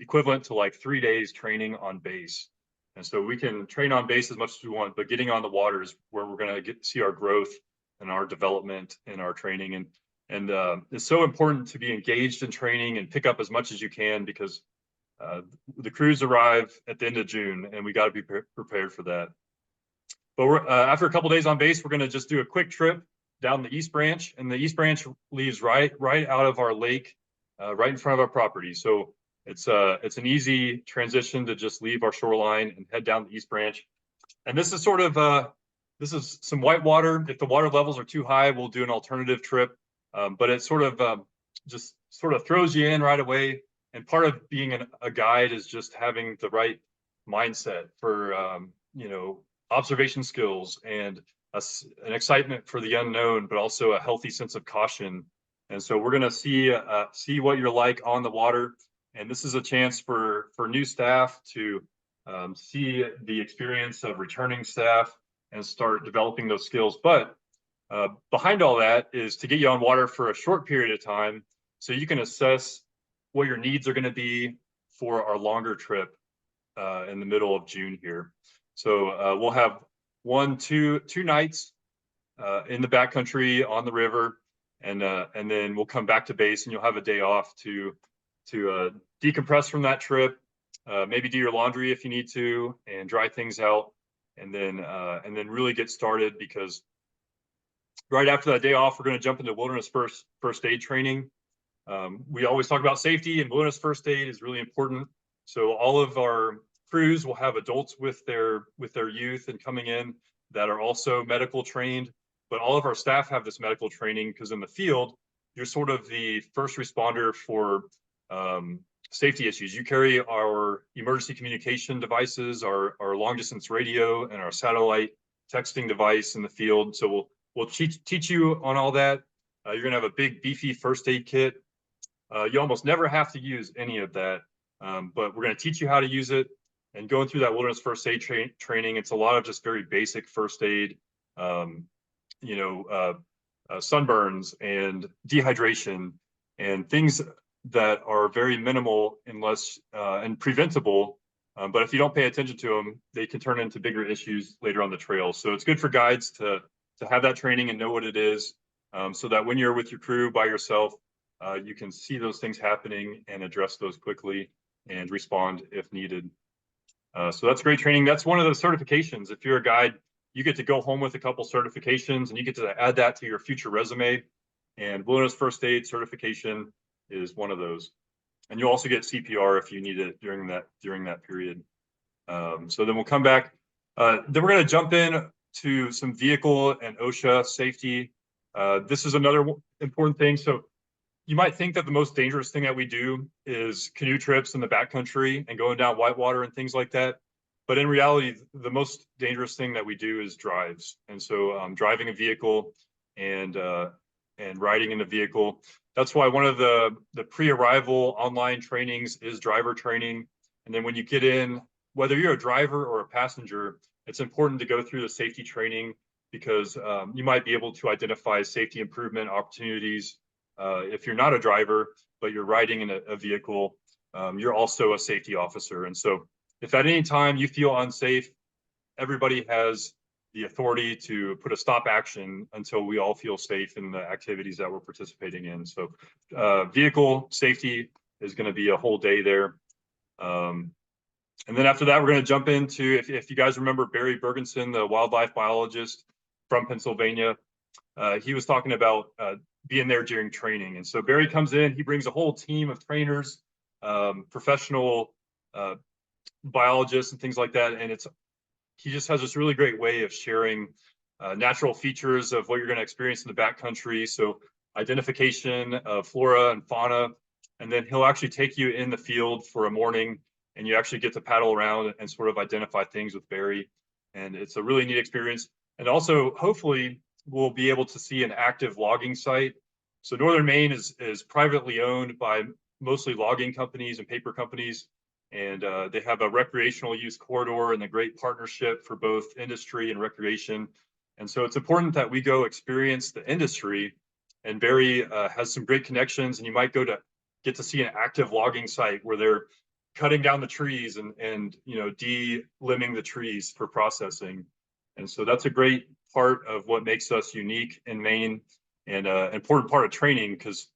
Speaker 1: equivalent to like 3 days training on base. And so we can train on base as much as we want, but getting on the water is where we're going to see our growth and our development in our training. And it's so important to be engaged in training and pick up as much as you can, because the crews arrive at the end of June, and we got to be prepared for that. But we're, after a couple days on base, we're going to just do a quick trip down the East Branch, and the East Branch leaves right out of our lake, right in front of our property. So it's an easy transition to just leave our shoreline and head down the East Branch. And this is sort of this is some whitewater. If the water levels are too high, we'll do an alternative trip. But it sort of just sort of throws you in right away. And part of being a guide is just having the right mindset for, you know, observation skills and an excitement for the unknown, but also a healthy sense of caution. And so we're going to see what you're like on the water. And this is a chance for new staff to see the experience of returning staff and start developing those skills. But behind all that is to get you on water for a short period of time so you can assess what your needs are going to be for our longer trip in the middle of June here. So we'll have two nights in the backcountry on the river, and then we'll come back to base, and you'll have a day off to decompress from that trip, maybe do your laundry if you need to, and dry things out, and then really get started, because right after that day off, we're going to jump into wilderness first aid training. We always talk about safety, and wilderness first aid is really important. So all of our crews will have adults with their youth and coming in that are also medical trained, but all of our staff have this medical training, because in the field, you're sort of the first responder for safety issues. You carry our emergency communication devices, our long distance radio, and our satellite texting device in the field. So we'll teach you on all that. You're gonna have a big beefy first aid kit. You almost never have to use any of that, but we're gonna teach you how to use it. And going through that wilderness first aid training, it's a lot of just very basic first aid, you know, sunburns and dehydration and things that are very minimal unless and preventable. But if you don't pay attention to them, they can turn into bigger issues later on the trail. So it's good for guides to have that training and know what it is, so that when you're with your crew by yourself, you can see those things happening and address those quickly and respond if needed. So that's great training. That's one of the certifications. If you're a guide, you get to go home with a couple certifications, and you get to add that to your future resume. And wilderness first aid certification is one of those. And you'll also get CPR if you need it during that period. So then we'll come back. Then we're going to jump in to some vehicle and OSHA safety. This is another important thing. So you might think that the most dangerous thing that we do is canoe trips in the backcountry and going down whitewater and things like that. But in reality, the most dangerous thing that we do is drives. And so driving a vehicle and riding in a vehicle. That's why one of the pre-arrival online trainings is driver training. And then when you get in, whether you're a driver or a passenger, it's important to go through the safety training, because you might be able to identify safety improvement opportunities. If you're not a driver, but you're riding in a vehicle, you're also a safety officer. And so if at any time you feel unsafe, everybody has the authority to put a stop action until we all feel safe in the activities that we're participating in. So vehicle safety is going to be a whole day there. And then after that, we're going to jump into, if you guys remember Barry Bergenson, the wildlife biologist from Pennsylvania, he was talking about being there during training. And so Barry comes in, he brings a whole team of trainers, professional biologists and things like that. And he just has this really great way of sharing natural features of what you're going to experience in the backcountry. So identification of flora and fauna, and then he'll actually take you in the field for a morning, and you actually get to paddle around and sort of identify things with Barry. And it's a really neat experience. And also, hopefully, we'll be able to see an active logging site. So Northern Maine is privately owned by mostly logging companies and paper companies. And they have a recreational use corridor and a great partnership for both industry and recreation. And so it's important that we go experience the industry. And Barry has some great connections, and you might get to see an active logging site where they're cutting down the trees and de-limbing the trees for processing. And so that's a great part of what makes us unique in Maine, and an important part of training, because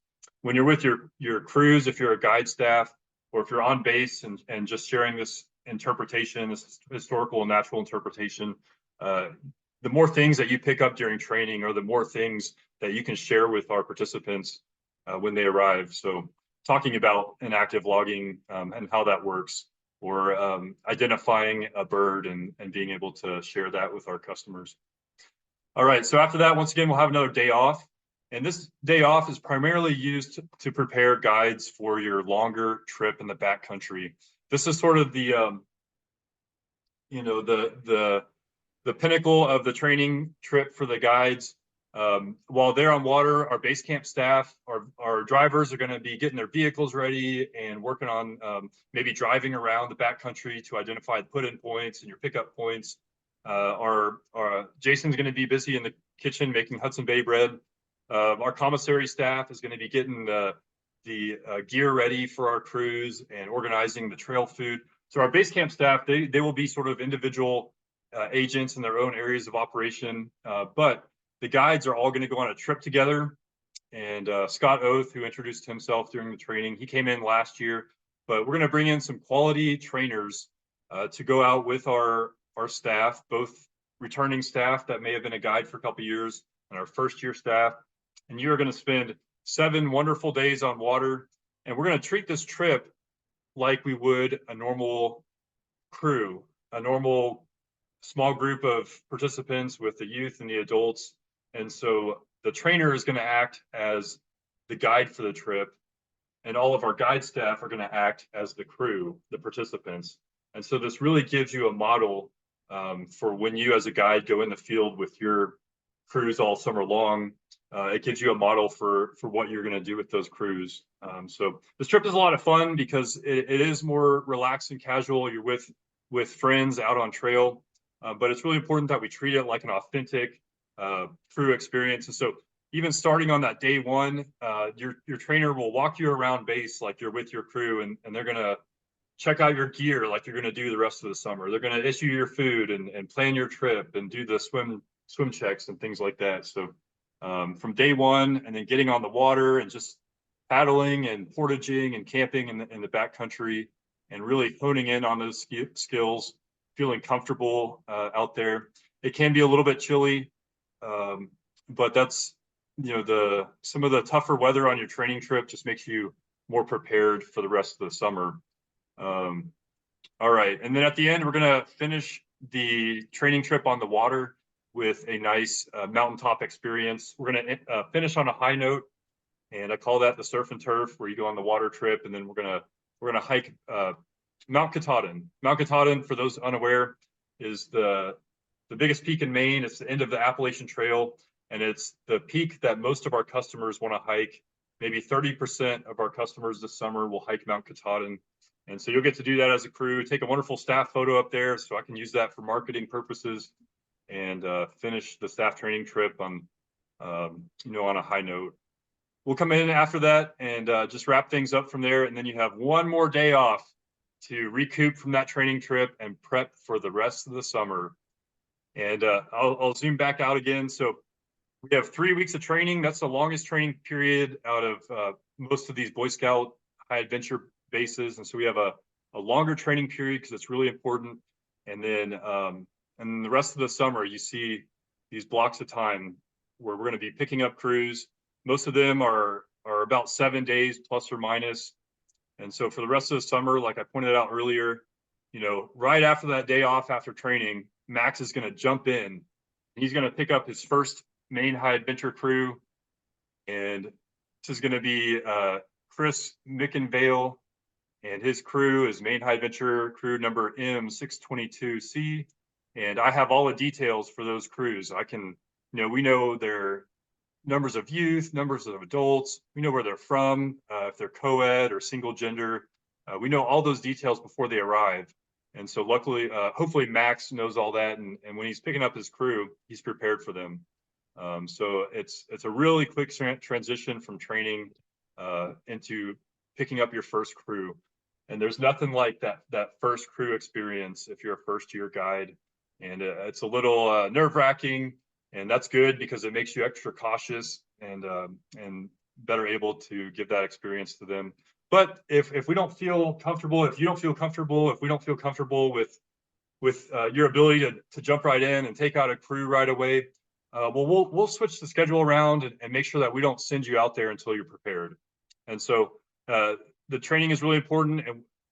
Speaker 1: when you're with your crews, if you're a guide staff, or if you're on base and just sharing this interpretation, this historical and natural interpretation, the more things that you pick up during training are the more things that you can share with our participants when they arrive. So talking about an active logging and how that works, or identifying a bird and being able to share that with our customers. All right, so after that, once again, we'll have another day off. And this day off is primarily used to prepare guides for your longer trip in the backcountry. This is sort of the pinnacle of the training trip for the guides. While they're on water, our base camp staff, our drivers are going to be getting their vehicles ready and working on maybe driving around the backcountry to identify the put-in points and your pickup points. Our Jason's going to be busy in the kitchen making Hudson Bay bread. Our commissary staff is going to be getting the gear ready for our crews and organizing the trail food. So our base camp staff, they will be sort of individual agents in their own areas of operation, but the guides are all going to go on a trip together. And Scott Oath, who introduced himself during the training, he came in last year, but we're going to bring in some quality trainers to go out with our staff, both returning staff that may have been a guide for a couple of years and our first year staff. And you are going to spend 7 wonderful days on water. And we're going to treat this trip like we would a normal crew, a normal small group of participants with the youth and the adults. And so the trainer is going to act as the guide for the trip, and all of our guide staff are going to act as the crew, the participants. And so this really gives you a model for when you as a guide go in the field with your crews all summer long. It gives you a model for what you're going to do with those crews. So this trip is a lot of fun because it is more relaxed and casual. You're with friends out on trail, but it's really important that we treat it like an authentic crew experience. And so even starting on that day one, your trainer will walk you around base like you're with your crew, and they're going to check out your gear like you're going to do the rest of the summer. They're going to issue your food and plan your trip and do the swim checks and things like that. So from day one, and then getting on the water and just paddling and portaging and camping in the backcountry, and really honing in on those skills, feeling comfortable out there. It can be a little bit chilly, but that's, some of the tougher weather on your training trip just makes you more prepared for the rest of the summer. All right, and then at the end, we're going to finish the training trip on the water with a nice mountaintop experience. We're going to finish on a high note, and I call that the surf and turf, where you go on the water trip, and then we're gonna hike Mount Katahdin. Mount Katahdin, for those unaware, is the biggest peak in Maine. It's the end of the Appalachian Trail, and it's the peak that most of our customers want to hike. Maybe 30% of our customers this summer will hike Mount Katahdin. And so you'll get to do that as a crew, take a wonderful staff photo up there so I can use that for marketing purposes, and finish the staff training trip on, on a high note. We'll come in after that and just wrap things up from there. And then you have one more day off to recoup from that training trip and prep for the rest of the summer. And I'll zoom back out again. So we have 3 weeks of training. That's the longest training period out of most of these Boy Scout high adventure bases. And so we have a longer training period because it's really important. And then and the rest of the summer, you see these blocks of time where we're going to be picking up crews. Most of them are about 7 days plus or minus. And so for the rest of the summer, like I pointed out earlier, you know, right after that day off after training, Max is going to jump in. He's going to pick up his first Maine High Adventure crew. And this is going to be Chris Mickenvale, and his crew is Maine High Adventure crew number M622C. And I have all the details for those crews. I can, you know, we know their numbers of youth, numbers of adults. We know where they're from, if they're co-ed or single gender. We know all those details before they arrive. And so luckily, hopefully Max knows all that. And when he's picking up his crew, he's prepared for them. So it's a really quick transition from training into picking up your first crew. And there's nothing like that first crew experience if you're a first year guide. And it's a little nerve-wracking, and that's good because it makes you extra cautious and better able to give that experience to them. But if we don't feel comfortable, if you don't feel comfortable, if we don't feel comfortable with your ability to jump right in and take out a crew right away, well, we'll switch the schedule around and make sure that we don't send you out there until you're prepared. And so the training is really important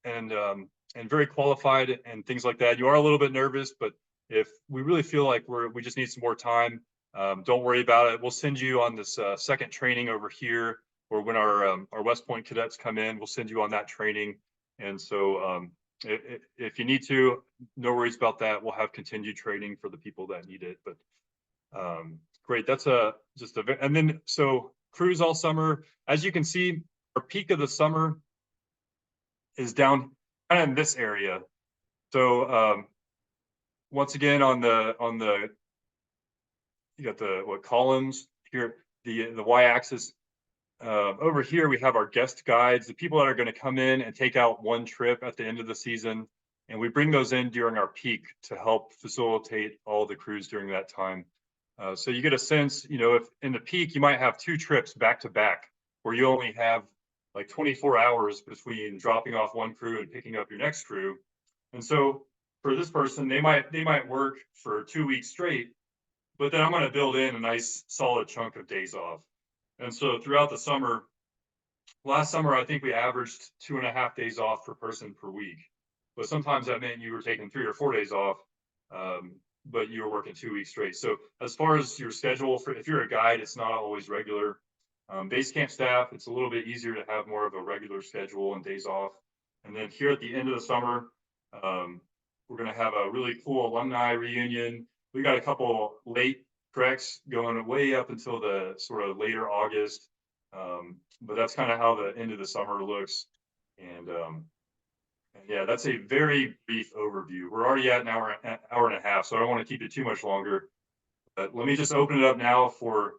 Speaker 1: and very qualified and things like that. You are a little bit nervous, but if we really feel like we just need some more time, don't worry about it. We'll send you on this second training over here, or when our West Point cadets come in, we'll send you on that training. And so if you need to, no worries about that. We'll have continued training for the people that need it. But great, that's and then so cruise all summer. As you can see, our peak of the summer is down kind of in this area. So once again, on the you got the columns here, the y-axis. Over here we have our guest guides, the people that are going to come in and take out one trip at the end of the season, and we bring those in during our peak to help facilitate all the crews during that time. So you get a sense, you know, if in the peak you might have 2 trips back to back, where you only have like 24 hours between dropping off one crew and picking up your next crew. And so for this person, they might work for 2 weeks straight, but then I'm going to build in a nice solid chunk of days off. And so throughout the summer, last summer, I think we averaged 2.5 days off per person per week. But sometimes that meant you were taking 3 or 4 days off, but you were working 2 weeks straight. So as far as your schedule, if you're a guide, it's not always regular. Base camp staff, it's a little bit easier to have more of a regular schedule and days off. And then here at the end of the summer, we're going to have a really cool alumni reunion. We got a couple late treks going way up until the sort of later August. But that's kind of how the end of the summer looks. And yeah, that's a very brief overview. We're already at an hour and a half, so I don't want to keep it too much longer. But let me just open it up now for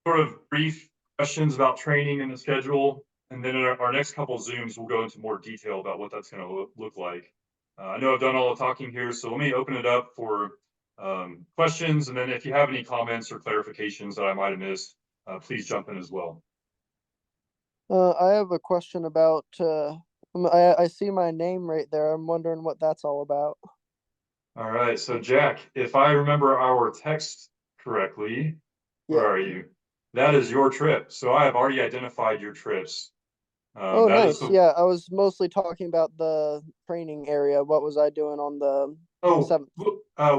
Speaker 1: sort of brief questions about training and the schedule. And then in our next couple of Zooms, we'll go into more detail about what that's going to look like. I know I've done all the talking here, so let me open it up for questions. And then if you have any comments or clarifications that I might have missed, please jump in as well.
Speaker 8: I have a question about, I see my name right there. I'm wondering what that's all about.
Speaker 1: All right, so Jack, if I remember our text correctly, where are you? That is your trip. So I have already identified your trips.
Speaker 8: Oh, nice. Yeah, I was mostly talking about the training area. What was I doing on the 7th?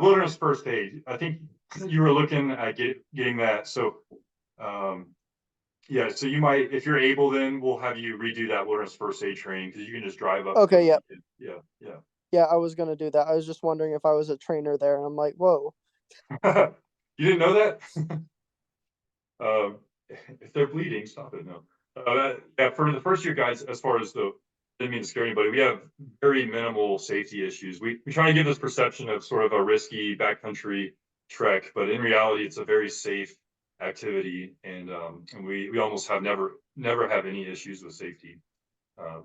Speaker 1: Wilderness first aid. I think you were looking at getting that. So yeah, so you might, if you're able, then we'll have you redo that wilderness first aid training, because you can just drive up.
Speaker 8: Okay, yeah.
Speaker 1: Yeah,
Speaker 8: I was going to do that. I was just wondering if I was a trainer there, and I'm like, whoa.
Speaker 1: You didn't know that? If they're bleeding, stop it. No. Yeah, for the first year guys, as far as I didn't mean to scare anybody, we have very minimal safety issues. We try to give this perception of sort of a risky backcountry trek, but in reality, it's a very safe activity, and we almost never have any issues with safety.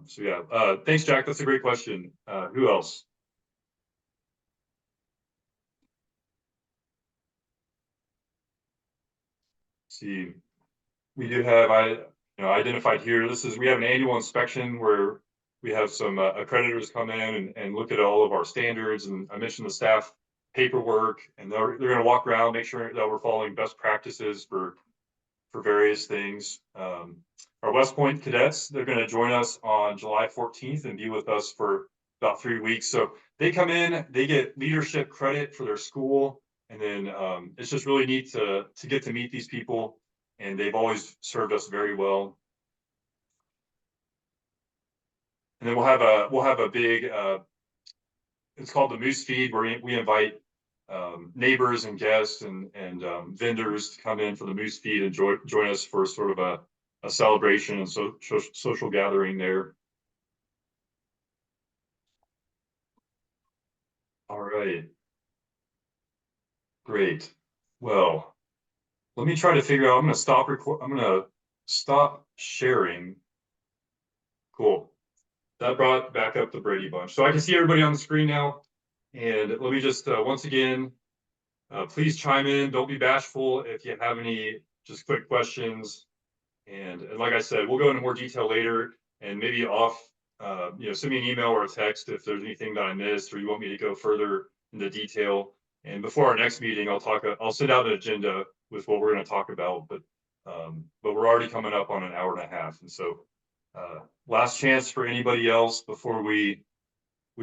Speaker 1: So yeah, thanks, Jack. That's a great question. Who else? Let's see, we do have identified here. We have an annual inspection where we have some accreditors come in and look at all of our standards, and I mentioned the staff paperwork, and they're going to walk around, make sure that we're following best practices for various things. Our West Point cadets, they're going to join us on July 14th and be with us for about 3 weeks. So they come in, they get leadership credit for their school, and then it's just really neat to get to meet these people, and they've always served us very well. And then we'll have a big it's called the Moose Feed, where we invite neighbors and guests and vendors to come in for the Moose Feed and join us for sort of a celebration and social gathering there. All right. Great. Well, let me try to figure out, I'm gonna stop sharing. Cool. That brought back up the Brady Bunch. So I can see everybody on the screen now. And let me just, once again, please chime in. Don't be bashful if you have any just quick questions. And like I said, we'll go into more detail later, and maybe send me an email or a text if there's anything that I missed or you want me to go further into detail. And before our next meeting, I'll send out an agenda with what we're going to talk about. But we're already coming up on an hour and a half, and so last chance for anybody else before we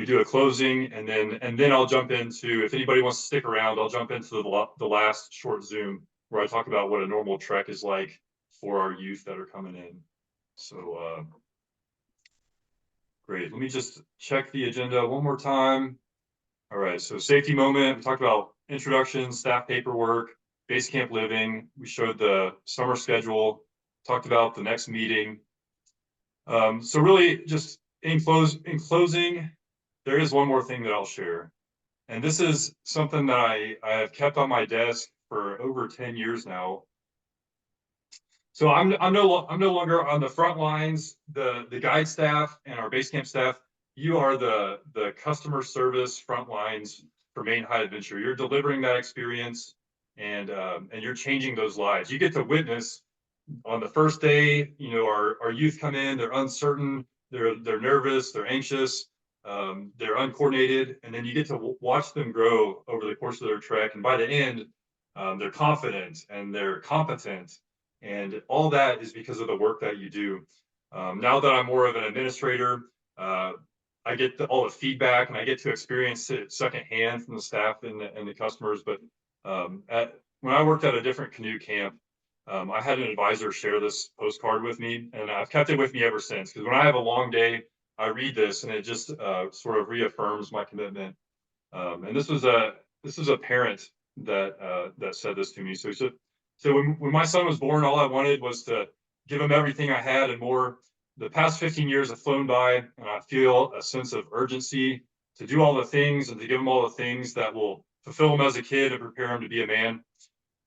Speaker 1: do a closing, and then I'll jump into, if anybody wants to stick around, I'll jump into the last short Zoom where I talk about what a normal trek is like for our youth that are coming in. So great. Let me just check the agenda one more time. All right, so safety moment, we talked about introduction, staff paperwork, base camp living. We showed the summer schedule, talked about the next meeting. So really just in closing, there is one more thing that I'll share. And this is something that I have kept on my desk for over 10 years now. So I'm no longer on the front lines, the guide staff and our base camp staff. You are the customer service front lines for Maine High Adventure. You're delivering that experience, and you're changing those lives. You get to witness on the first day, our youth come in, they're uncertain, they're nervous, they're anxious, they're uncoordinated, and then you get to watch them grow over the course of their trek. And by the end, they're confident and they're competent. And all that is because of the work that you do. Now that I'm more of an administrator, I get all the feedback and I get to experience it secondhand from the staff and the customers. But when I worked at a different canoe camp, I had an advisor share this postcard with me, and I've kept it with me ever since. Because when I have a long day, I read this, and it just sort of reaffirms my commitment. And this was a parent that said this to me. So when my son was born, all I wanted was to give him everything I had and more. The past 15 years have flown by, and I feel a sense of urgency to do all the things and to give him all the things that will fulfill him as a kid and prepare him to be a man.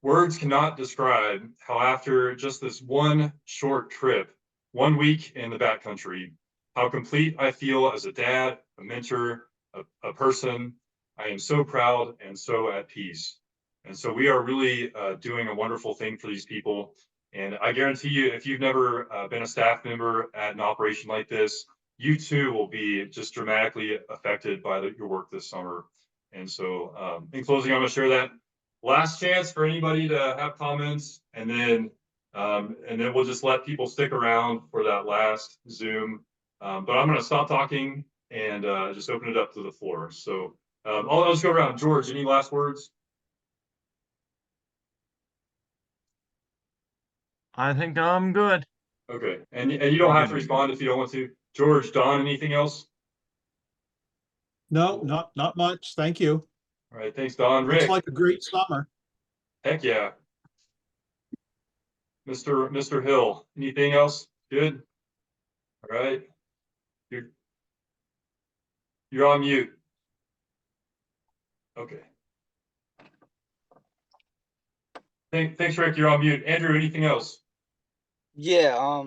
Speaker 1: Words cannot describe how after just this one short trip, 1 week in the backcountry, how complete I feel as a dad, a mentor, a person. I am so proud and so at peace. And so we are really doing a wonderful thing for these people. And I guarantee you, if you've never been a staff member at an operation like this, you too will be just dramatically affected by your work this summer. And so in closing, I'm going to share that last chance for anybody to have comments, and then we'll just let people stick around for that last Zoom. But I'm going to stop talking and just open it up to the floor. So I'll just go around. George, any last words?
Speaker 3: I think I'm good.
Speaker 1: Okay, and you don't have to respond if you don't want to. George, Don, anything else?
Speaker 4: No, not much. Thank you.
Speaker 1: All right, thanks, Don.
Speaker 4: Looks
Speaker 1: Rick.
Speaker 4: like a great summer.
Speaker 1: Heck yeah. Mr. Hill, anything else? Good. All right. You're on mute. Okay. Thanks, Rick. You're on mute. Andrew, anything else?
Speaker 5: Yeah,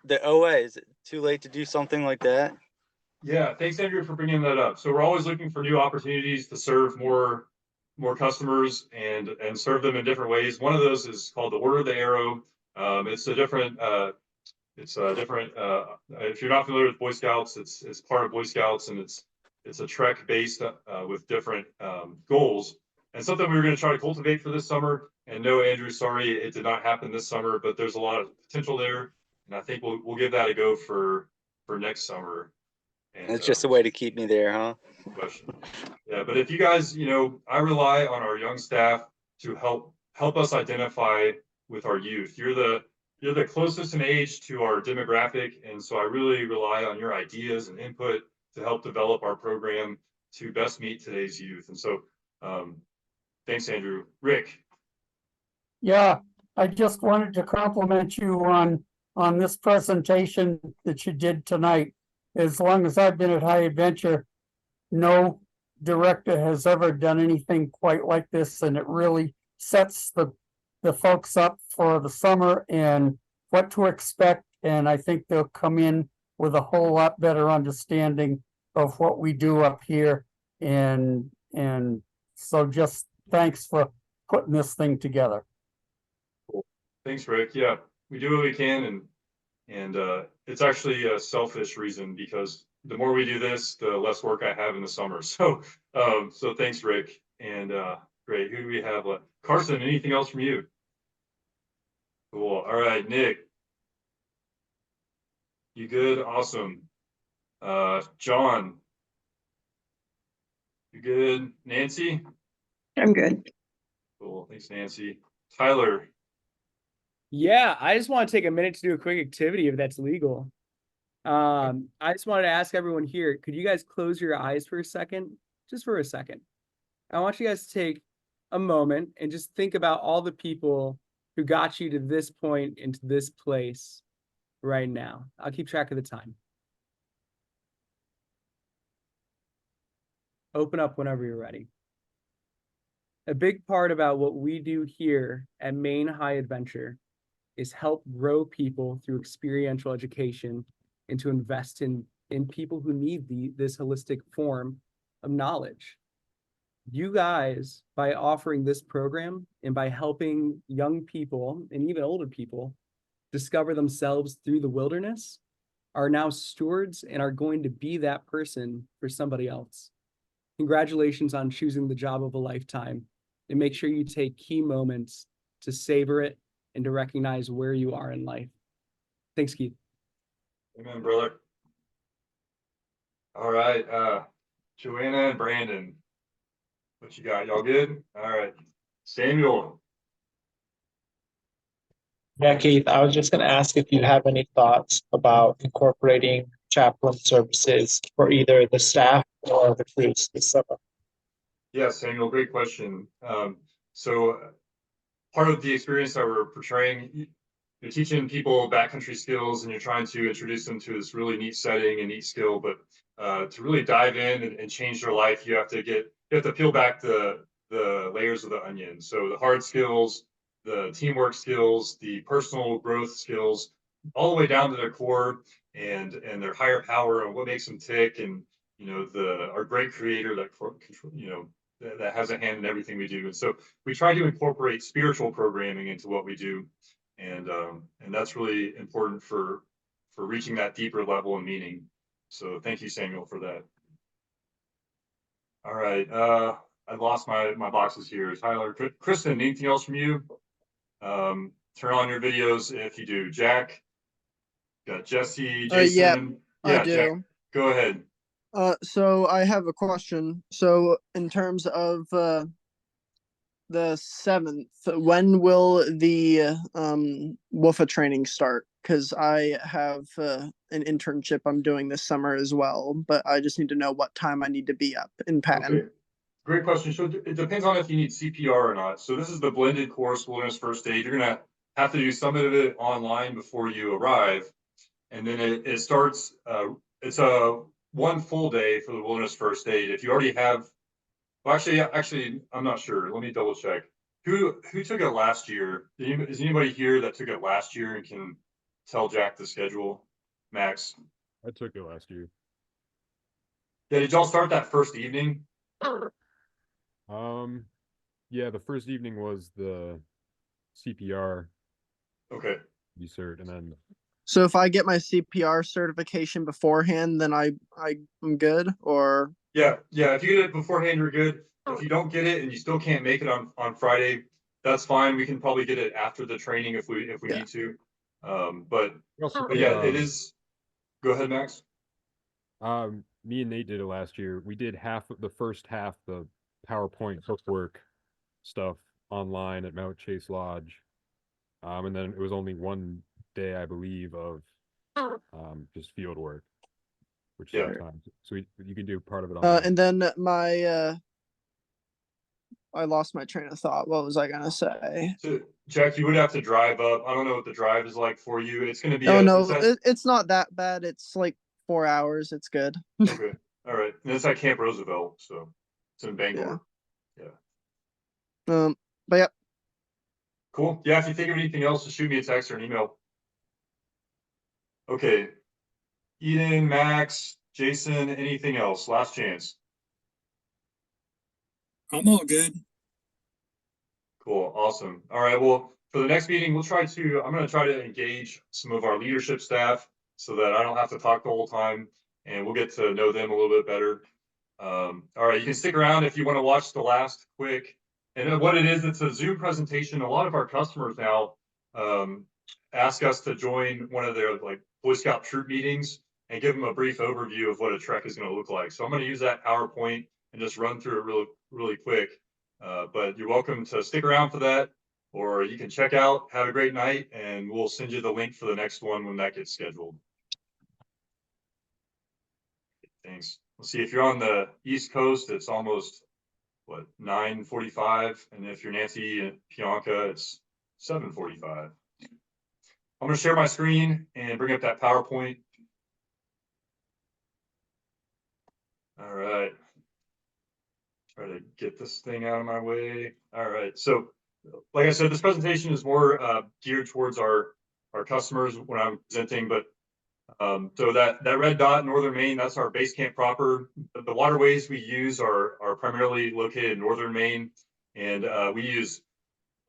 Speaker 5: the OA, is it too late to do something like that?
Speaker 1: Yeah, thanks, Andrew, for bringing that up. So we're always looking for new opportunities to serve more customers and serve them in different ways. One of those is called the Order of the Arrow. It's a different. If you're not familiar with Boy Scouts, it's part of Boy Scouts, and it's a trek based with different goals. And something we were going to try to cultivate for this summer. And no, Andrew, sorry, it did not happen this summer, but there's a lot of potential there, and I think we'll give that a go for next summer. And
Speaker 5: It's just a way to keep me there, huh?
Speaker 1: question. Yeah, but if you guys, I rely on our young staff to help us identify with our youth. You're the closest in age to our demographic, and so I really rely on your ideas and input to help develop our program to best meet today's youth. And so, thanks, Andrew. Rick.
Speaker 6: Yeah, I just wanted to compliment you on this presentation that you did tonight. As long as I've been at High Adventure, no director has ever done anything quite like this, and it really sets the folks up for the summer and what to expect. And I think they'll come in with a whole lot better understanding of what we do up here. And so just thanks for putting this thing together.
Speaker 1: Thanks, Rick. Yeah, we do what we can, and it's actually a selfish reason, because the more we do this, the less work I have in the summer. So, so thanks, Rick. And great. Who do we have left? Carson, anything else from you? Cool. All right, Nick. You good? Awesome. John. You good? Nancy?
Speaker 23: I'm good.
Speaker 1: Cool. Thanks, Nancy. Tyler.
Speaker 2: Yeah, I just want to take a minute to do a quick activity if that's legal. I just wanted to ask everyone here, could you guys close your eyes for a second? Just for a second. I want you guys to take a moment and just think about all the people who got you to this point, into this place right now. I'll keep track of the time. Open up whenever you're ready. A big part about what we do here at Maine High Adventure is help grow people through experiential education and to invest in people who need this holistic form of knowledge. You guys, by offering this program and by helping young people and even older people discover themselves through the wilderness, are now stewards and are going to be that person for somebody else. Congratulations on choosing the job of a lifetime, and make sure you take key moments to savor it and to recognize where you are in life. Thanks, Keith.
Speaker 1: Amen, brother. All right, Joanna and Brandon, what you got? Y'all good? All right, Samuel.
Speaker 7: Yeah, Keith, I was just going to ask if you have any thoughts about incorporating chaplain services for either the staff or the crews this summer.
Speaker 1: Yeah, Samuel, great question. So part of the experience that we're portraying, you're teaching people backcountry skills and you're trying to introduce them to this really neat setting and neat skill, but to really dive in and change their life, you have to peel back the layers of the onion. So the hard skills, the teamwork skills, the personal growth skills, all the way down to their core and their higher power and what makes them tick, and our great creator that that has a hand in everything we do. And so we try to incorporate spiritual programming into what we do, and that's really important for reaching that deeper level of meaning. So thank you, Samuel, for that. All right, I lost my boxes here. Tyler, Kristen, anything else from you? Turn on your videos if you do. Jack, got Jesse, Jason.
Speaker 8: I do.
Speaker 1: Jack, go ahead.
Speaker 8: So I have a question. So in terms of the 7th, when will the WUFA training start? Because I have an internship I'm doing this summer as well, but I just need to know what time I need to be up in Patton.
Speaker 1: Okay. Great question. So it depends on if you need CPR or not. So this is the blended course, Wilderness First Aid. You're gonna have to do some of it online before you arrive, and then it starts. It's a one full day for the Wilderness First Aid. If you already have, well, actually, I'm not sure. Let me double check. Who took it last year? Is anybody here that took it last year and can tell Jack the schedule? Max.
Speaker 25: I took it last year.
Speaker 1: Yeah, did y'all start that first evening?
Speaker 25: Yeah, the first evening was the CPR.
Speaker 1: Okay.
Speaker 25: Cert, and then.
Speaker 8: So if I get my CPR certification beforehand, then I'm good, or?
Speaker 1: Yeah. If you get it beforehand, you're good. If you don't get it and you still can't make it on Friday, that's fine. We can probably get it after the training if we need to. But yeah, it is. Go ahead, Max.
Speaker 25: Me and Nate did it last year. We did the first half, the PowerPoint bookwork stuff online at Mount Chase Lodge. And then it was only one day, I believe, of just field work, which sometimes, so you can do part of it online.
Speaker 8: And then I lost my train of thought. What was I gonna say?
Speaker 1: So, Jack, you would have to drive up. I don't know what the drive is like for you. It's going to be.
Speaker 8: Oh no,
Speaker 1: it's at,
Speaker 8: it's not that bad. It's like 4 hours. It's good.
Speaker 1: okay. All right. And it's at Camp Roosevelt, so it's in Bangor. Yeah.
Speaker 8: But yeah.
Speaker 1: Cool. Yeah. If you think of anything else, just shoot me a text or an email. Okay. Eden, Max, Jason, anything else? Last chance.
Speaker 4: I'm all good.
Speaker 1: Cool. Awesome. All right. Well, for the next meeting, I'm going to try to engage some of our leadership staff so that I don't have to talk the whole time, and we'll get to know them a little bit better. All right. You can stick around if you want to watch the last quick. And what it is, it's a Zoom presentation. A lot of our customers now ask us to join one of their like Boy Scout troop meetings and give them a brief overview of what a trek is going to look like. So I'm going to use that PowerPoint and just run through it really quick. But you're welcome to stick around for that, or you can check out. Have a great night, and we'll send you the link for the next one when that gets scheduled. Thanks. Let's see, if you're on the East Coast, it's almost, what, 9:45, and if you're Nancy and Bianca, it's 7:45. I'm going to share my screen and bring up that PowerPoint. All right. Try to get this thing out of my way. All right. So, like I said, this presentation is more geared towards our customers when I'm presenting, but so that red dot, Northern Maine, that's our base camp proper. The waterways we use are primarily located in Northern Maine, and we use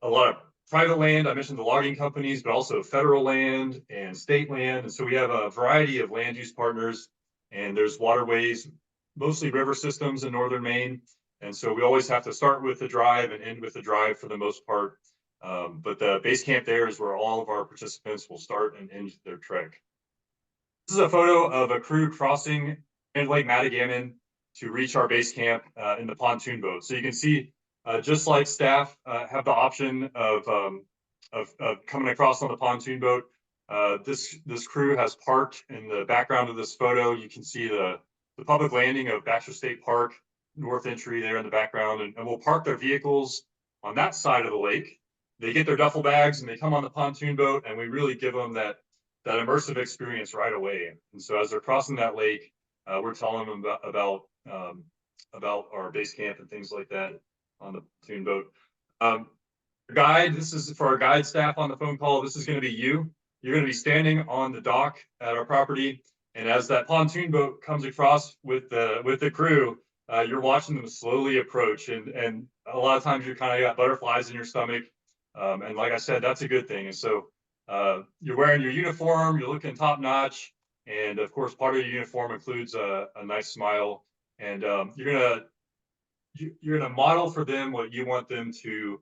Speaker 1: a lot of private land. I mentioned the logging companies, but also federal land and state land. And so we have a variety of land use partners, and there's waterways, mostly river systems in Northern Maine. And so we always have to start with the drive and end with the drive for the most part. But the base camp there is where all of our participants will start and end their trek. This is a photo of a crew crossing Lake Mattagamon to reach our base camp in the pontoon boat. So you can see, just like staff have the option of coming across on the pontoon boat, this crew has parked in the background of this photo. You can see the public landing of Baxter State Park, north entry there in the background, and we'll park their vehicles on that side of the lake. They get their duffel bags and they come on the pontoon boat, and we really give them that immersive experience right away. And so as they're crossing that lake, we're telling them about our base camp and things like that on the pontoon boat. Guide, this is for our guide staff on the phone call. This is going to be you. You're going to be standing on the dock at our property, and as that pontoon boat comes across with the crew, you're watching them slowly approach, and a lot of times you kind of got butterflies in your stomach, and like I said, that's a good thing. And so you're wearing your uniform, you're looking top notch, and of course part of your uniform includes a nice smile, and you're gonna model for them what you want them to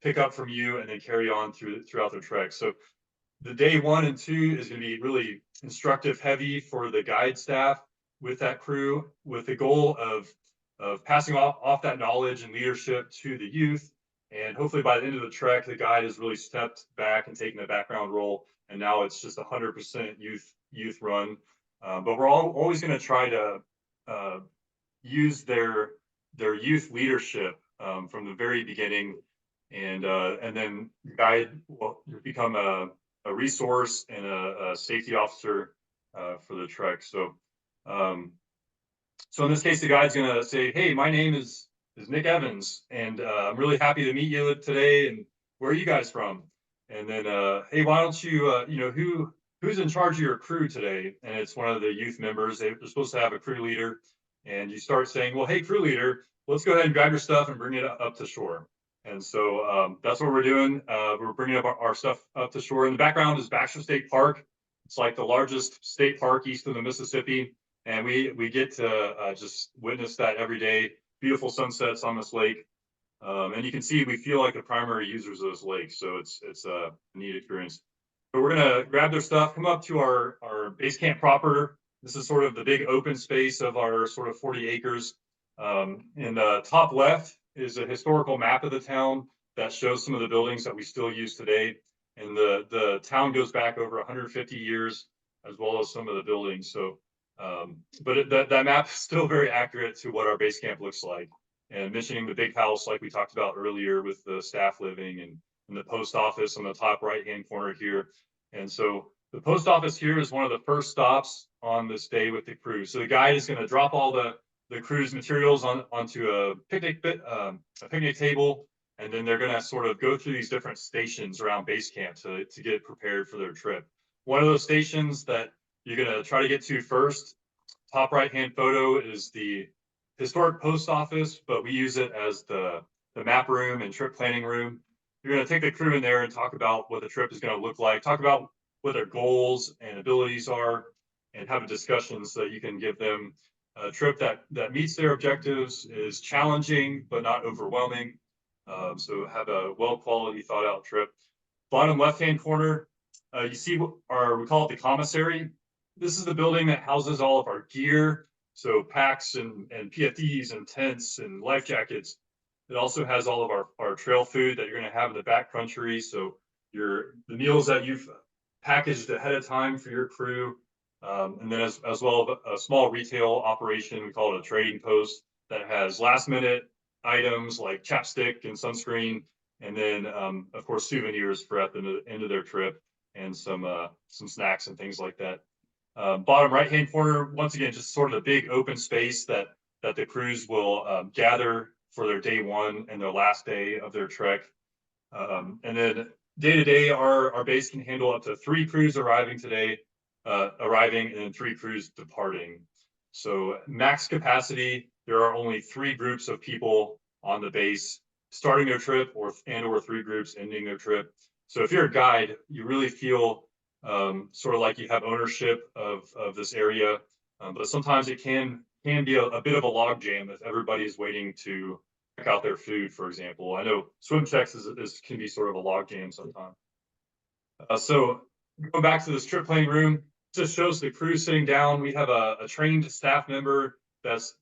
Speaker 1: pick up from you and then carry on throughout their trek. So the day 1 and 2 is going to be really instructive heavy for the guide staff with that crew, with the goal of passing off that knowledge and leadership to the youth. And hopefully by the end of the trek, the guide has really stepped back and taken a background role, and now it's just 100% youth run. But we're always going to try to use their youth leadership from the very beginning, and then guide will become a resource and a safety officer for the trek. So in this case, the guide's going to say, "Hey, my name is Nick Evans, and I'm really happy to meet you today. And where are you guys from?" And then, "Hey, why don't you, who's in charge of your crew today?" And it's one of the youth members. They're supposed to have a crew leader, and you start saying, "Well, hey, crew leader, let's go ahead and grab your stuff and bring it up to shore." And so that's what we're doing. We're bringing up our stuff up to shore. In the background is Baxter State Park. It's like the largest state park east of the Mississippi, and we get to just witness that every day. Beautiful sunsets on this lake, and you can see we feel like the primary users of this lake, so it's a neat experience. But we're gonna grab their stuff, come up to our base camp proper, This is sort of the big open space of our sort of 40 acres. In the top left is a historical map of the town that shows some of the buildings that we still use today. And the town goes back over 150 years, as well as some of the buildings. So, but that map is still very accurate to what our base camp looks like. And mentioning the big house, like we talked about earlier, with the staff living, and the post office on the top right-hand corner here. And so the post office here is one of the first stops on this day with the crew. So the guide is going to drop all the crew's materials onto a picnic table, and then they're going to sort of go through these different stations around base camp to get prepared for their trip. One of those stations that you're going to try to get to first, top right-hand photo, is the historic post office, but we use it as the map room and trip planning room. You're going to take the crew in there and talk about what the trip is going to look like, talk about what their goals and abilities are, and have a discussion so that you can give them a trip that meets their objectives, is challenging but not overwhelming. So have a well-quality, thought-out trip. Bottom left-hand corner, you see we call it the commissary. This is the building that houses all of our gear, so packs and PFDs and tents and life jackets. It also has all of our trail food that you're going to have in the backcountry. So the meals that you've packaged ahead of time for your crew. And then as well, a small retail operation, we call it a trading post, that has last minute items like chapstick and sunscreen. And then of course, souvenirs for at the end of their trip, and some snacks and things like that. Bottom right-hand corner, once again, just sort of the big open space that the crews will gather for their day one and their last day of their trek. And then day to day, our base can handle up to 3 crews arriving today, and then 3 crews departing. So max capacity, there are only 3 groups of people on the base starting their trip, or 3 groups ending their trip. So if you're a guide, you really feel sort of like you have ownership of this area, but sometimes it can be a bit of a log jam if everybody's waiting to check out their food, for example. I know swim checks can be sort of a log jam sometimes. So going back to this trip planning room, just shows the crew sitting down. We have a trained staff member that's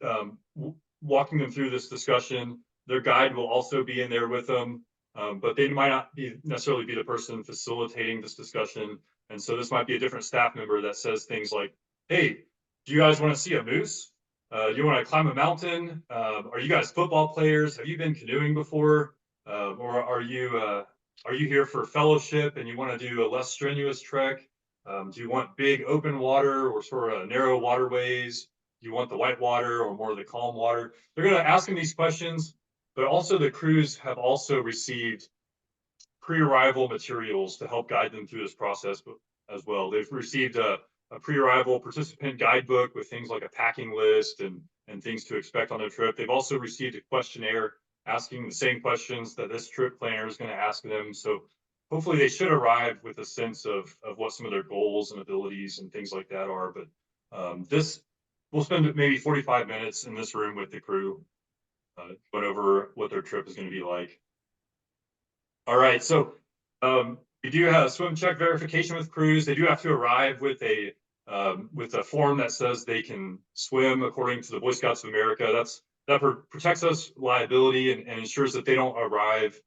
Speaker 1: walking them through this discussion. Their guide will also be in there with them, but they might not necessarily be the person facilitating this discussion. And so this might be a different staff member that says things like, hey, do you guys want to see a moose? Do you want to climb a mountain? Are you guys football players? Have you been canoeing before? Or are you here for fellowship and you want to do a less strenuous trek? Do you want big open water or sort of narrow waterways? Do you want the white water or more of the calm water? They're going to ask them these questions, but also the crews have also received pre-arrival materials to help guide them through this process as well. They've received a pre-arrival participant guidebook with things like a packing list and things to expect on their trip. They've also received a questionnaire asking the same questions that this trip planner is going to ask them. So hopefully they should arrive with a sense of what some of their goals and abilities and things like that are. But we'll spend maybe 45 minutes in this room with the crew, going over what their trip is going to be like. All right, so we do have swim check verification with crews. They do have to arrive with a form that says they can swim according to the Boy Scouts of America. That protects us liability and ensures that they don't arrive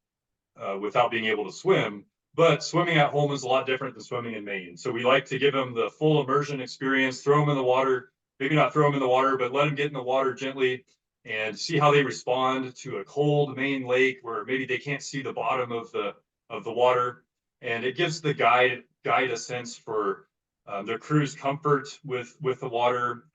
Speaker 1: without being able to swim. But swimming at home is a lot different than swimming in Maine. So we like to give them the full immersion experience, throw them in the water, maybe not throw them in the water, but let them get in the water gently and see how they respond to a cold Maine lake where maybe they can't see the bottom of the water. And it gives the guide a sense for their crew's comfort with the water.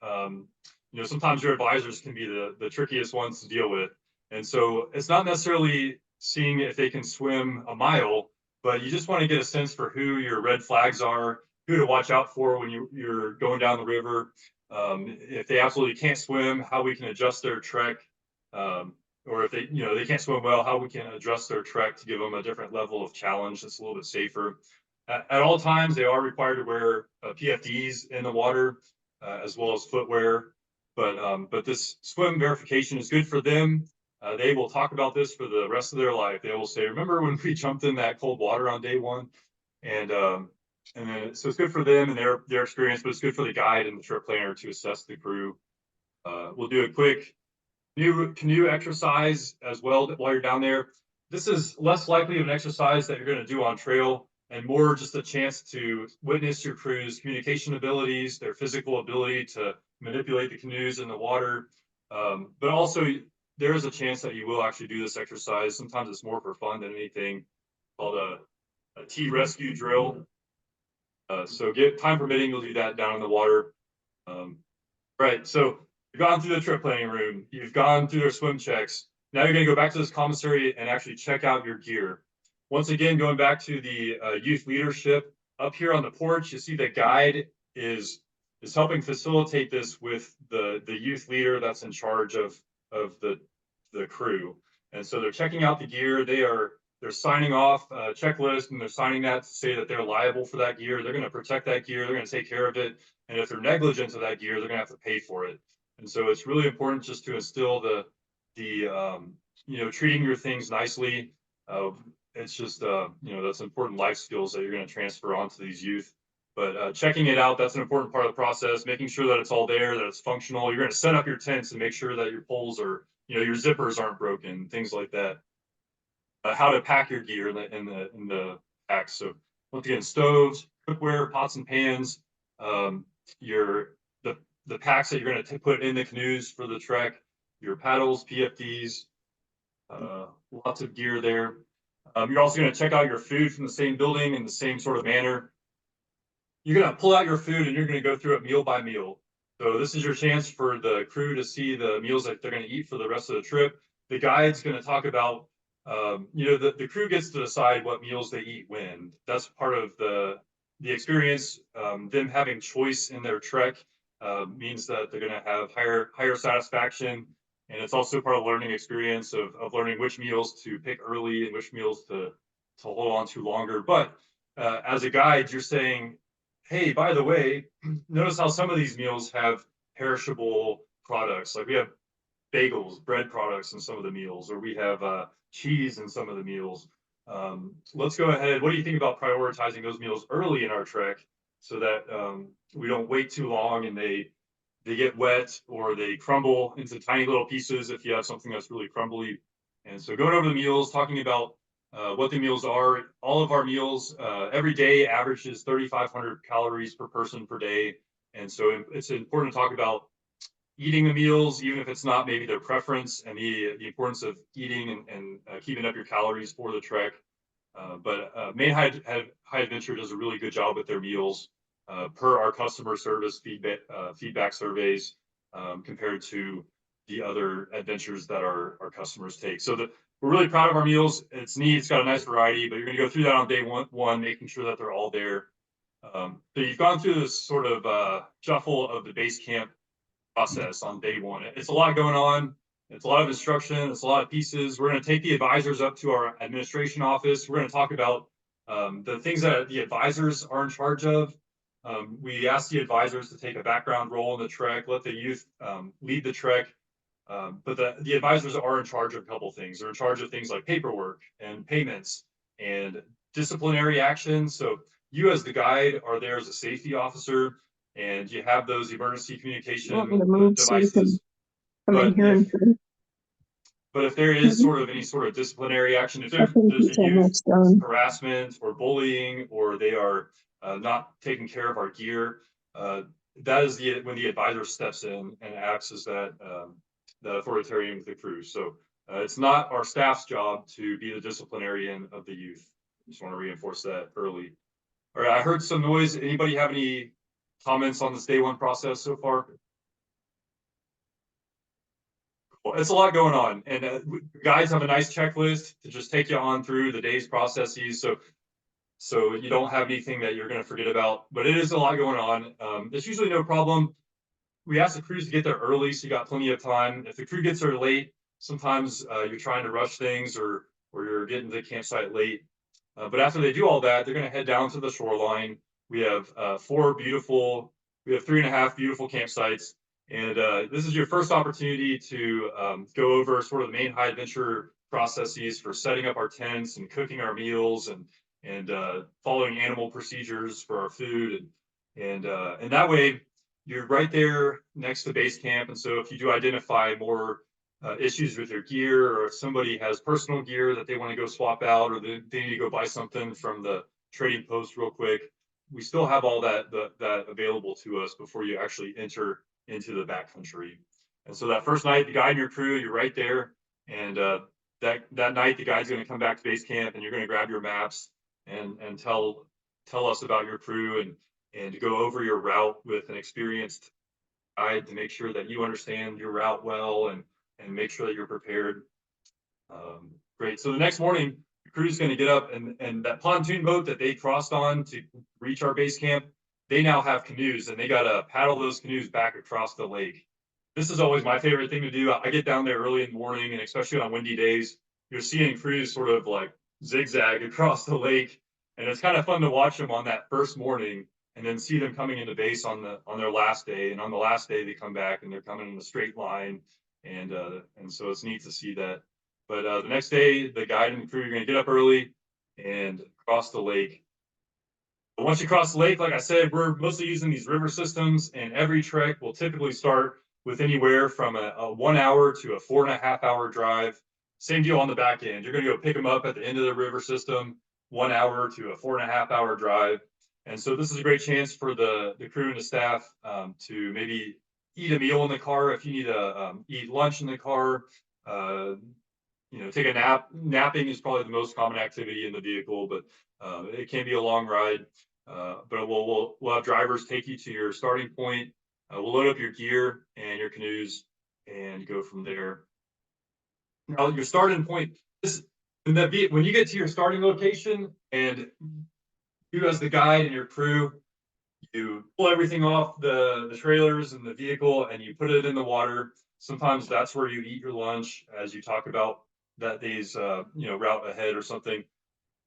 Speaker 1: Sometimes your advisors can be the trickiest ones to deal with. And so it's not necessarily seeing if they can swim a mile, but you just want to get a sense for who your red flags are, who to watch out for when you're going down the river. If they absolutely can't swim, how we can adjust their trek, or if they can't swim well, how we can adjust their trek to give them a different level of challenge that's a little bit safer. At all times, they are required to wear PFDs in the water, as well as footwear. But this swim verification is good for them. They will talk about this for the rest of their life. They will say, remember when we jumped in that cold water on day 1? And And then, so it's good for them and their experience, but it's good for the guide and the trip planner to assess the crew. We'll do a quick canoe exercise as well while you're down there. This is less likely of an exercise that you're going to do on trail and more just a chance to witness your crew's communication abilities, their physical ability to manipulate the canoes in the water. But also there is a chance that you will actually do this exercise. Sometimes it's more for fun than anything, called a T-rescue drill. So time permitting, you'll do that down in the water. Right, so you've gone through the trip planning room, you've gone through their swim checks. Now you're gonna go back to this commissary and actually check out your gear. Once again, going back to the youth leadership, up here on the porch, you see the guide is helping facilitate this with the youth leader that's in charge of the crew. And so they're checking out the gear, they're signing off a checklist, and they're signing that to say that they're liable for that gear. They're going to protect that gear. They're going to take care of it. And if they're negligent of that gear, they're going to have to pay for it. And so it's really important just to instill the treating your things nicely. It's just, that's important life skills that you're going to transfer onto these youth. But checking it out, that's an important part of the process, making sure that it's all there, that it's functional. You're going to set up your tents and make sure that your poles are, your zippers aren't broken, things like that. How to pack your gear in the packs. So once again, stoves, cookware, pots and pans, the packs that you're going to put in the canoes for the trek, your paddles, PFDs, lots of gear there. You're also going to check out your food from the same building in the same sort of manner. You're going to pull out your food and you're going to go through it meal by meal. So this is your chance for the crew to see the meals that they're going to eat for the rest of the trip. The guide's going to talk about the crew gets to decide what meals they eat when. That's part of the experience. Them having choice in their trek means that they're going to have higher satisfaction, and it's also part of the learning experience of learning which meals to pick early and which meals to hold on to longer. But as a guide, you're saying, hey, by the way, notice how some of these meals have perishable products. Like we have bagels, bread products in some of the meals, or we have cheese in some of the meals. Let's go ahead. What do you think about prioritizing those meals early in our trek so that we don't wait too long and they get wet or they crumble into tiny little pieces if you have something that's really crumbly. And so going over the meals, talking about what the meals are. All of our meals every day averages 3,500 calories per person per day. And so it's important to talk about eating the meals, even if it's not maybe their preference, and the importance of eating and keeping up your calories for the trek. But Maine High Adventure does a really good job with their meals per our customer service feedback surveys compared to the other adventures that our customers take. So we're really proud of our meals. It's neat. It's got a nice variety, but you're going to go through that on day one, making sure that they're all there. So you've gone through this sort of shuffle of the base camp process on day one. It's a lot going on. It's a lot of instruction. It's a lot of pieces. We're going to take the advisors up to our administration office. We're going to talk about the things that the advisors are in charge of. We ask the advisors to take a background role in the trek, let the youth lead the trek. But the advisors are in charge of a couple things. They're in charge of things like paperwork and payments and disciplinary actions. So you as the guide are there as a safety officer, and you have those emergency communication devices. But if there is sort of any sort of disciplinary action, if there's a youth harassment or bullying, or they are not taking care of our gear, that is when the advisor steps in and acts as that authoritarian with the crew. So it's not our staff's job to be the disciplinarian of the youth. I just want to reinforce that early. All right, I heard some noise. Anybody have any comments on this day one process so far? Well, it's a lot going on, and guides have a nice checklist to just take you on through the day's processes. So you don't have anything that you're going to forget about, but it is a lot going on. It's usually no problem. We ask the crews to get there early, so you got plenty of time. If the crew gets there late, sometimes you're trying to rush things or you're getting to the campsite late. But after they do all that, they're going to head down to the shoreline. We have 3.5 beautiful campsites. And this is your first opportunity to go over sort of the Maine High Adventure processes for setting up our tents and cooking our meals and and following animal procedures for our food, and that way you're right there next to base camp. And so if you do identify more issues with your gear, or if somebody has personal gear that they want to go swap out, or they need to go buy something from the trading post real quick, we still have all that available to us before you actually enter into the backcountry. And so that first night, the guide and your crew, you're right there, and that night the guide's going to come back to base camp, and you're going to grab your maps and tell us about your crew, and to go over your route with an experienced guide to make sure that you understand your route well, and make sure that you're prepared. Great. So the next morning, the crew's going to get up, and that pontoon boat that they crossed on to reach our base camp, they now have canoes, and they got to paddle those canoes back across the lake. This is always my favorite thing to do. I get down there early in the morning, and especially on windy days, you're seeing crews sort of like zigzag across the lake, and it's kind of fun to watch them on that first morning, and then see them coming into base on their last day. And on the last day, they come back and they're coming in a straight line, and so it's neat to see that. But the next day, the guide and the crew are going to get up early and cross the lake. But once you cross the lake, like I said, we're mostly using these river systems, and every trek will typically start with anywhere from a 1 hour to a 4.5 hour drive. Same deal on the back end. You're going to go pick them up at the end of the river system, 1 hour to a 4.5 hour drive. And so this is a great chance for the crew and the staff to maybe eat a meal in the car if you need to eat lunch in the car. Take a nap. Napping is probably the most common activity in the vehicle, but it can be a long ride. But we'll have drivers take you to your starting point. We'll load up your gear and your canoes and go from there. Now, your starting point, when you get to your starting location, and you as the guide and your crew, you pull everything off the trailers and the vehicle, and you put it in the water. Sometimes that's where you eat your lunch, as you talk about that day's route ahead or something.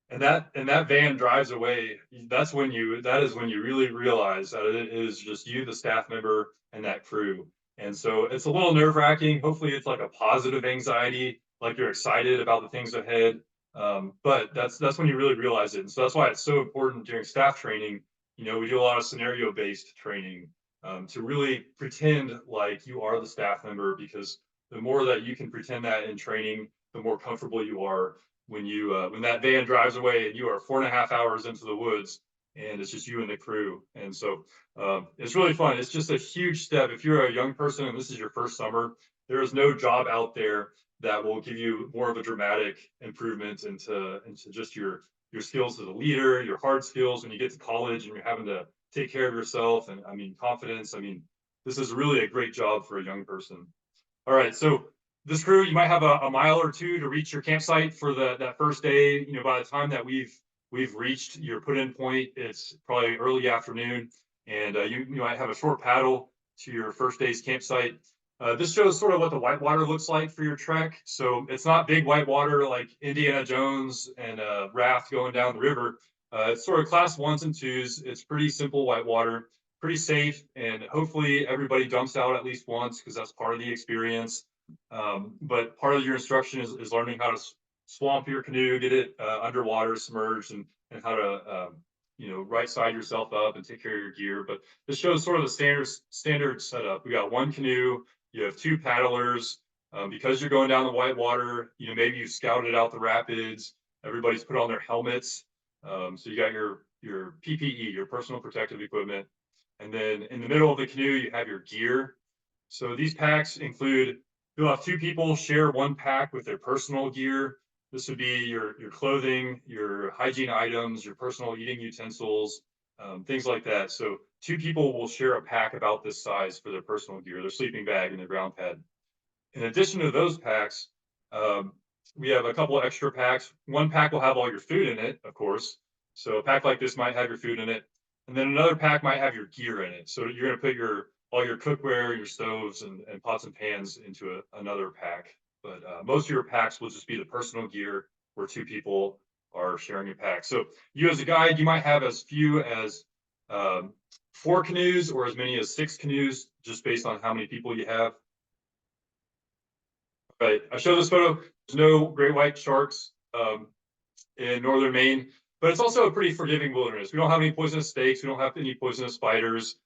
Speaker 1: And that van drives away. That is when you really realize that it is just you, the staff member, and that crew. And so it's a little nerve-wracking. Hopefully it's like a positive anxiety, like you're excited about the things ahead. But that's when you really realize it. And so that's why it's so important during staff training. We do a lot of scenario-based training to really pretend like you are the staff member, because the more that you can pretend that in training, the more comfortable you are when that van drives away and you are 4.5 hours into the woods and it's just you and the crew. And so it's really fun. It's just a huge step. If you're a young person and this is your first summer, there is no job out there that will give you more of a dramatic improvement into just your skills as a leader, your hard skills when you get to college and you're having to take care of yourself, and confidence. This is really a great job for a young person. All right, so this crew, you might have a mile or two to reach your campsite for that first day. By the time that we've reached your put-in point, it's probably early afternoon, and you might have a short paddle to your first day's campsite. This shows sort of what the whitewater looks like for your trek. So it's not big whitewater like Indiana Jones and a raft going down the river. It's sort of class 1s and 2s. It's pretty simple whitewater, pretty safe, and hopefully everybody dumps out at least once, because that's part of the experience. But part of your instruction is learning how to swamp your canoe, get it underwater, submerged, and how to right side yourself up and take care of your gear. But this shows sort of the standard setup. We got one canoe, you have 2 paddlers. Because you're going down the whitewater, maybe you scouted out the rapids. Everybody's put on their helmets. So you got your PPE, your personal protective equipment. And then in the middle of the canoe, you have your gear. So these packs include, you'll have 2 people share one pack with their personal gear. This would be your clothing, your hygiene items, your personal eating utensils, things like that. So 2 people will share a pack about this size for their personal gear, their sleeping bag and their ground pad. In addition to those packs, we have a couple of extra packs. One pack will have all your food in it, of course. So a pack like this might have your food in it. And then another pack might have your gear in it. So you're going to put all your cookware, your stoves, and pots and pans into another pack. But most of your packs will just be the personal gear, where 2 people are sharing a pack. So you as a guide, you might have as few as 4 canoes or as many as 6 canoes, just based on how many people you have. Right, I show this photo. There's no great white sharks in northern Maine, but it's also a pretty forgiving wilderness. We don't have any poisonous snakes. We don't have any poisonous spiders.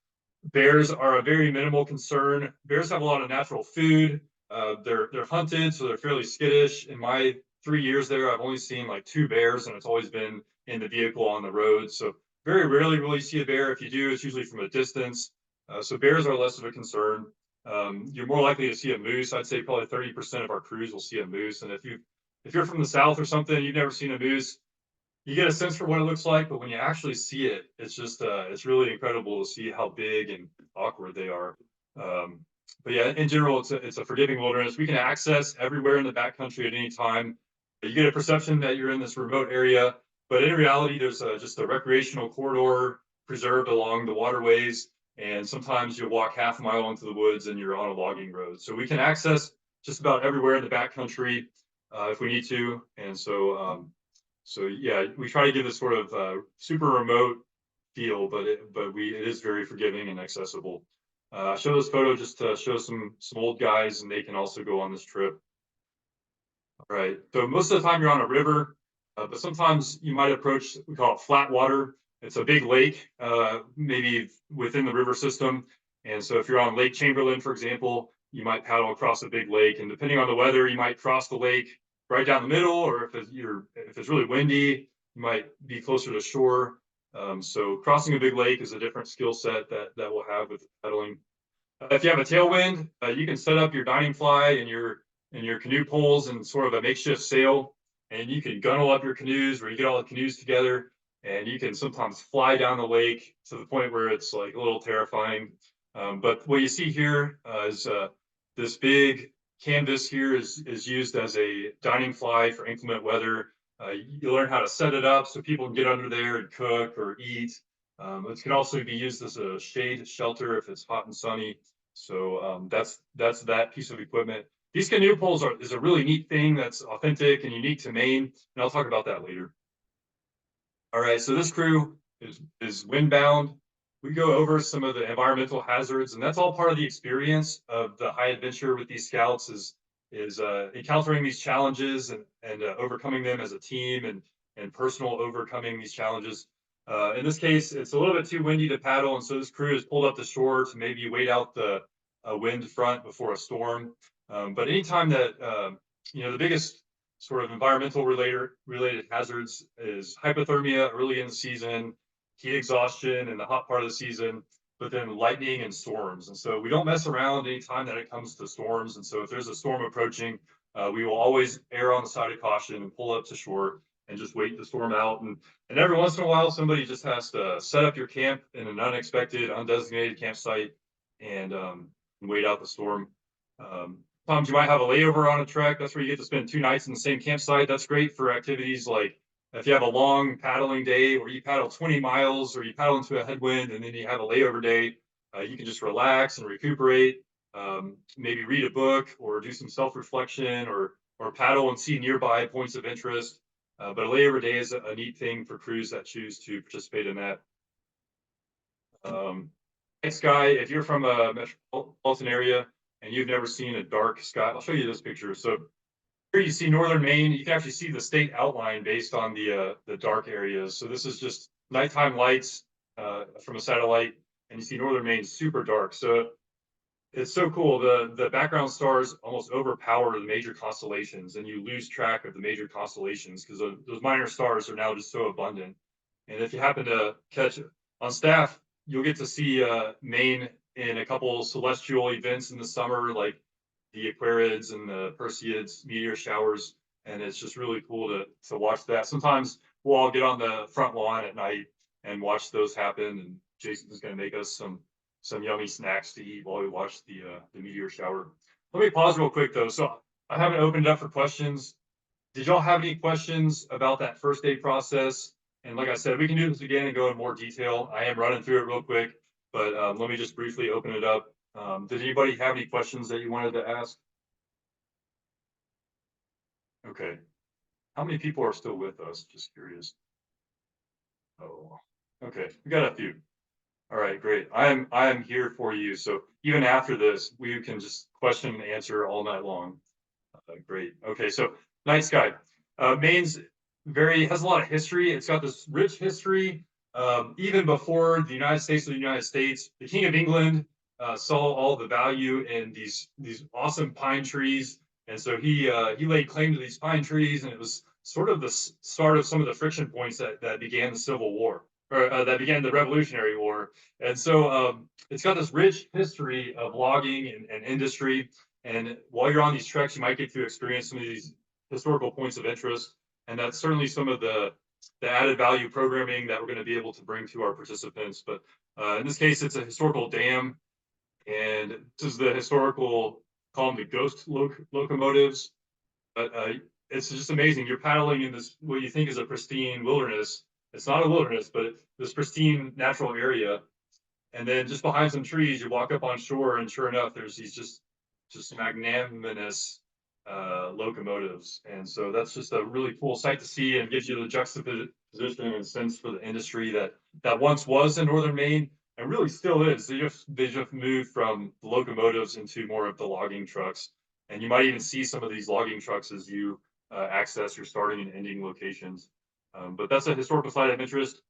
Speaker 1: Bears are a very minimal concern. Bears have a lot of natural food. They're hunted, so they're fairly skittish. In my 3 years there, I've only seen like 2 bears, and it's always been in the vehicle on the road. So very rarely will you see a bear. If you do, it's usually from a distance. So bears are less of a concern. You're more likely to see a moose. I'd say probably 30% of our crews will see a moose. And if you're from the South or something, you've never seen a moose, you get a sense for what it looks like, but when you actually see it, it's just it's really incredible to see how big and awkward they are. But yeah, in general, it's a forgiving wilderness. We can access everywhere in the backcountry at any time. You get a perception that you're in this remote area, but in reality, there's just a recreational corridor preserved along the waterways, and sometimes you'll walk half a mile into the woods and you're on a logging road. So we can access just about everywhere in the backcountry if we need to, and so yeah, we try to give this sort of super remote feel, but it is very forgiving and accessible. I show this photo just to show some old guys, and they can also go on this trip. All right, so most of the time you're on a river, but sometimes you might approach, we call it flat water. It's a big lake, maybe within the river system. And so if you're on Lake Chamberlain, for example, you might paddle across a big lake, and depending on the weather, you might cross the lake right down the middle, or if it's really windy, you might be closer to shore. So crossing a big lake is a different skill set that we'll have with paddling. If you have a tailwind, you can set up your dining fly and your canoe poles and sort of a makeshift sail, and you can gunnel up your canoes, where you get all the canoes together, and you can sometimes fly down the lake to the point where it's like a little terrifying. But what you see here is this big canvas here is used as a dining fly for inclement weather. You learn how to set it up so people can get under there and cook or eat. It can also be used as a shade shelter if it's hot and sunny. So that's that piece of equipment. These canoe poles is a really neat thing that's authentic and unique to Maine, and I'll talk about that later. All right, so this crew is windbound. We go over some of the environmental hazards, and that's all part of the experience of the high adventure with these scouts is encountering these challenges and overcoming them as a team and personal overcoming these challenges. In this case, it's a little bit too windy to paddle, and so this crew is pulled up the shore to maybe wait out the wind front before a storm. But anytime that the biggest sort of environmental related hazards is hypothermia early in the season, heat exhaustion in the hot part of the season, but then lightning and storms. And so we don't mess around anytime that it comes to storms. And so if there's a storm approaching, we will always err on the side of caution and pull up to shore and just wait the storm out. And every once in a while, somebody just has to set up your camp in an unexpected, undesignated campsite and wait out the storm. Sometimes you might have a layover on a trek. That's where you get to spend 2 nights in the same campsite. That's great for activities like if you have a long paddling day where you paddle 20 miles or you paddle into a headwind and then you have a layover day, you can just relax and recuperate, maybe read a book or do some self-reflection or paddle and see nearby points of interest. But a layover day is a neat thing for crews that choose to participate in that. Night sky, if you're from a metropolitan area and you've never seen a dark sky, I'll show you this picture. So here you see northern Maine. You can actually see the state outline based on the dark areas. So this is just nighttime lights from a satellite, and you see northern Maine super dark. So it's so cool. The background stars almost overpower the major constellations, and you lose track of the major constellations because those minor stars are now just so abundant. And if you happen to catch on staff, you'll get to see Maine in a couple celestial events in the summer, like the Aquarids and the Perseids meteor showers, and it's just really cool to watch that. Sometimes we'll all get on the front lawn at night and watch those happen, and Jason's going to make us some yummy snacks to eat while we watch the meteor shower. Let me pause real quick though. So I haven't opened it up for questions. Did y'all have any questions about that first day process? And like I said, we can do this again and go in more detail. I am running through it real quick, but let me just briefly open it up. Did anybody have any questions that you wanted to ask? Okay. How many people are still with us? Just curious. Oh, okay. We got a few. All right, great. I am here for you. So even after this, we can just question and answer all night long. Great. Okay, so night sky. Maine's has a lot of history. It's got this rich history. Even before the United States was the United States, the King of England saw all the value in these awesome pine trees, and so he laid claim to these pine trees, and it was sort of the start of some of the friction points that began the Civil War, or that began the Revolutionary War. And so it's got this rich history of logging and industry. And while you're on these treks, you might get to experience some of these historical points of interest. And that's certainly some of the added value programming that we're going to be able to bring to our participants. But in this case, it's a historical dam. And this is the historical, call them the ghost locomotives. But it's just amazing. You're paddling in this, what you think is a pristine wilderness. It's not a wilderness, but this pristine natural area. And then just behind some trees, you walk up on shore, and sure enough, there's these just magnanimous locomotives. And so that's just a really cool sight to see, and gives you the juxtaposition and sense for the industry that once was in northern Maine and really still is. They just moved from the locomotives into more of the logging trucks. And you might even see some of these logging trucks as you access your starting and ending locations. But that's a historical site of interest.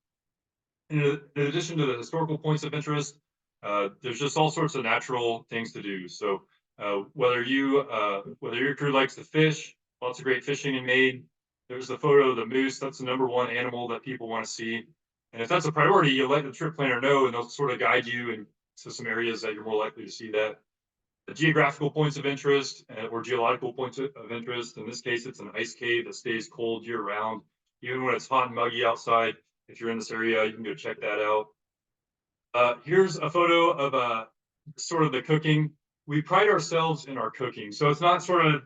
Speaker 1: In addition to the historical points of interest, there's just all sorts of natural things to do. So whether your crew likes to fish, lots of great fishing in Maine. There's the photo of the moose. That's the #1 animal that people want to see. And if that's a priority, you'll let the trip planner know, and they'll sort of guide you into some areas that you're more likely to see that. The geographical points of interest or geological points of interest. In this case, it's an ice cave that stays cold year round, even when it's hot and muggy outside. If you're in this area, you can go check that out. Here's a photo of sort of the cooking. We pride ourselves in our cooking. So it's not sort of,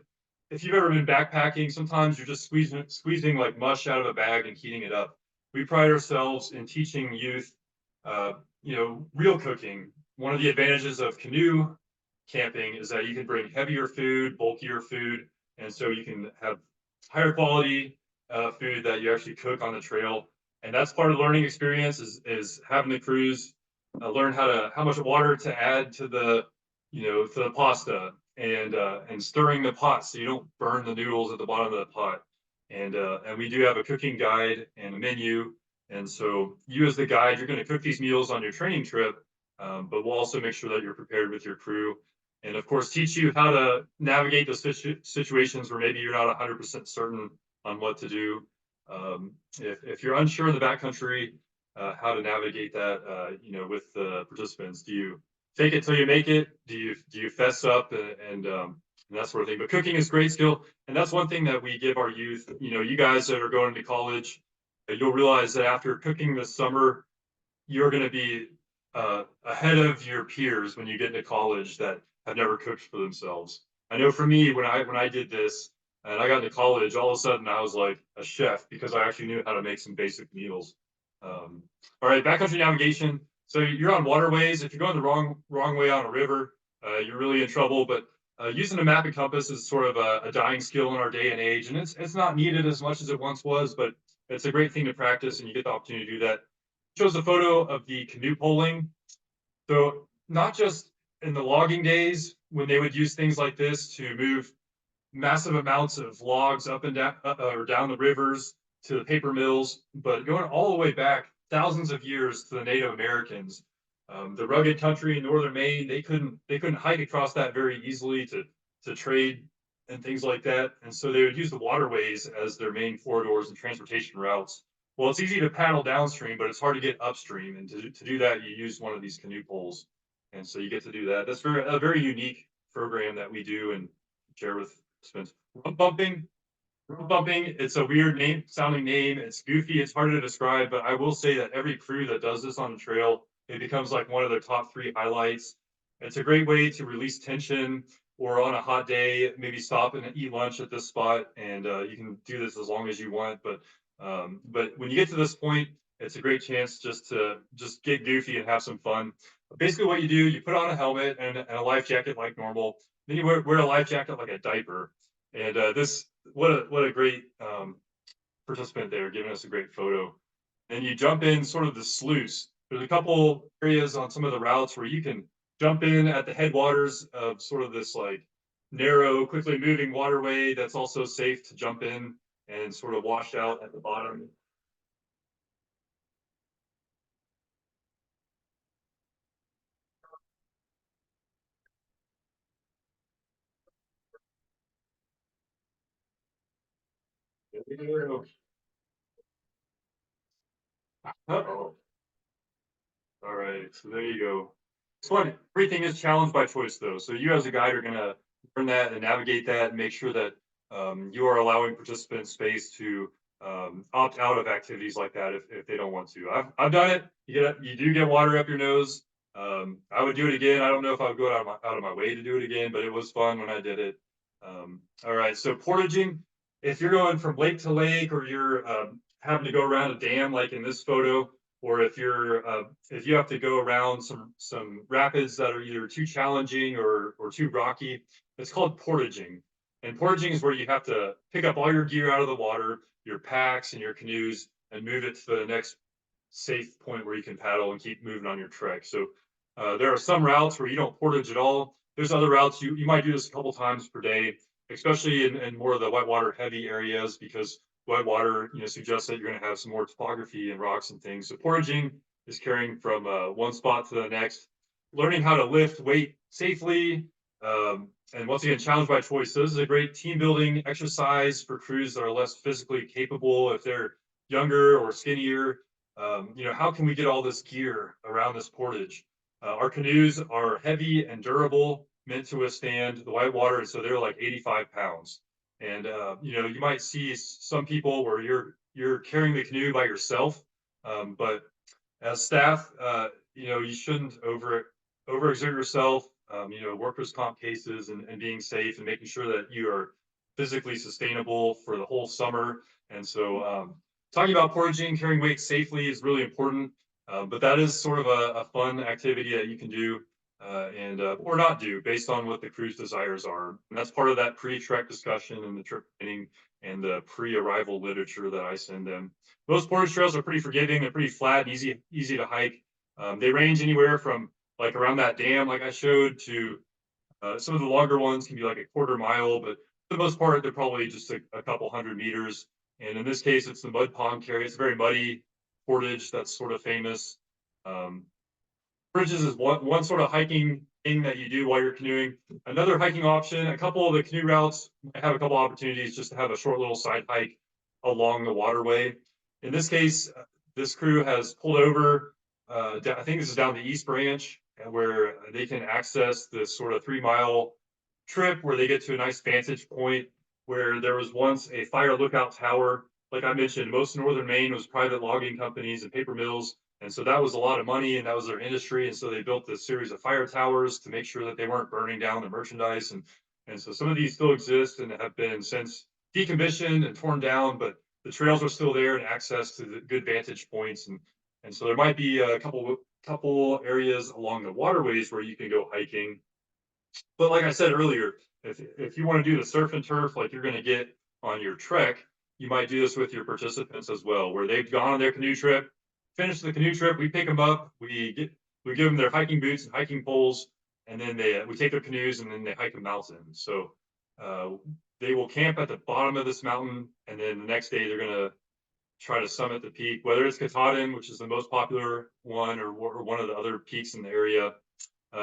Speaker 1: if you've ever been backpacking, sometimes you're just squeezing like mush out of a bag and heating it up. We pride ourselves in teaching youth, real cooking. One of the advantages of canoe camping is that you can bring heavier food, bulkier food, and so you can have higher quality food that you actually cook on the trail. And that's part of the learning experience is having the crews learn how much water to add to the pasta, and stirring the pot so you don't burn the noodles at the bottom of the pot. And we do have a cooking guide and a menu. And so you as the guide, you're going to cook these meals on your training trip, but we'll also make sure that you're prepared with your crew. And of course, teach you how to navigate those situations where maybe you're not 100% certain on what to do. If you're unsure in the backcountry, how to navigate that, with the participants. Do you fake it till you make it? Do you fess up and that sort of thing? But cooking is a great skill, and that's one thing that we give our youth. You guys that are going to college, you'll realize that after cooking this summer, you're going to be ahead of your peers when you get into college that have never cooked for themselves. I know for me, when I did this and I got into college, all of a sudden I was like a chef because I actually knew how to make some basic meals. All right, backcountry navigation. So you're on waterways. If you're going the wrong way on a river, you're really in trouble. But using a map and compass is sort of a dying skill in our day and age, and it's not needed as much as it once was, but it's a great thing to practice, and you get the opportunity to do that. It shows a photo of the canoe poling. So not just in the logging days when they would use things like this to move massive amounts of logs up and down or down the rivers to the paper mills, but going all the way back thousands of years to the Native Americans. The rugged country in northern Maine, they couldn't hike across that very easily to trade and things like that. And so they would use the waterways as their main corridors and transportation routes. Well, it's easy to paddle downstream, but it's hard to get upstream. And to do that, you use one of these canoe poles. And so you get to do that. That's a very unique program that we do and share with participants. Rope bumping. Rope bumping, it's a weird sounding name. It's goofy. It's hard to describe, but I will say that every crew that does this on the trail, it becomes like one of their top 3 highlights. It's a great way to release tension, or on a hot day, maybe stop and eat lunch at this spot. And you can do this as long as you want. But when you get to this point, it's a great chance to get goofy and have some fun. Basically what you do, you put on a helmet and a life jacket like normal. Then you wear a life jacket like a diaper. And what a great participant there, giving us a great photo. And you jump in sort of the sluice. There's a couple areas on some of the routes where you can jump in at the headwaters of sort of this like narrow, quickly moving waterway that's also safe to jump in. and sort of washed out at the bottom. Uh-oh. All right, so there you go. So everything is challenged by choice though. So you as a guide are gonna learn that and navigate that and make sure that you are allowing participants space to opt out of activities like that if they don't want to. I've done it. You do get water up your nose. I would do it again. I don't know if I would go out of my way to do it again, but it was fun when I did it. All right, so portaging. If you're going from lake to lake, or you're having to go around a dam like in this photo, or if you have to go around some rapids that are either too challenging or too rocky, it's called portaging. And portaging is where you have to pick up all your gear out of the water, your packs and your canoes, and move it to the next safe point where you can paddle and keep moving on your trek. So there are some routes where you don't portage at all. There's other routes you might do this a couple times per day, especially in more of the whitewater heavy areas, because whitewater suggests that you're going to have some more topography and rocks and things. So portaging is carrying from one spot to the next, learning how to lift weight safely. And once again, challenge by choice. So this is a great team building exercise for crews that are less physically capable. If they're younger or skinnier, how can we get all this gear around this portage? Our canoes are heavy and durable, meant to withstand the whitewater, and so they're like 85 pounds. And you might see some people where you're carrying the canoe by yourself, but as staff, you shouldn't overexert yourself. Workers' comp cases and being safe and making sure that you are physically sustainable for the whole summer. And so talking about portaging, carrying weight safely is really important, but that is sort of a fun activity that you can do or not do based on what the crew's desires are. And that's part of that pre-trek discussion and the trip planning and the pre-arrival literature that I send them. Most portage trails are pretty forgiving. They're pretty flat, easy to hike. They range anywhere from like around that dam, like I showed, to some of the longer ones can be like a quarter mile, but for the most part, they're probably just a couple 100 meters. And in this case, it's the mud pond carry. It's a very muddy portage that's sort of famous. Bridges is one sort of hiking thing that you do while you're canoeing. Another hiking option, a couple of the canoe routes have a couple opportunities just to have a short little side hike along the waterway. In this case, this crew has pulled over, I think this is down the East Branch, where they can access this sort of 3-mile trip where they get to a nice vantage point where there was once a fire lookout tower. Like I mentioned, most of northern Maine was private logging companies and paper mills. And so that was a lot of money and that was their industry. And so they built this series of fire towers to make sure that they weren't burning down the merchandise. And so some of these still exist and have been since decommissioned and torn down, but the trails are still there and access to the good vantage points. And so there might be a couple areas along the waterways where you can go hiking. But like I said earlier, if you want to do the surf and turf like you're going to get on your trek, you might do this with your participants as well, where they've gone on their canoe trip, finished the canoe trip, we pick them up, we give them their hiking boots and hiking poles, and then we take their canoes and then they hike a mountain. So they will camp at the bottom of this mountain, and then the next day they're going to try to summit the peak, whether it's Katahdin, which is the most popular one, or one of the other peaks in the area.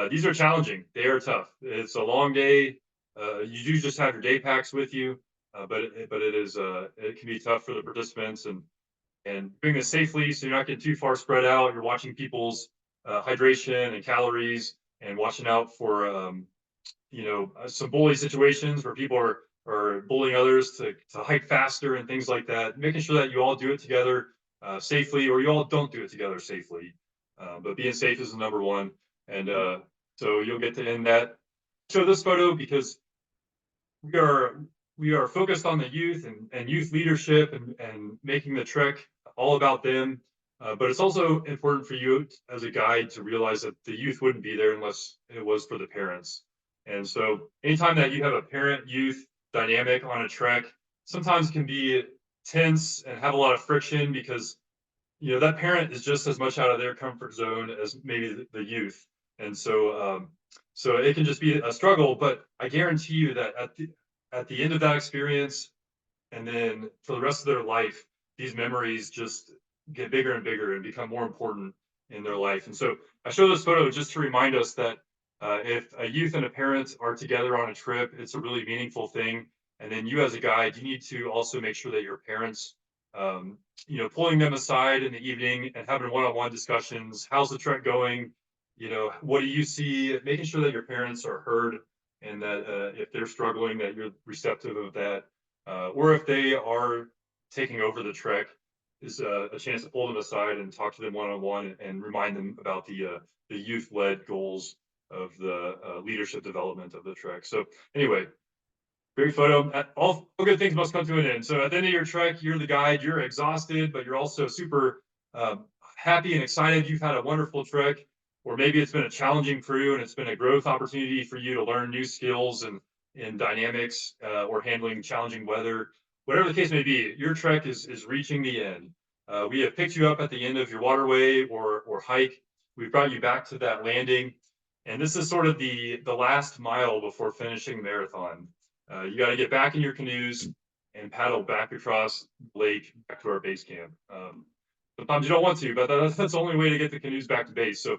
Speaker 1: These are challenging. They are tough. It's a long day. You do just have your day packs with you, but it can be tough for the participants and doing this safely so you're not getting too far spread out. You're watching people's hydration and calories and watching out for some bully situations where people are bullying others to hike faster and things like that. Making sure that you all do it together safely, or you all don't do it together safely. But being safe is the number one. And so you'll get to end that. Show this photo because we are focused on the youth and youth leadership and making the trek all about them. But it's also important for you as a guide to realize that the youth wouldn't be there unless it was for the parents. And so anytime that you have a parent-youth dynamic on a trek, sometimes it can be tense and have a lot of friction because that parent is just as much out of their comfort zone as maybe the youth. And so so it can just be a struggle, but I guarantee you that at the end of that experience, And then for the rest of their life, these memories just get bigger and bigger and become more important in their life. And so I show this photo just to remind us that if a youth and a parent are together on a trip, it's a really meaningful thing. And then you as a guide, you need to also make sure that your parents, pulling them aside in the evening and having one-on-one discussions. How's the trek going? What do you see? Making sure that your parents are heard and that if they're struggling, that you're receptive of that. Or if they are taking over the trek, is a chance to pull them aside and talk to them one-on-one and remind them about the youth-led goals of the leadership development of the trek. So anyway, great photo. All good things must come to an end. So at the end of your trek, you're the guide, you're exhausted, but you're also super happy and excited. You've had a wonderful trek, or maybe it's been a challenging crew and it's been a growth opportunity for you to learn new skills and in dynamics or handling challenging weather. Whatever the case may be, your trek is reaching the end. We have picked you up at the end of your waterway or hike. We've brought you back to that landing. And this is sort of the last mile before finishing the marathon. You got to get back in your canoes and paddle back across the lake back to our base camp. Sometimes you don't want to, but that's the only way to get the canoes back to base. So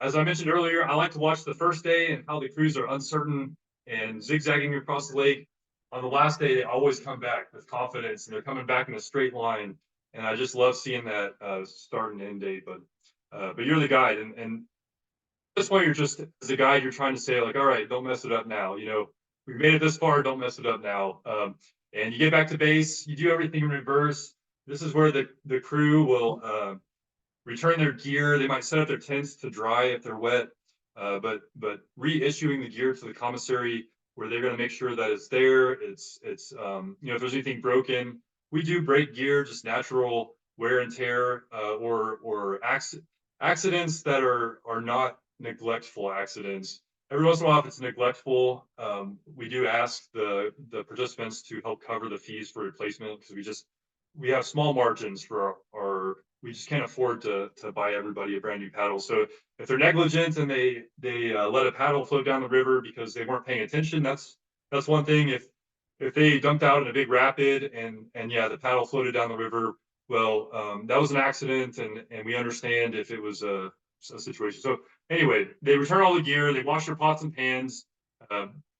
Speaker 1: as I mentioned earlier, I like to watch the first day and how the crews are uncertain and zigzagging across the lake. On the last day, they always come back with confidence and they're coming back in a straight line. And I just love seeing that start and end date. But you're the guide, and at this point, you're just as a guide, you're trying to say like, all right, don't mess it up now. We've made it this far, don't mess it up now. And you get back to base, you do everything in reverse. This is where the crew will return their gear. They might set up their tents to dry if they're wet, but reissuing the gear to the commissary where they're going to make sure that it's there. It's if there's anything broken, we do break gear, just natural wear and tear, or accidents that are not neglectful accidents. Every once in a while, if it's neglectful, we do ask the participants to help cover the fees for replacement because we have small margins for our we just can't afford to buy everybody a brand new paddle. So if they're negligent and they let a paddle float down the river because they weren't paying attention, that's one thing. If they dumped out in a big rapid and yeah, the paddle floated down the river, well, that was an accident, and we understand if it was a situation. So anyway, they return all the gear, they wash their pots and pans.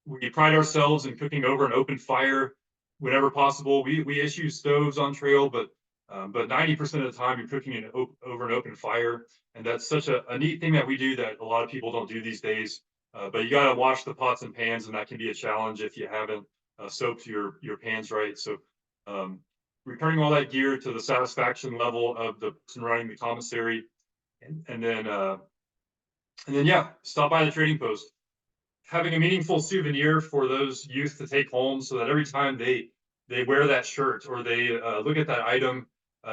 Speaker 1: We pride ourselves in cooking over an open fire whenever possible. We issue stoves on trail, but 90% of the time you're cooking over an open fire. And that's such a neat thing that we do that a lot of people don't do these days. But you got to wash the pots and pans, and that can be a challenge if you haven't soaked your pans right. So returning all that gear to the satisfaction level of the person running the commissary, and then yeah, stop by the trading post. Having a meaningful souvenir for those youth to take home so that every time they wear that shirt or they look at that item,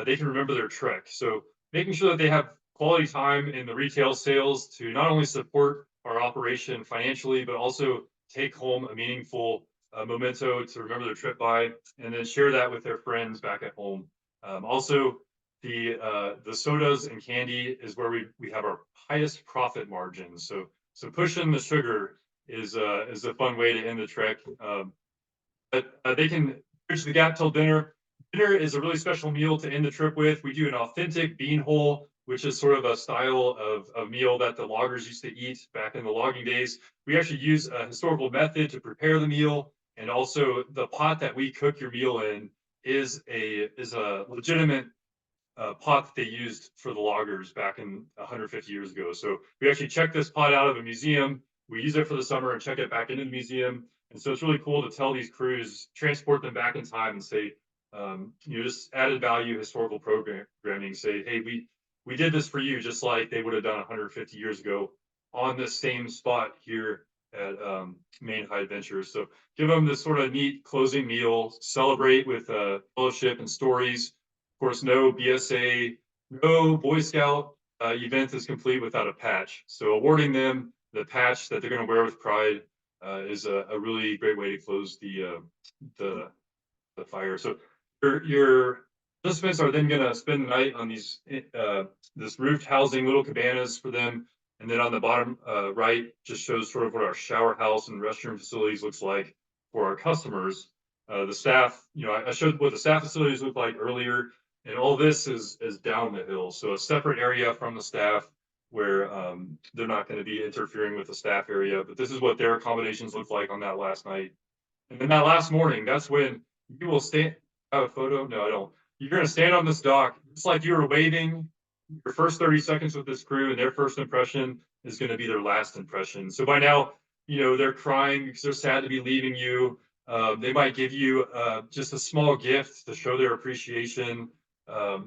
Speaker 1: they can remember their trek. So making sure that they have quality time in the retail sales to not only support our operation financially, but also take home a meaningful memento to remember their trip by, and then share that with their friends back at home. Also, the sodas and candy is where we have our highest profit margins. So pushing the sugar is a fun way to end the trek. But they can bridge the gap till dinner. Dinner is a really special meal to end the trip with. We do an authentic bean hole, which is sort of a style of meal that the loggers used to eat back in the logging days. We actually use a historical method to prepare the meal, and also the pot that we cook your meal in is a legitimate pot that they used for the loggers back in 150 years ago. So we actually check this pot out of a museum. We use it for the summer and check it back into the museum. And so it's really cool to tell these crews, transport them back in time and say, just added value historical programming, say, hey, we did this for you, just like they would have done 150 years ago on this same spot here at Maine High Adventures. So give them this sort of neat closing meal, celebrate with fellowship and stories. Of course, no BSA, no Boy Scout event is complete without a patch. So awarding them the patch that they're going to wear with pride is a really great way to close the fire. So your participants are then going to spend the night on these this roofed housing, little cabanas for them. And then on the bottom right just shows sort of what our shower house and restroom facilities looks like for our customers. The staff, I showed what the staff facilities look like earlier, and all this is down the hill. So a separate area from the staff where they're not going to be interfering with the staff area. But this is what their accommodations look like on that last night. And then that last morning, that's when you will stand. I have a photo? No, I don't. You're going to stand on this dock. It's like you were waving your first 30 seconds with this crew, and their first impression is going to be their last impression. So by now, they're crying because they're sad to be leaving you. They might give you just a small gift to show their appreciation.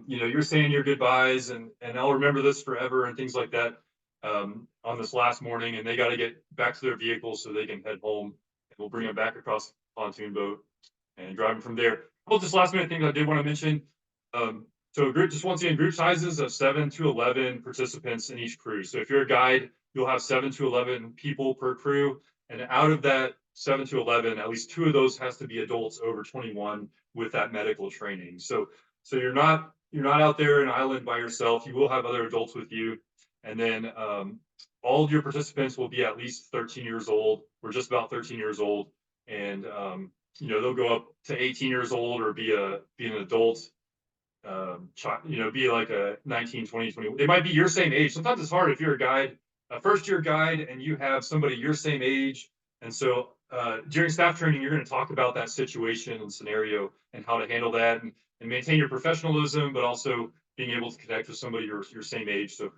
Speaker 1: You're saying your goodbyes, and I'll remember this forever and things like that on this last morning. And they got to get back to their vehicles so they can head home. And we'll bring them back across the pontoon boat and drive them from there. Well, just last minute things I did want to mention. So group, just once again, group sizes of 7 to 11 participants in each crew. So if you're a guide, you'll have 7 to 11 people per crew. And out of that 7 to 11, at least 2 of those has to be adults over 21 with that medical training. So you're not out there in an island by yourself. You will have other adults with you. And then all of your participants will be at least 13 years old. We're just about 13 years old. And they'll go up to 18 years old or be an adult. Be like a 19, 20, 20. They might be your same age. Sometimes it's hard if you're a guide, a first-year guide, and you have somebody your same age. And so during staff training, you're going to talk about that situation and scenario and how to handle that and maintain your professionalism, but also being able to connect with somebody your same age. So,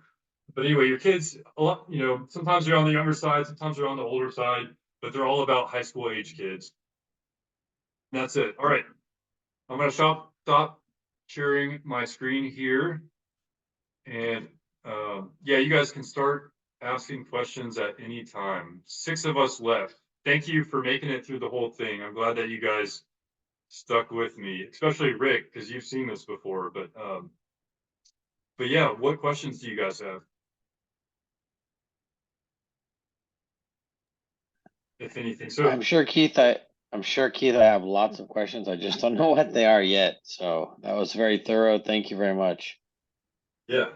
Speaker 1: but anyway, your kids, sometimes they're on the younger side, sometimes they're on the older side, but they're all about high school age kids. And that's it. All right. I'm going to stop sharing my screen here. And you guys can start asking questions at any time. 6 of us left. Thank you for making it through the whole thing. I'm glad that you guys stuck with me, especially Rick, because you've seen this before. But yeah, what questions do you guys have? If anything. So
Speaker 24: I'm sure Keith, I have lots of questions. I just don't know what they are yet. So that was very thorough. Thank you very much.
Speaker 1: Yeah,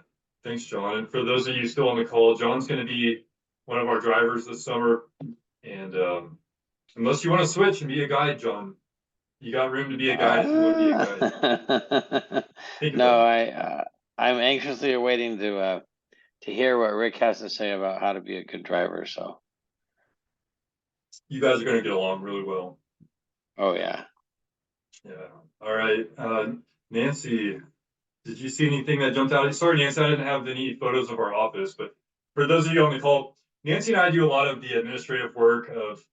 Speaker 1: thanks, John. And for those of you still on the call, John's going to be one of our drivers this summer. And unless you want to switch and be a guide, John, you got room to be a guide if you want to be a guide.
Speaker 24: No, I'm anxiously awaiting to hear what Rick has to say about how to be a good driver. So
Speaker 1: you guys are going to get along really well.
Speaker 24: Oh yeah.
Speaker 1: Yeah. All right. Nancy, did you see anything that jumped out? Sorry, Nancy, I didn't have any photos of our office, but for those of you on the call, Nancy and I do a lot of the administrative work of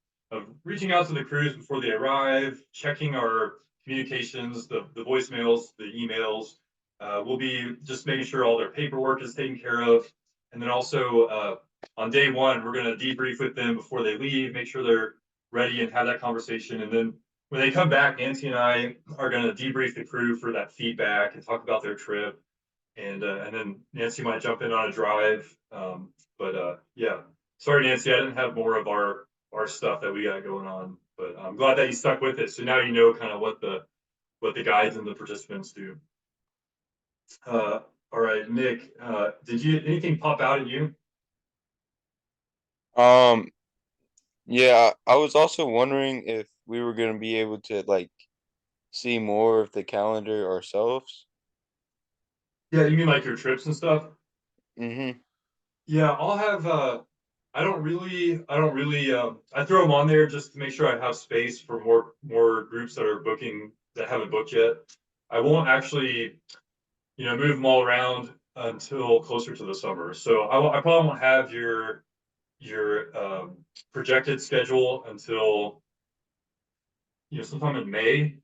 Speaker 1: reaching out to the crews before they arrive, checking our communications, the voicemails, the emails. We'll be just making sure all their paperwork is taken care of. And then also on day 1, we're going to debrief with them before they leave, make sure they're ready and have that conversation. And then when they come back, Nancy and I are going to debrief the crew for that feedback and talk about their trip. And then Nancy might jump in on a drive. Yeah, sorry, Nancy, I didn't have more of our stuff that we got going on, but I'm glad that you stuck with it. So now you know kind of what the guides and the participants do. All right, Nick, did anything pop out at you?
Speaker 17: Yeah, I was also wondering if we were going to be able to see more of the calendar ourselves.
Speaker 1: Yeah, you mean like your trips and stuff?
Speaker 17: Mm-hmm.
Speaker 1: Yeah, I'll have I don't really I throw them on there just to make sure I have space for more groups that are booking that haven't booked yet. I won't actually move them all around until closer to the summer. So I probably won't have your projected schedule until sometime in May.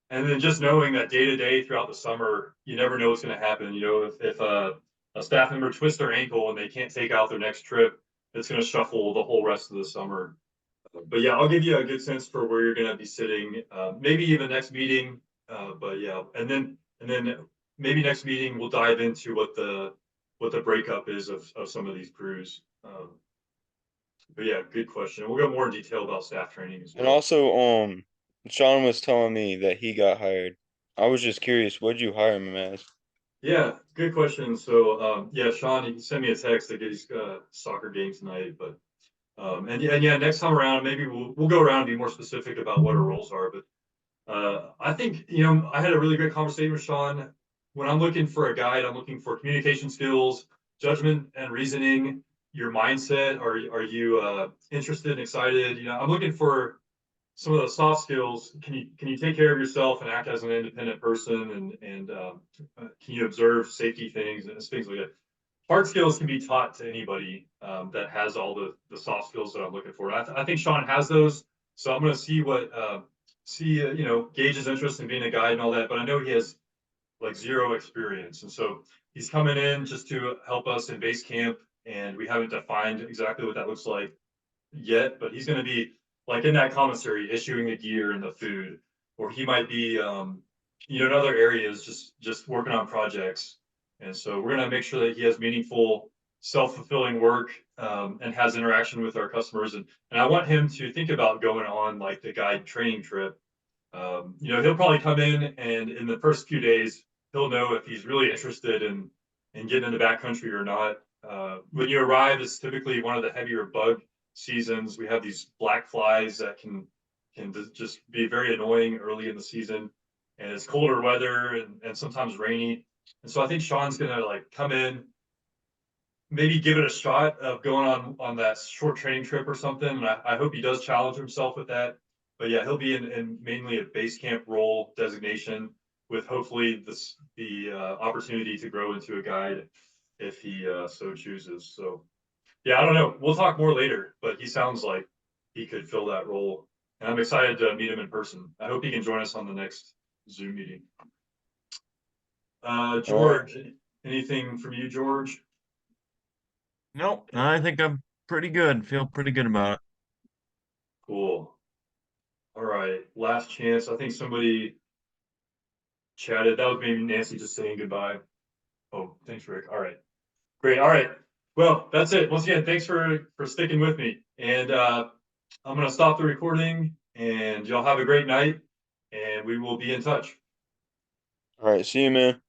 Speaker 1: And then just knowing that day to day throughout the summer, you never know what's going to happen. If a staff member twists their ankle and they can't take out their next trip, it's going to shuffle the whole rest of the summer. But yeah, I'll give you a good sense for where you're going to be sitting. Maybe even next meeting. But yeah, and then maybe next meeting we'll dive into what the breakup is of some of these crews. But yeah, good question. We'll go more in detail about staff training as well.
Speaker 17: And also, Sean was telling me that he got hired. I was just curious, what'd you hire him as?
Speaker 1: Yeah, good question. So yeah, Sean, you can send me a text to get his soccer game tonight. But and yeah, next time around, maybe we'll go around and be more specific about what our roles are. But I think, I had a really great conversation with Sean. When I'm looking for a guide, I'm looking for communication skills, judgment and reasoning, your mindset. Are you interested and excited? I'm looking for some of the soft skills. Can you take care of yourself and act as an independent person, and can you observe safety things and things like that? Hard skills can be taught to anybody that has all the soft skills that I'm looking for. I think Sean has those, so I'm going to see gauge his interest in being a guide and all that. But I know he has like zero experience, and so he's coming in just to help us in base camp, and we haven't defined exactly what that looks like yet. But he's going to be like in that commissary, issuing the gear and the food, or he might be, in other areas, just working on projects. And so we're going to make sure that he has meaningful, self-fulfilling work, and has interaction with our customers. And I want him to think about going on like the guide training trip. He'll probably come in, and in the first few days, he'll know if he's really interested in getting in the backcountry or not. When you arrive, it's typically one of the heavier bug seasons. We have these black flies that can just be very annoying early in the season, and it's colder weather and sometimes rainy. And so I think Sean's gonna like come in, maybe give it a shot of going on that short training trip or something. And I hope he does challenge himself with that. But yeah, he'll be in mainly a base camp role designation, with hopefully the opportunity to grow into a guide if he so chooses. So yeah, I don't know. We'll talk more later, but he sounds like he could fill that role. And I'm excited to meet him in person. I hope he can join us on the next Zoom meeting. George, anything from you, George?
Speaker 3: Nope, I think I'm pretty good. Feel pretty good about it.
Speaker 1: Cool. All right, last chance. I think somebody chatted. That was maybe Nancy just saying goodbye. Oh, thanks, Rick. All right, great. All right, well, that's it. Once again, thanks for sticking with me. And I'm gonna stop the recording, and y'all have a great night, and we will be in touch.
Speaker 17: All right, see you, man.